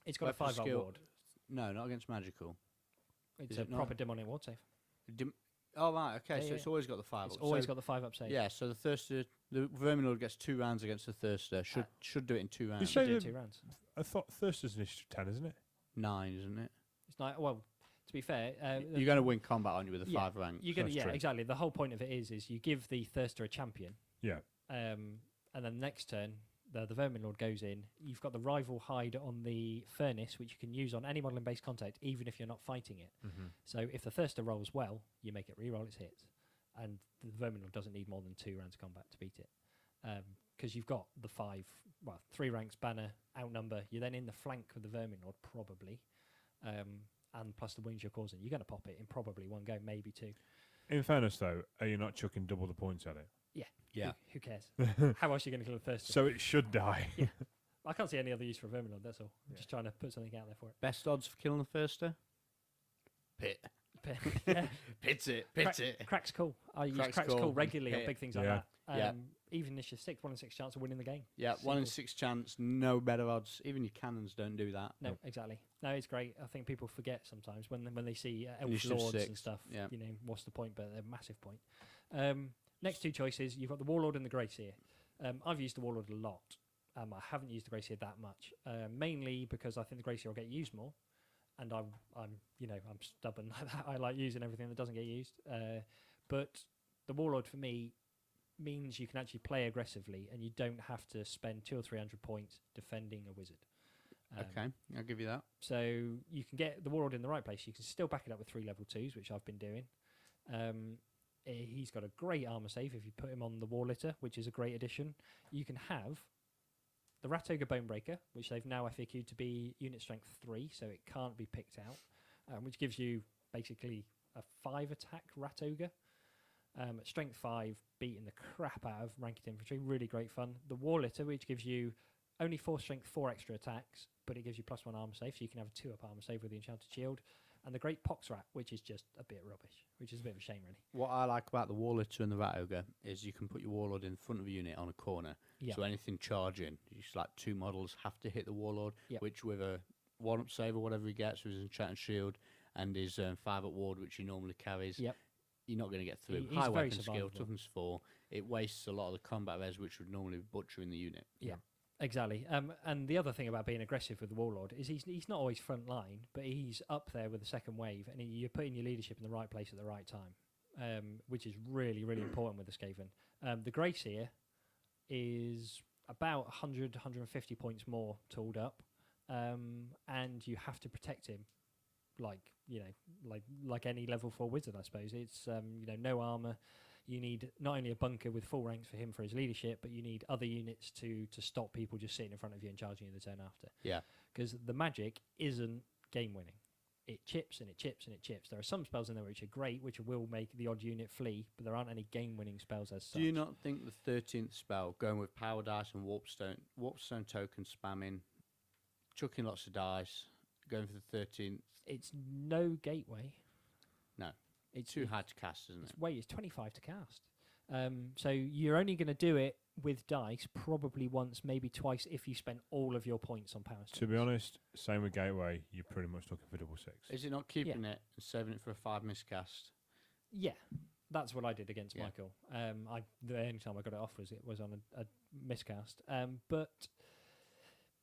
It's got a weapon 5 skill- ward. No, not against magical. It's is a it not? proper demonic ward save. Oh, right, okay, Yeah, so it's always got the 5 It's up. always So- got the 5 up save. Yeah, so the Vermin Lord gets 2 rounds against the Thirster. Should do it in 2 rounds. say Should do that- 2 rounds. I thought Thirster's initiative 10, isn't it? 9, isn't it? It's like, well, to be fair, You're going to win combat, aren't you, with a yeah, 5 rank? you're gonna, That's yeah, true. exactly. The whole point of it is you give the Thirster a champion, Yeah. and then next turn the Vermin Lord goes in. You've got the rival hide on the Furnace, which you can use on any modeling based contact, even if you're not fighting it. Mm-hmm. So if the Thirster rolls well, you make it re-roll its hits, and the Vermin Lord doesn't need more than 2 rounds of combat to beat it, because you've got the 3 ranks banner outnumber. You're then in the flank with the Vermin Lord probably, and plus the wounds you're causing. You're going to pop it in probably 1 go, maybe 2. In fairness, though, are you not chucking double the points at it? Yeah. Who cares? How else are you going to kill a Thirster? So it should die. I can't see any other use for a Vermin Lord. That's all. I'm just trying to put something out there for it. Best odds for killing the Thirster? Pit. Yeah. Pit it. Crack's cool. I use Crack's Crack's cool. cool regularly on Yeah. big things like Yeah. that. Yeah. Even initiative 6, 1 in 6 chance of winning the game. Yeah, 1 in Simple. 6 chance, no better odds. Even your cannons don't do that. No, exactly. No, it's great. I think people forget sometimes when they see Elf Initiative Lords 6, and stuff. yeah. What's the point? But they're a massive point. Next 2 choices, you've got the Warlord and the Greyseer. I've used the Warlord a lot. I haven't used the Greyseer that much, mainly because I think the Greyseer will get used more, and I'm stubborn like that. I like using everything that doesn't get used. But the Warlord for me means you can actually play aggressively, and you don't have to spend 200 or 300 points defending a wizard. Okay, I'll give you that. So you can get the Warlord in the right place. You can still back it up with 3 level 2s, which I've been doing. He's got a great armor save if you put him on the War Litter, which is a great addition. You can have the Rat Ogre Bonebreaker, which they've now FAQ'd to be unit strength 3, so it can't be picked out, which gives you basically a 5 attack rat ogre. At strength 5, beating the crap out of ranked infantry. Really great fun. The war litter, which gives you only 4 strength, 4 extra attacks, but it gives you +1 armor save, so you can have a 2-up armor save with the enchanted shield. And the great pox rat, which is just a bit rubbish, which is a bit of a shame, really. What I like about the Warlitter and the Rat Ogre is you can put your Warlord in front of a unit on a corner. Yeah. So anything charging, just like 2 models have to hit the Warlord, Yep. which with a 1-up save or whatever he gets with his enchanted shield and his 5-up ward, which he normally carries, Yep. you're not going to get through. He's High very weapon skill, survivable. toughness 4. It wastes a lot of the combat res, which would normally be butchering the unit. Yeah. Exactly. And the other thing about being aggressive with the Warlord is he's not always front line, but he's up there with the second wave, and you're putting your leadership in the right place at the right time, which is really, really important with the Skaven. The Grace here is about 100, 150 points more tooled up, and you have to protect him like any level 4 wizard, I suppose. It's no armor. You need not only a bunker with full ranks for him for his leadership, but you need other units to stop people just sitting in front of you and charging you the turn after. Yeah. Because the magic isn't game winning. It chips and it chips and it chips. There are some spells in there which are great, which will make the odd unit flee, but there aren't any game winning spells as such. Do you not think the 13th spell, going with power dice and warpstone token spamming, chucking lots of dice, going for the 13th, It's no gateway. no, It's too hard to cast, isn't it? It's 25 to cast. So you're only going to do it with dice probably once, maybe twice, if you spend all of your points on power To be stones. honest, same with Gateway. You're pretty much looking for double 6. Is it not keeping it and saving it for a 5 miscast? Yeah, that's what I did against Yeah. Michael. The only time I got it off was on a miscast. But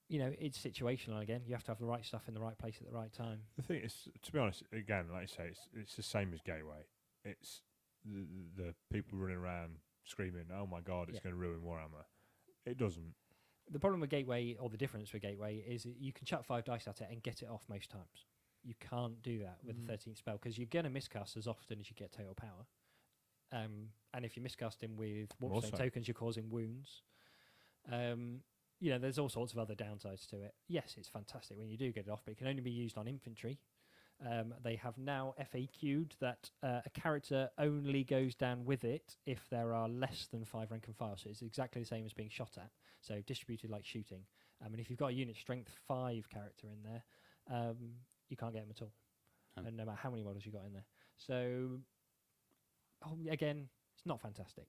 it's situational again. You have to have the right stuff in the right place at the right time. The thing is, to be honest, again, like you say, it's the same as Gateway. It's the people running around screaming, "Oh my God, it's Yeah. going to ruin Warhammer." It doesn't. The problem with Gateway, or the difference with Gateway, is that you can chuck 5 dice at it and get it off most times. You can't do that with the 13th spell because you're going to miscast as often as you get total power. And if you're miscasting with Warpstone Also- tokens, you're causing wounds. There's all sorts of other downsides to it. Yes, it's fantastic when you do get it off, but it can only be used on infantry. They have now FAQ'd that a character only goes down with it if there are less than 5 rank and file. So it's exactly the same as being shot at. So distributed like shooting. And if you've got a unit strength 5 character in there, you can't get them at all. And no matter how many models you got in there. So again, it's not fantastic.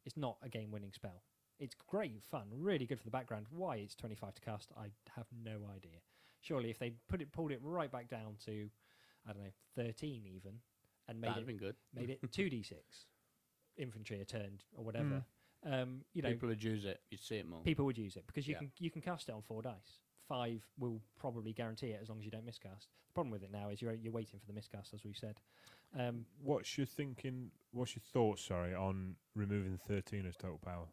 It's not a game-winning spell. It's great fun, really good for the background. Why it's 25 to cast, I have no idea. Surely if they pulled it right back down to, I don't know, 13 even, and made That'd have been good. it 2d6 infantry a turn or whatever, People would use it. You'd see it more. people would use it because Yeah. you can cast it on 4 dice. 5 will probably guarantee it as long as you don't miscast. The problem with it now is you're waiting for the miscast, as we said. What's your thoughts? Sorry, on removing 13 as total power?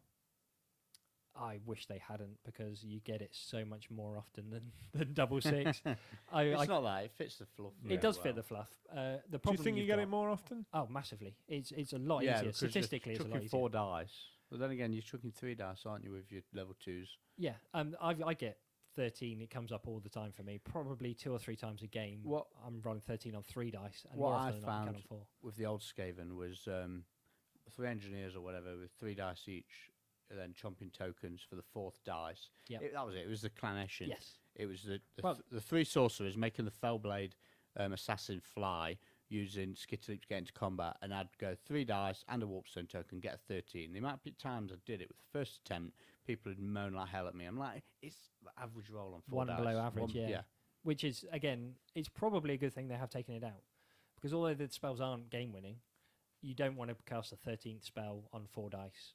I wish they hadn't because you get it so much more often than double 6. It's I not that. It fits the fluff. Yeah. It does well. fit the fluff. The Do you problem think you you've get got- it more often? Oh, massively. It's a lot Yeah, easier. because you're Statistically, it's a lot chucking easier. 4 dice. But then again, you're chucking 3 dice, aren't you, with your level 2s? Yeah, I get 13. It comes up all the time for me. Probably 2 or 3 times a game. What- I'm rolling 13 on 3 dice, and what more I often than not, I can found on 4. with the old Skaven was 3 engineers or whatever with 3 dice each, and then chomping tokens for the 4th dice. Yep. That was it. It was the Clanation. Yes. It was the Well- the 3 sorcerers making the Fellblade assassin fly using Skitterleap to get into combat, and I'd go 3 dice and a Warpstone token, get a 13. The amount of times I did it with the first attempt, people would moan like hell at me. I'm like, it's the average roll on 4 One dice. below average, One- yeah. Which is, again, it's probably a good thing they have taken it out. Because although the spells aren't game-winning, you don't want to cast a 13th spell on 4 dice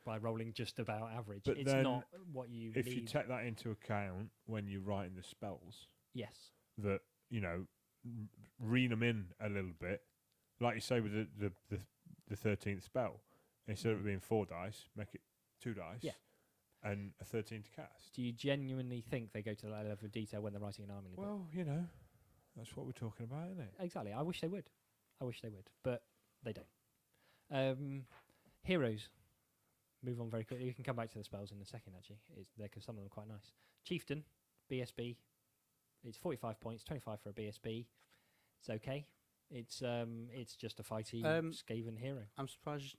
by rolling just about average. But it's then not what you If need. you take that into account when you're writing the spells, Yes. that rein them in a little bit, like you say with the 13th spell, instead of it being 4 dice, make it 2 dice, Yeah. and a 13 to cast. Do you genuinely think they go to that level of detail when they're writing an army? Well, that's what we're talking about, isn't it? Exactly. I wish they would. But they don't. Heroes. Move on very quickly. We can come back to the spells in a second, actually. Because some of them are quite nice. Chieftain, BSB. It's 45 points, 25 for a BSB. It's okay. It's just a fighty Skaven hero. I'm surprised.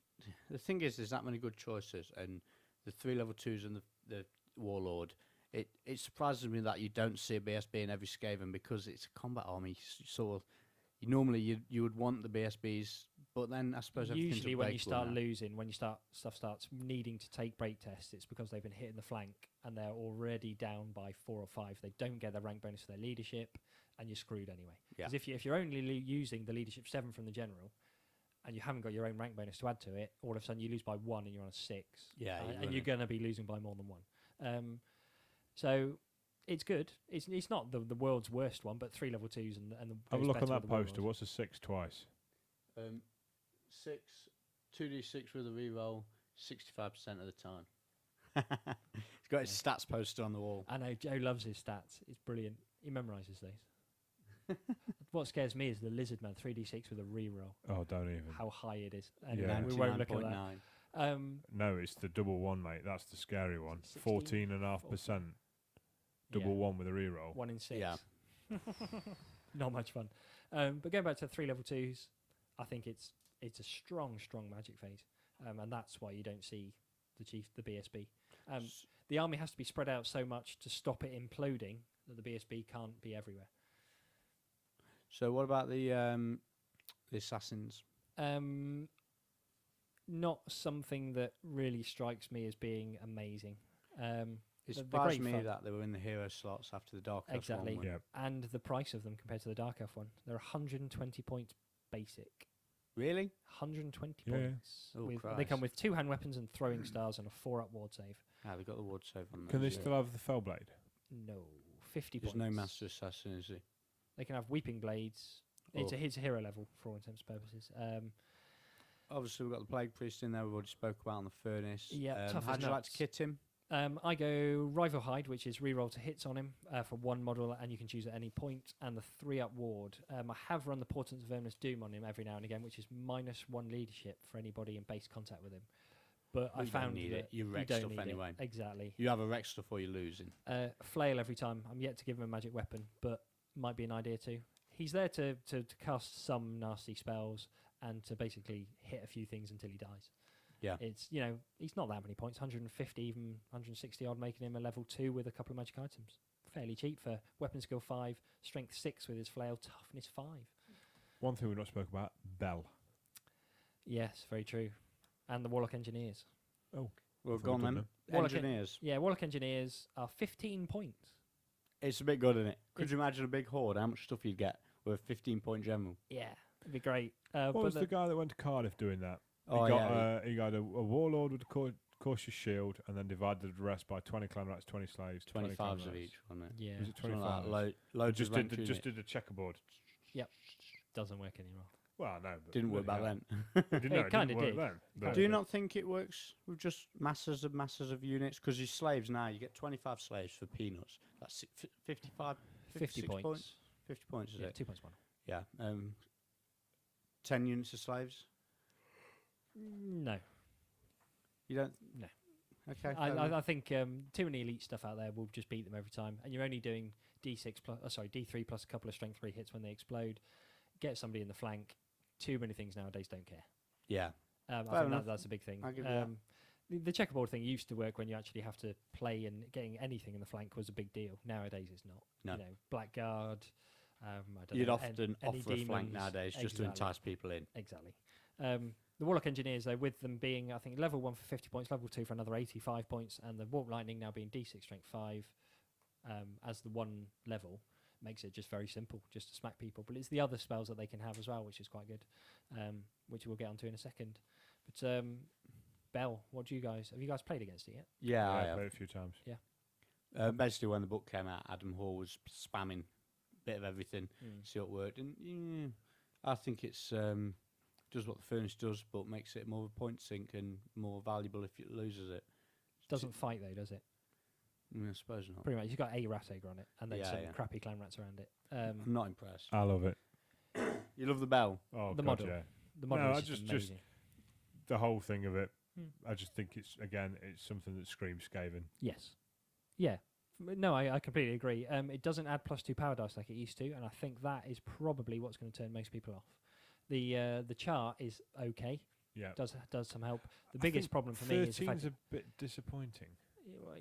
The thing is, there's that many good choices, and the 3 level 2s and the Warlord. It surprises me that you don't see a BSB in every Skaven because it's a combat army. Sort of, normally you would want the BSBs, but then I suppose Usually when you start now. losing, when stuff starts needing to take break tests, it's because they've been hitting the flank and they're already down by 4 or 5. They don't get their rank bonus for their leadership, and you're screwed anyway. Yeah. Because if you're only using the leadership 7 from the general, and you haven't got your own rank bonus to add to it, all of a sudden you lose by 1 and you're on a 6. Yeah, and you're going to be losing by more than 1. So it's good. It's not the world's worst one, but 3 level 2s and the Have a goes look on better that with the poster. Warlords. What's a 6 twice? 6, 2d6 with a reroll, 65% of the time. He's got his stats poster on the wall. I know Joe loves his stats. It's brilliant. He memorises those. What scares me is the Lizard Man 3d6 with a reroll. Oh, don't even. How high it is. Yeah. We won't look at that. 99.9. No, it's the double 1, mate. That's the scary one. 16? 14.5%. Double 1 with a reroll. 1 in 6. Yeah. Not much fun. But going back to 3 level 2s, I think it's a strong magic phase, and that's why you don't see the BSB. The army has to be spread out so much to stop it imploding that the BSB can't be everywhere. So what about the assassins? Not something that really strikes me as being amazing. It they're surprised great me fun. that they were in the hero slots after the Dark Elf Exactly. one. Yeah. And the price of them compared to the Dark Elf one, they're 120 points basic. Really? 120 Yeah. points. Oh, They come Christ. with 2 hand weapons and throwing stars and a 4-up ward save. Ah, they got the ward save on. Can they those, yeah. still have the Fellblade? No, 50 There's points. no master assassin, is there? They can have Weeping Blades. It's a hero level for all intents and purposes. Obviously, we've got the Plague Priest in there. We've already spoke about on the Furnace. Yeah, tough How'd as you like to nuts. kit him? I go Rival Hide, which is reroll to hits on him for 1 model, and you can choose at any point, and the 3-up ward. I have run the Portents of Ominous Doom on him every now and again, which is -1 leadership for anybody in base contact with him. But I You don't found need that it. You wreck don't stuff need it. anyway. Exactly. You have a wreck stuff or you're losing. Flail every time. I'm yet to give him a magic weapon, but might be an idea too. He's there to cast some nasty spells and to basically hit a few things until he dies. Yeah. It's, he's not that many points, 150, even 160 odd, making him a level 2 with a couple of magic items. Fairly cheap for weapon skill 5, strength 6 with his flail, toughness 5. One thing we've not spoke about, Bell. Yes, very true. And the Warlock Engineers. Well, Forgot go on them then. Warlock Engineers. Yeah, Warlock Engineers are 15 points. It's a bit good, isn't it? Could you imagine a big horde? How much stuff you'd get with a 15-point general? Yeah, it'd be great. What but was the guy that went to Cardiff doing that? Oh, He got a warlord with a cautious shield, and then divided the rest by 20 clan rats, 20 slaves, 20 clan 25s of rats. each, wasn't it? Yeah, Was it Something 25? like that. Loads just of rank just unit. did a checkerboard. doesn't work anymore. Well, no, but Didn't work back bloody then. hell. It didn't, no, It it kinda didn't work did. then. but- Do you not think it works with just masses of units? Because your slaves now, you get 25 slaves for peanuts. That's 55, 50 56 points. 50 points, is Yeah, it? 2 points one. Yeah. 10 units of slaves? No. You don't? No. Okay. fair enough. I think too many elite stuff out there will just beat them every time, and you're only doing D3 plus a couple of strength 3 hits when they explode. Get somebody in the flank. Too many things nowadays don't care. Yeah. I Fair think enough. that's a big thing. I'll give you that. The checkerboard thing used to work when you actually have to play, and getting anything in the flank was a big deal. Nowadays, it's not. No. Blackguard. I don't You'd know, often any offer a flank demons. nowadays just to Exactly. entice people in. Exactly. The Warlock Engineers, though, with them being, I think, level 1 for 50 points, level 2 for another 85 points, and the Warp Lightning now being D6 strength 5 as the one level, makes it just very simple, just to smack people. But it's the other spells that they can have as well, which is quite good, which we'll get onto in a second. But Bell, have you guys played against it yet? Yeah, I I have. played it a few times. Basically, when the book came out, Adam Hall was spamming a bit of everything, see what worked. And I think it's does what the Furnace does, but makes it more of a point sink and more valuable if it loses it. Doesn't fight, though, does it? I suppose not. Pretty much. You've got a rat egg on it, and then Yeah, some yeah. crappy clan rats around it. I'm not impressed. I love it. You love the bell? Oh, The God, model. yeah. The model No, is I just just- amazing. The whole thing of it, Hmm. I just think it's something that screams Skaven. Yes. Yeah. No, I completely agree. It doesn't add +2 power dice like it used to, and I think that is probably what's going to turn most people off. The chart is okay. Yeah. Does some help. The I biggest think problem for me is the fact 13's a bit disappointing.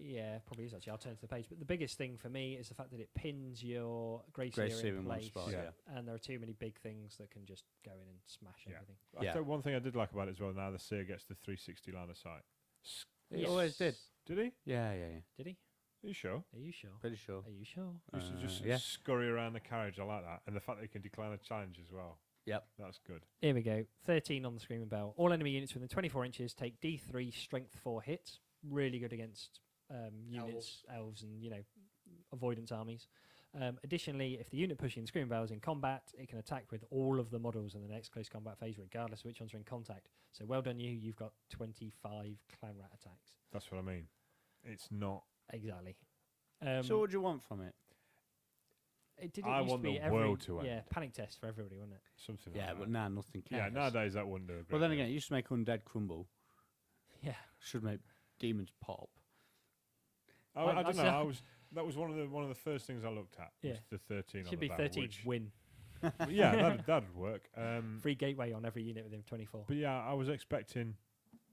yeah, probably is actually. I'll turn to the page. But the biggest thing for me is the fact that it pins your Grey Grey Seer Seer in in one place, spot, yeah. and there are too many big things that can just go in and smash Yeah. everything. I Yeah. thought one thing I did like about it as well, now the Seer gets the 360 line of sight. He always did. Did he? Yeah. Did he? Are you sure? Are you sure? Pretty sure. Are you sure? Used to just yeah. scurry around the carriage. I like that. And the fact that you can decline a challenge as well. Yep. That's good. Here we go. 13 on the Screaming Bell. All enemy units within 24 inches take D3 strength 4 hits. Really good against units, elves, and avoidance armies. Additionally, if the unit pushing the Screaming Bell is in combat, it can attack with all of the models in the next close combat phase, regardless of which ones are in contact. So well done you. You've got 25 Clan Rat attacks. That's what I mean. It's not. Exactly. So what do you want from it? It did. I It used want to be the every, world to yeah, end. panic test for everybody, wasn't it? Something Yeah, like but that. now nothing Yeah, cares. nowadays that wouldn't do a great Well, then deal. again, it used to make undead crumble. Yeah. Should make demons pop. I don't know. I- That was one of the first things I looked at. Yeah. Was the 13 on Should the be bell, 13 which- win. yeah, that'd work. Free gateway on every unit within 24. But yeah, I was expecting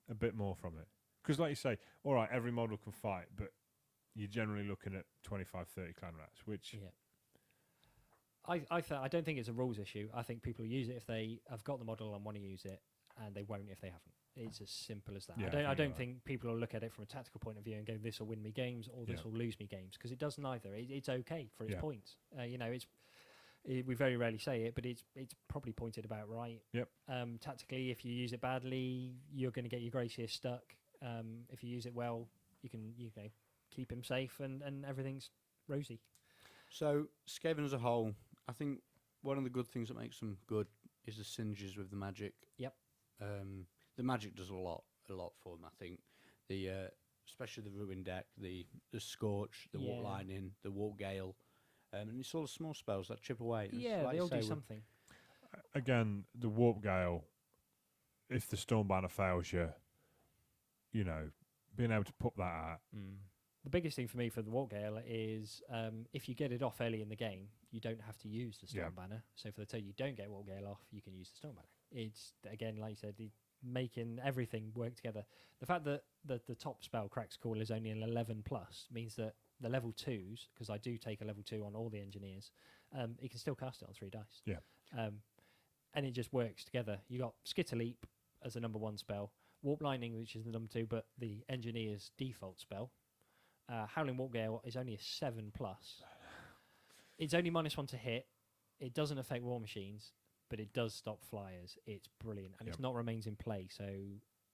a bit more from it. Because like you say, all right, every model can fight, but you're generally looking at 25, 30 clan rats, which... Yeah. I don't think it's a rules issue. I think people use it if they have got the model and want to use it, and they won't if they haven't. It's as simple as that. Yeah, I I don't think you're think people will look at it from a tactical point of view and go, this will win me games or this Yeah. will lose me games, because it does neither. It's okay for its Yeah. points. We very rarely say it, but it's probably pointed about right. Yep. Tactically, if you use it badly, you're going to get your Grey Seer stuck. If you use it well, you can keep him safe and everything's rosy. So Skaven as a whole, I think one of the good things that makes them good is the synergies with the magic. Yep. The magic does a lot for them. I think the especially the Ruin deck, the Scorch, the Warp Yeah. Lightning, the Warp Gale, and it's all the small spells that chip away. And it's Yeah, like they you all say, do with- something. Again, the Warp Gale, if the Storm Banner fails you, being able to put that out. The biggest thing for me for the Warp Gale is if you get it off early in the game, you don't have to use the Storm Banner. So for the turn you don't get Warp Gale off, you can use the Storm Banner. It's, again, like you said, making everything work together. The fact that the top spell, Crack's Call, is only an 11 plus means that the level 2s, because I do take a level 2 on all the engineers, you can still cast it on 3 dice. Yeah. And it just works together. You got Skitter Leap as the number 1 spell, Warp Lightning, which is the number 2, but the engineer's default spell. Howling Warp Gale is only a 7 plus. It's only -1 to hit. It doesn't affect war machines, but it does stop flyers. It's brilliant, and it's not remains in play, so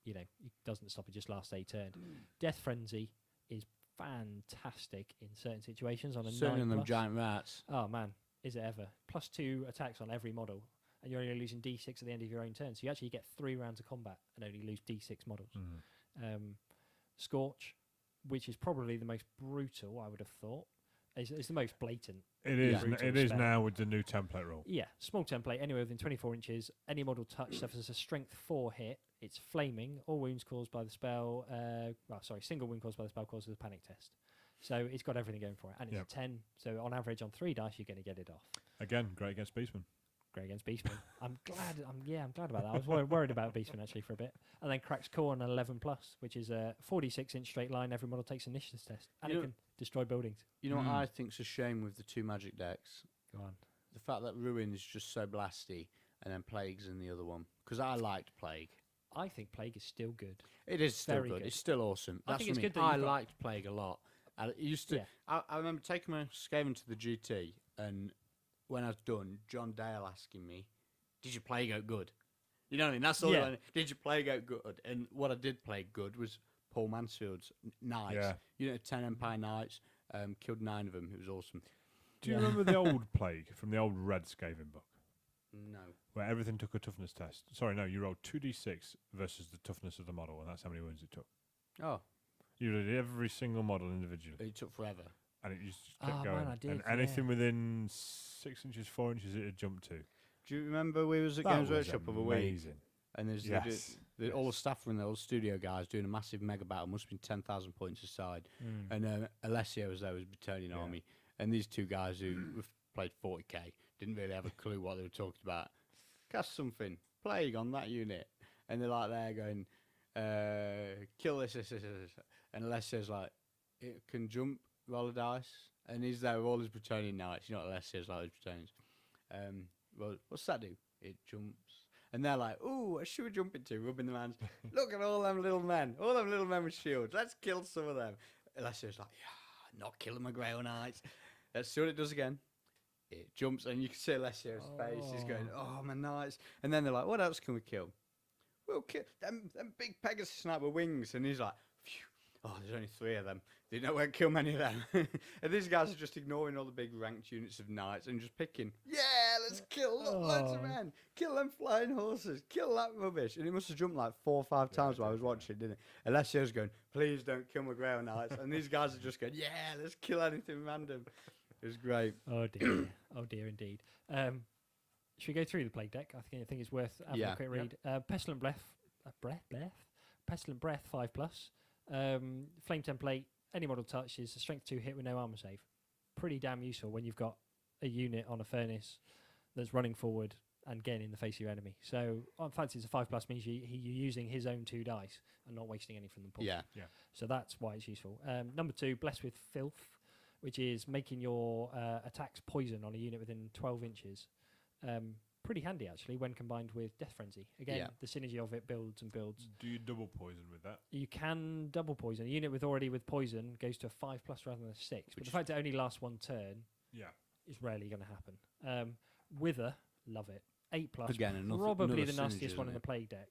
it doesn't stop. It just lasts a turn. Death Frenzy is fantastic in certain situations on a certainly 9 on them plus. giant rats. Oh man, is it ever? +2 attacks on every model, and you're only losing D6 at the end of your own turn. So you actually get 3 rounds of combat and only lose D6 models. Scorch, which is probably the most brutal, I would have thought. It's the most blatant. It is. Brutal It is spell. now with the new template rule. Yeah, small template, anywhere within 24 inches. Any model touch suffers a strength 4 hit. It's flaming. All wounds caused by the spell. Single wound caused by the spell causes a panic test. So it's got everything going for it. And it's Yep. a 10. So on average, on 3 dice, you're going to get it off. Again, great against Beastmen. Great against Beastman. I'm glad about that. I was worried about Beastman actually for a bit. And then Cracks Core on an 11 plus, which is a 46-inch straight line. Every model takes an initiative test, and You it know- can destroy buildings. You know what I think's a shame with the 2 magic decks? Go on. The fact that Ruin is just so blasty, and then Plague's in the other one. Because I liked Plague. I think Plague is still good. It is still Very good. good. It's still awesome. I That's think what it's I mean. good that I you've got- liked Plague a lot. I used to. Yeah. I remember taking my Skaven to the GT, and when I was done, John Dale asking me, "Did you play Goat good?" You know what I mean? That's all. Yeah. Did you play Goat good? And what I did play good was Paul Mansfield's Knights. Yeah. 10 Empire Knights. Killed 9 of them. It was awesome. Do you remember the old Plague from the old Red Skaven book? No. Where everything took a toughness test. Sorry, no, you rolled 2d6 versus the toughness of the model, and that's how many wounds it took. Oh, You did every single model individually, it took forever. and it just kept Oh, going. man, I did, and anything within 6 inches, 4 inches, it had jumped to. Do you remember we was at That Games was Workshop of a week? amazing. And there's Yes. all the staff were in there, all the studio guys doing a massive mega battle. Must have been 10,000 points aside. And Alessio was there with the Battalion Yeah. Army. And these 2 guys who have played 40k didn't really have a clue what they were talking about. cast something, plague on that unit, and they're like there going, kill this, and Alessio's like, it can jump, roll a dice, and he's there with all his Bretonnian knights. You know what Alessio's like, his Bretonnians. Well, what's that do? It jumps. And they're like, ooh, what should we jump into? Rubbing their hands. Look at all them little men with shields. Let's kill some of them. Alessio's like, yeah, not killing my Grail Knights. Let's see what it does again. It jumps, and you can see Alessio's face. He's going, oh, my knights. And then they're like, what else can we kill? We'll kill them big Pegasus sniper wings. And he's like, phew. Oh, there's only 3 of them. Didn't know where to kill many of them. And these guys are just ignoring all the big ranked units of knights and just picking. Yeah, let's kill loads of men. Kill them flying horses. Kill that rubbish. And he must have jumped like 4 or 5 times while I was watching, didn't it? Alessio's going, please don't kill my Grail Knights. And these guys are just going, yeah, let's kill anything random. It was great. Oh dear. Oh dear indeed. Should we go through the plague deck? I think it's worth having a quick read. Pestilent Breath 5+. Flame template, any model touch is a strength 2 hit with no armor save. Pretty damn useful when you've got a unit on a furnace that's running forward and getting in the face of your enemy. So on fancy it's a 5+ means you're using his own 2 dice and not wasting any from the pool. Yeah. So that's why it's useful. Number 2, Blessed with Filth, which is making your attacks poison on a unit within 12 inches. Pretty handy actually when combined with Death Frenzy. Again, the synergy of it builds and builds. Do you double poison with that? You can double poison. A unit with poison goes to a 5+ rather than a 6. But the fact it only lasts 1 turn is rarely going to happen. Wither, love it. 8+. Again, probably the another nastiest synergy, one in the isn't plague deck.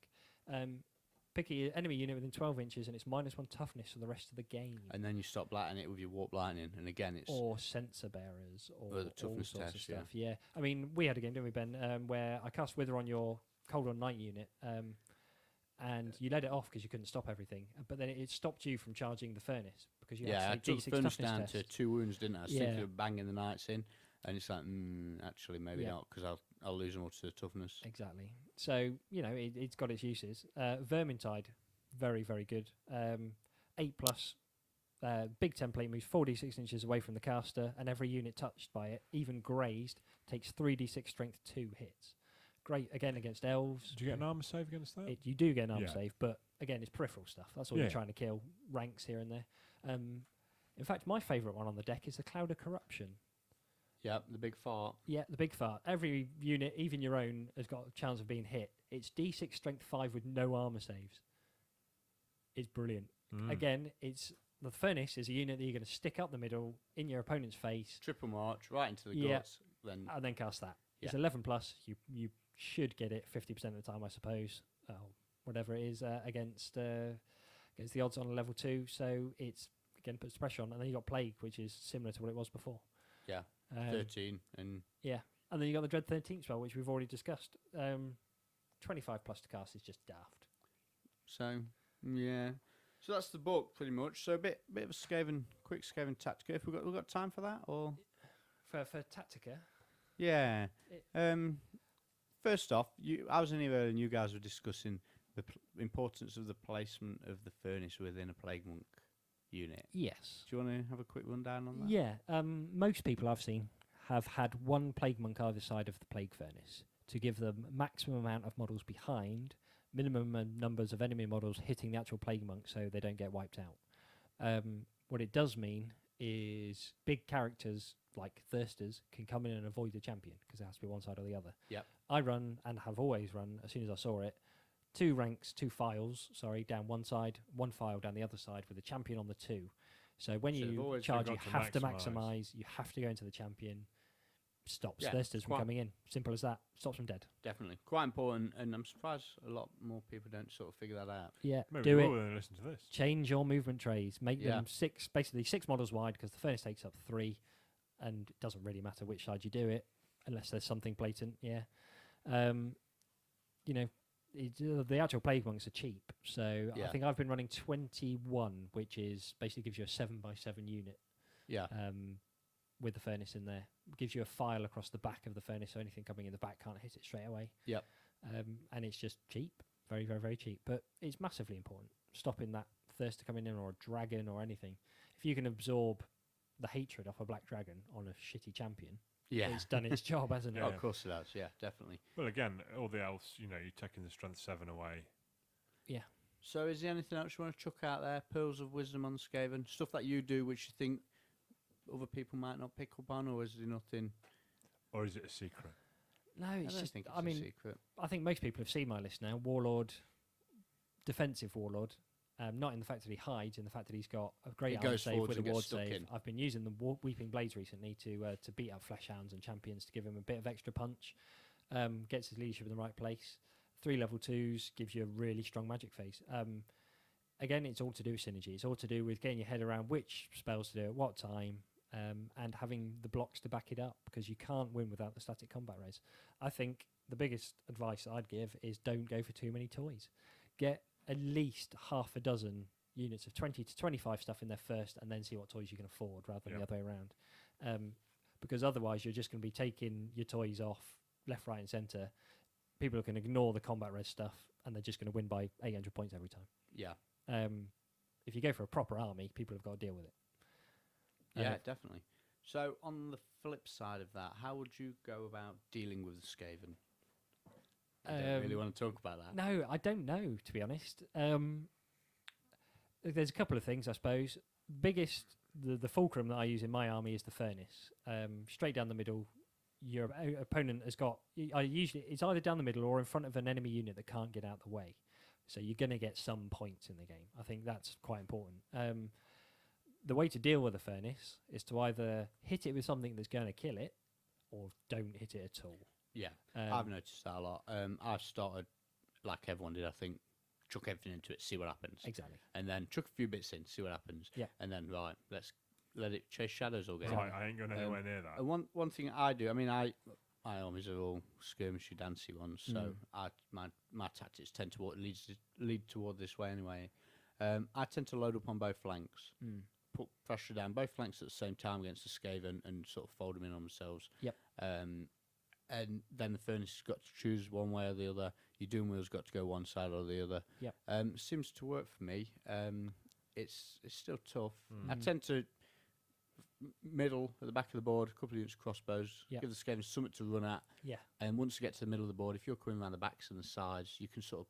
Pick an enemy unit within 12 inches and it's -1 toughness for the rest of the game. And then you stop lightning it with your Warp Lightning. And again, it's... Or Sensor Bearers or the toughness all sorts test, of stuff. Yeah. I mean, we had a game, didn't we, Ben, where I cast Wither on your Cold on Night unit and you let it off because you couldn't stop everything. But then it stopped you from charging the furnace because you I had to took take the D6 furnace toughness down test. to 2 wounds, didn't I? I was thinking Yeah. of banging the knights in. And it's like, actually, maybe not, because I'll lose them all to toughness. Exactly. So, it's got its uses. Vermintide, very, very good. 8+, big template, moves 4d6 inches away from the caster, and every unit touched by it, even grazed, takes 3d6 strength 2 hits. Great, again, against elves. Do you get an armor save against that? You do get an armor save, but again, it's peripheral stuff. That's all you're Yeah. trying to kill, ranks here and there. In fact, my favourite one on the deck is the Cloud of Corruption. Yep, the big fart. Yeah, the big fart. Every unit, even your own, has got a chance of being hit. It's D6 strength 5 with no armor saves. It's brilliant. Again, the Furnace is a unit that you're going to stick up the middle in your opponent's face. Triple march, right into the Yeah. guts. Then And then cast that. It's Yeah. 11+. You should get it 50% of the time, I suppose. Whatever it is against the odds on a level 2. So it's, again, puts pressure on. And then you got Plague, which is similar to what it was before. yeah, 13. And Yeah. And then you got the Dread 13th spell, which we've already discussed. 25+ to cast is just daft. so, yeah. So that's the book, pretty much. So a bit of a quick Skaven Tactica. If we've got time for that, or... For Tactica? Yeah. First off, I was in here earlier and you guys were discussing the importance of the placement of the furnace within a Plague Monk unit. Yes. Do you want to have a quick rundown on that? Yeah. Most people I've seen have had one Plague Monk either side of the Plague Furnace to give them maximum amount of models behind, minimum numbers of enemy models hitting the actual Plague Monk so they don't get wiped out. What it does mean is big characters like Thirsters can come in and avoid the champion because it has to be one side or the other. Yep. I run and have always run, as soon as I saw it, 2 files, down one side, 1 file down the other side with the champion on the 2. So when So they've you always charge, you got to have to maximise. maximise, you have to go into the champion, stops Yeah, Thirsters from quite- coming in. Simple as that. Stops them dead. Definitely. Quite important, and I'm surprised a lot more people don't sort of figure that out. Yeah, Maybe do we it. will when they listen to this. Change your movement trays. Make Yeah. them 6 models wide because the furnace takes up 3, and it doesn't really matter which side you do it unless there's something blatant. Yeah, the actual Plague Monks are cheap, so Yeah. I think I've been running 21, which is basically gives you a 7x7 unit Yeah. with the furnace in there. Gives you a file across the back of the furnace, so anything coming in the back can't hit it straight away. Yep. And it's just cheap, very, very, very cheap. But it's massively important. Stopping that Thirster coming in or a dragon or anything. If you can absorb the hatred off a black dragon on a shitty champion, Yeah. it's done its job, hasn't it? Yeah. Oh, of course it has. Yeah, definitely. Well, again, all the else, you're taking the strength 7 away. So, is there anything else you want to chuck out there? Pearls of wisdom on Skaven, stuff that you do, which you think other people might not pick up on, or is there nothing? Or is it a secret? No, I it's don't just. think it's I a mean, secret. I think most people have seen my list now. Warlord, defensive warlord. Not in the fact that he hides, in the fact that he's got a great He armor goes save forwards with a and gets ward stuck save. in. I've been using the Weeping Blades recently to beat up flesh hounds and champions to give him a bit of extra punch. Gets his leadership in the right place. 3 level 2s gives you a really strong magic phase. Again, it's all to do with synergy. It's all to do with getting your head around which spells to do at what time, and having the blocks to back it up, because you can't win without the static combat res. I think the biggest advice I'd give is don't go for too many toys. Get at least half a dozen units of 20 to 25 stuff in there first, and then see what toys you can afford rather than the other way around. Because otherwise you're just going to be taking your toys off left, right and centre. People can ignore the combat res stuff and they're just going to win by 800 points every time. Yeah. If you go for a proper army, people have got to deal with it. Yeah, definitely. So, on the flip side of that, how would you go about dealing with the Skaven? I don't really want to talk about that. No, I don't know, to be honest. There's a couple of things, I suppose. The fulcrum that I use in my army is the furnace. Straight down the middle, your opponent has got. It's either down the middle or in front of an enemy unit that can't get out the way. So you're going to get some points in the game. I think that's quite important. The way to deal with a furnace is to either hit it with something that's going to kill it, or don't hit it at all. Yeah, I've noticed that a lot. I started, like everyone did, I think, chuck everything into it, see what happens. Exactly. And then chuck a few bits in, see what happens. Yeah. And then, right, let's let it chase shadows all game. Right, I ain't going anywhere near that. And one thing I do, I mean, my armies are all skirmishy, dancy ones, so my tactics tend to lead toward this way anyway. I tend to load up on both flanks, put pressure down both flanks at the same time against the Skaven, and sort of fold them in on themselves. Yep. And then the furnace has got to choose one way or the other. Your doom wheel's got to go one side or the other. Yep. Seems to work for me. It's still tough. I tend to middle at the back of the board, a couple of units of crossbows, Yep. give the Skavens something to run at. Yeah. And once you get to the middle of the board, if you're coming around the backs and the sides, you can sort of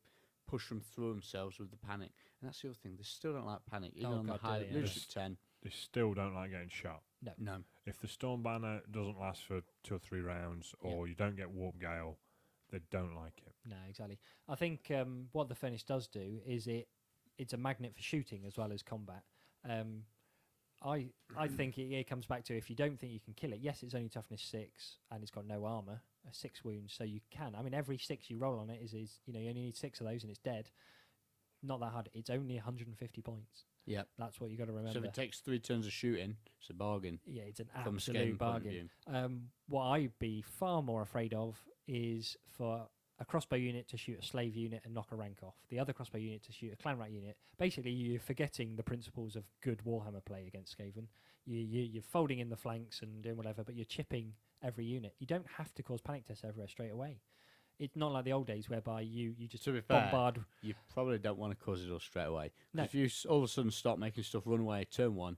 push them through themselves with the panic. And that's the other thing. They still don't like panic. Even Oh, on God, the high do they? leadership 10. They still don't like getting shot. No. If the Storm Banner doesn't last for 2 or 3 rounds, or you don't get Warp Gale, they don't like it. No, exactly. I think what the furnace does do is it's a magnet for shooting as well as combat. I think it comes back to, if you don't think you can kill it, yes, it's only toughness 6 and it's got no armor, 6 wounds, so you can. I mean, every 6 you roll on it is you only need 6 of those and it's dead. Not that hard. It's only 150 points. Yep. That's what you got to remember. So if it takes 3 turns of shooting, it's a bargain. Yeah, it's an From a absolute Skaven point of bargain. view. What I'd be far more afraid of is for a crossbow unit to shoot a slave unit and knock a rank off. The other crossbow unit to shoot a clan rat unit. Basically, you're forgetting the principles of good Warhammer play against Skaven. You're folding in the flanks and doing whatever, but you're chipping every unit. You don't have to cause panic tests everywhere straight away. It's not like the old days whereby you just To be fair, bombard. you probably don't want to cause it all straight away. No. If you all of a sudden start making stuff run away, turn 1,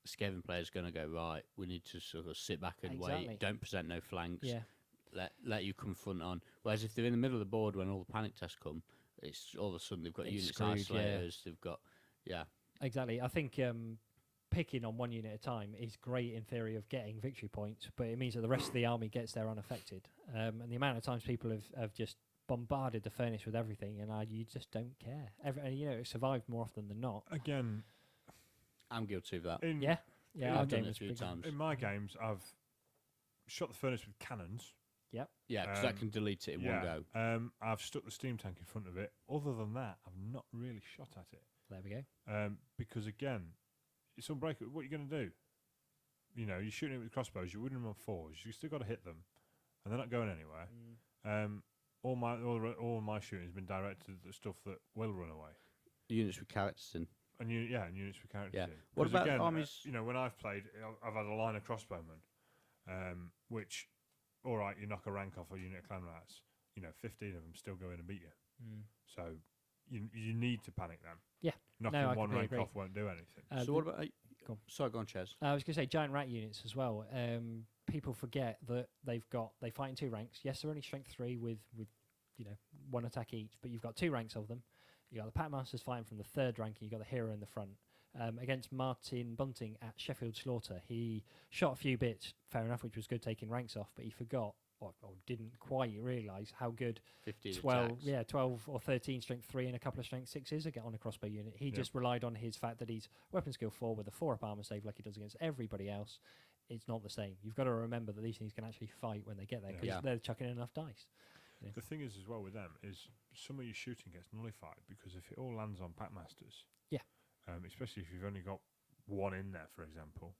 the Skaven player's going to go, right, we need to sort of sit back and Exactly. wait, don't present no flanks, Yeah. let you come front on. Whereas if they're in the middle of the board when all the panic tests come, it's all of a sudden they've got It's units screwed, isolators, they've got, Exactly. I think picking on one unit at a time is great in theory of getting victory points, but it means that the rest of the army gets there unaffected. And the amount of times people have just bombarded the furnace with everything, and you just don't care. It survived more often than not. Again, I'm guilty of that. Yeah, Yeah, our I've done game it a was few big on- times. in my games, I've shot the furnace with cannons. Yep. Yeah, because I Um, can delete it in one go. I've stuck the steam tank in front of it. Other than that, I've not really shot at it. There we go. Because again, it's unbreakable. What are you going to do? You're shooting it with crossbows. You're winning them on 4s. You still got to hit them, and they're not going anywhere. All my shooting has been directed at the stuff that will run away. Units with characters in. And units with characters. Yeah. In. What 'Cause about again, armies? when I've played, I've had a line of crossbowmen, which, all right, you knock a rank off a unit of clan rats. 15 of them still go in and beat you. So you need to panic them. Yeah. Knocking No, I one completely rank agree. off won't do anything. So what about Sorry, go on, Ches. I was going to say giant rat units as well. People forget that they fight in 2 ranks. Yes, they're only strength 3 with 1 attack each, but you've got 2 ranks of them. You got the Packmasters fighting from the 3rd rank, and you got the hero in the front. Against Martin Bunting at Sheffield Slaughter, he shot a few bits, fair enough, which was good taking ranks off, but he forgot or didn't quite realise how good 12 or 13 strength 3 and a couple of strength 6s are on a crossbow unit. He just relied on his fact that he's weapon skill 4 with a 4-up armor save like he does against everybody else. It's not the same. You've got to remember that these things can actually fight when they get there because they're chucking in enough dice. Yeah. The thing is as well with them is some of your shooting gets nullified because if it all lands on Packmasters, especially if you've only got 1 in there, for example,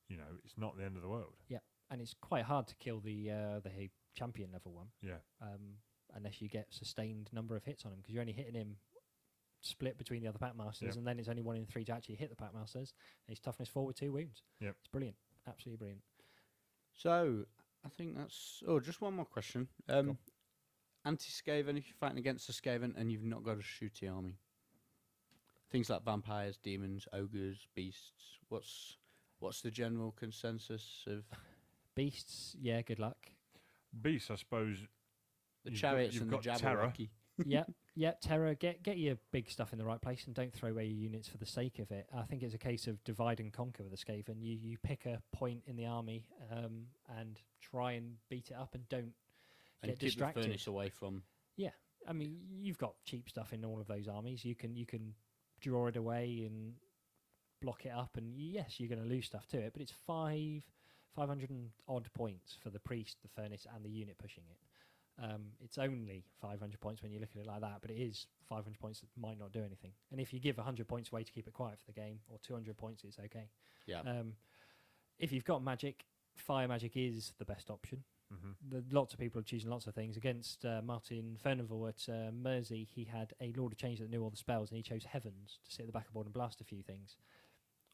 it's not the end of the world. Yeah, and it's quite hard to kill the champion level 1. Yeah. Unless you get sustained number of hits on him, because you're only hitting him split between the other Packmasters, and then it's only 1 in 3 to actually hit the Packmasters. He's toughness 4 with 2 wounds. Yeah, it's brilliant, absolutely brilliant. So I think that's. Oh, just one more question. Anti-Skaven, if you're fighting against a Skaven and you've not got a shooty army, things like vampires, demons, ogres, beasts. What's the general consensus of beasts? Yeah, good luck. Beasts, I suppose. The chariots and the Jabberwocky. Yeah, terror. Get your big stuff in the right place and don't throw away your units for the sake of it. I think it's a case of divide and conquer with the Skaven. You pick a point in the army and try and beat it up and don't get distracted. Keep the furnace away from. Yeah, I mean you've got cheap stuff in all of those armies. You can draw it away and block it up, and yes, you're going to lose stuff to it, but it's 500 and odd points for the priest, the furnace, and the unit pushing it. It's only 500 points when you look at it like that, but it is 500 points that might not do anything. And if you give 100 points away to keep it quiet for the game, or 200 points, it's okay. Yeah. If you've got magic, fire magic is the best option. Lots of people are choosing lots of things. Against Martin Furnival at Mersey, he had a Lord of Change that knew all the spells, and he chose Heavens to sit at the back of the board and blast a few things.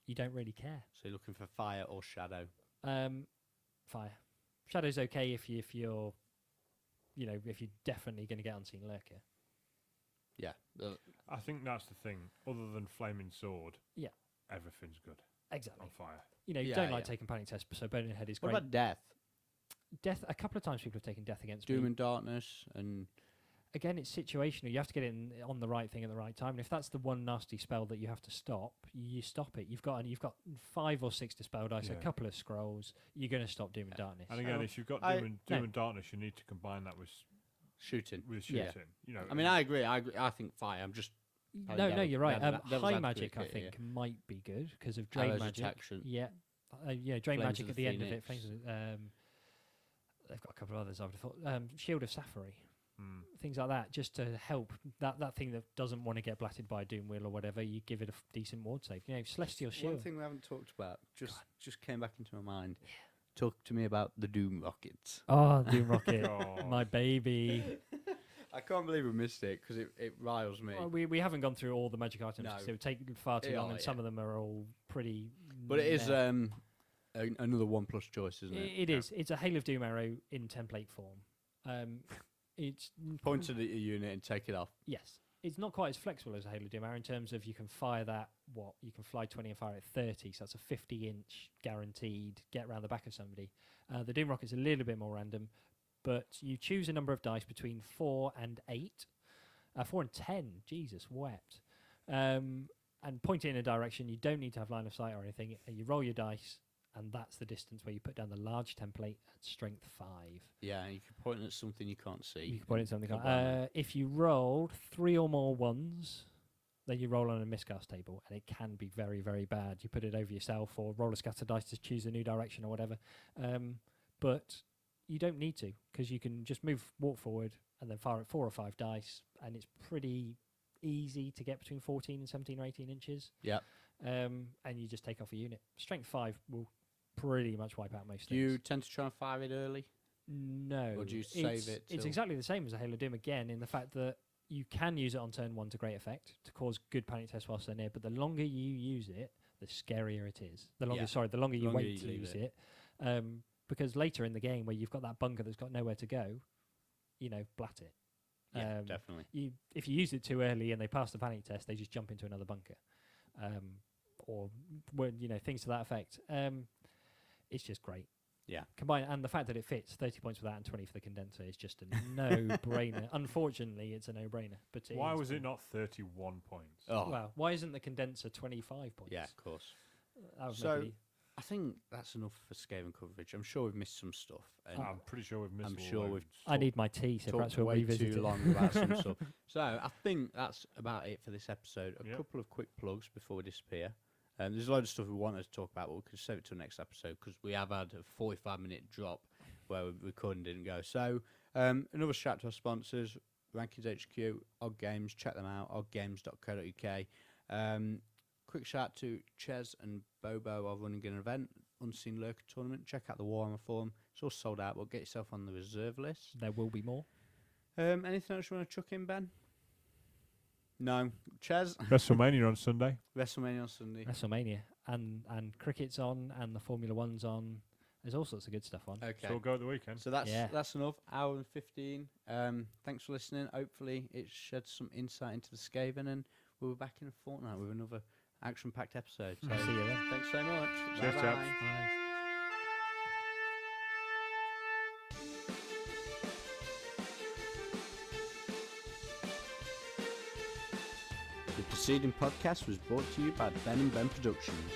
You don't really care. So you're looking for fire or shadow? Fire. Shadow's okay if you're definitely going to get Unseen Lurker. Yeah. I think that's the thing. Other than Flaming Sword, everything's good. Exactly. On fire. You don't like taking panic tests, so Burning Head is great. What about death? Death, a couple of times people have taken death against Doom me. and Darkness, and again, it's situational. You have to get it on the right thing at the right time. And if that's the one nasty spell that you have to stop, you stop it. You've got 5 or 6 dispel dice, a couple of scrolls. You're going to stop Doom and Darkness. And again, if you've got Doom and Darkness, you need to combine that with shooting. I mean, I agree. I think fire. I'm just. No, you're right. High magic, I think, might be good because of drain magic. Protection. Yeah, drain Flames magic of at the the end of it. Phoenix. They've got a couple of others. I would have thought Shield of Sapphire, things like that, just to help that thing that doesn't want to get blatted by a Doom Wheel or whatever. You give it a decent ward save. Celestial Shield. One thing we haven't talked about just came back into my mind. Talk to me about the Doom Rockets. Oh, Doom Rocket, my baby. I can't believe we missed it because it riles me. Well, we haven't gone through all the magic items because it would take far too long, and some of them are all pretty. But it is another 1+ choice, isn't it? It is. It's a Hail of Doom arrow in template form. It's point to the unit and take it off. Yes, it's not quite as flexible as a Hail of Doom arrow in terms of you can fire that. You can fly 20 and fire at 30, so that's a 50-inch guaranteed get around the back of somebody. The Doom Rocket's a little bit more random, but you choose a number of dice between 4 and 8, 4 and 10. Jesus wept. And point it in a direction. You don't need to have line of sight or anything. You roll your dice. And that's the distance where you put down the large template at strength 5. Yeah, and you can point at something you can't see. You can point at something. If you rolled 3 or more 1s, then you roll on a miscast table, and it can be very, very bad. You put it over yourself, or roll a scatter dice to choose a new direction or whatever. But you don't need to, because you can just walk forward, and then fire at 4 or 5 dice, and it's pretty easy to get between 14 and 17 or 18 inches. Yeah. And you just take off a unit. Strength 5 will pretty much wipe out most things. Do you tend to try and fire it early? No. Or do you save it? It's exactly the same as a Hail of Doom again, in the fact that you can use it on turn 1 to great effect to cause good panic tests whilst they're near, but the longer you use it, the scarier it is. The longer you wait to use it. Because later in the game where you've got that bunker that's got nowhere to go, blat it. Yeah, definitely. If you use it too early and they pass the panic test, they just jump into another bunker. or things to that effect. It's just great. Yeah. Combined, and the fact that it fits 30 points for that and 20 for the condenser is just a no-brainer. Unfortunately, it's a no-brainer. But why was it not 31 points? Oh, Well, why isn't the condenser 25 points? yeah, of course. That would So- make it I think that's enough for Skaven coverage. I'm sure we've missed some stuff. And I'm pretty sure we've missed. I'm all sure loads. we've I need my tea, so perhaps talked we'll way revisit too it. long about some stuff. So I think that's about it for this episode. A Yep. couple of quick plugs before we disappear. There's a load of stuff we wanted to talk about, but we could save it till next episode because we have had a 45-minute drop where we recording didn't go. So another shout to our sponsors, Rankings HQ, Odd Games. Check them out, oddgames.co.uk. Quick shout to Ches and Bobo are running an event, Unseen Lurker Tournament. Check out the Warhammer Forum. It's all sold out, but get yourself on the reserve list. There will be more. Anything else you want to chuck in, Ben? No. Ches? WrestleMania on Sunday. WrestleMania on Sunday. WrestleMania and cricket's on and the Formula One's on. There's all sorts of good stuff on. Okay. So we'll go at the weekend. So that's Yeah. that's enough. Hour and 15. Thanks for listening. Hopefully it sheds some insight into the Skaven, and we'll be back in a fortnight with another action-packed episode. So See you then. thanks so much. Cheers, Bye-bye. chaps. Bye. The preceding podcast was brought to you by Ben and Ben Productions.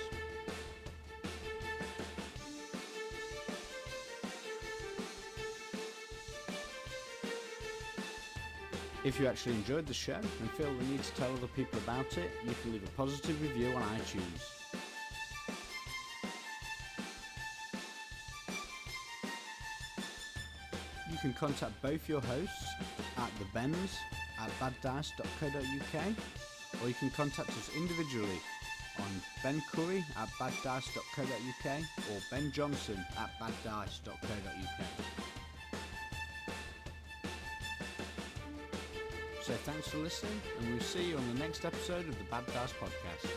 If you actually enjoyed the show and feel the need to tell other people about it, you can leave a positive review on iTunes. You can contact both your hosts at thebens@baddice.co.uk, or you can contact us individually on Ben Curry at baddice.co.uk or Ben Johnson at baddice.co.uk. So thanks for listening, and we'll see you on the next episode of the Bad Dice Podcast.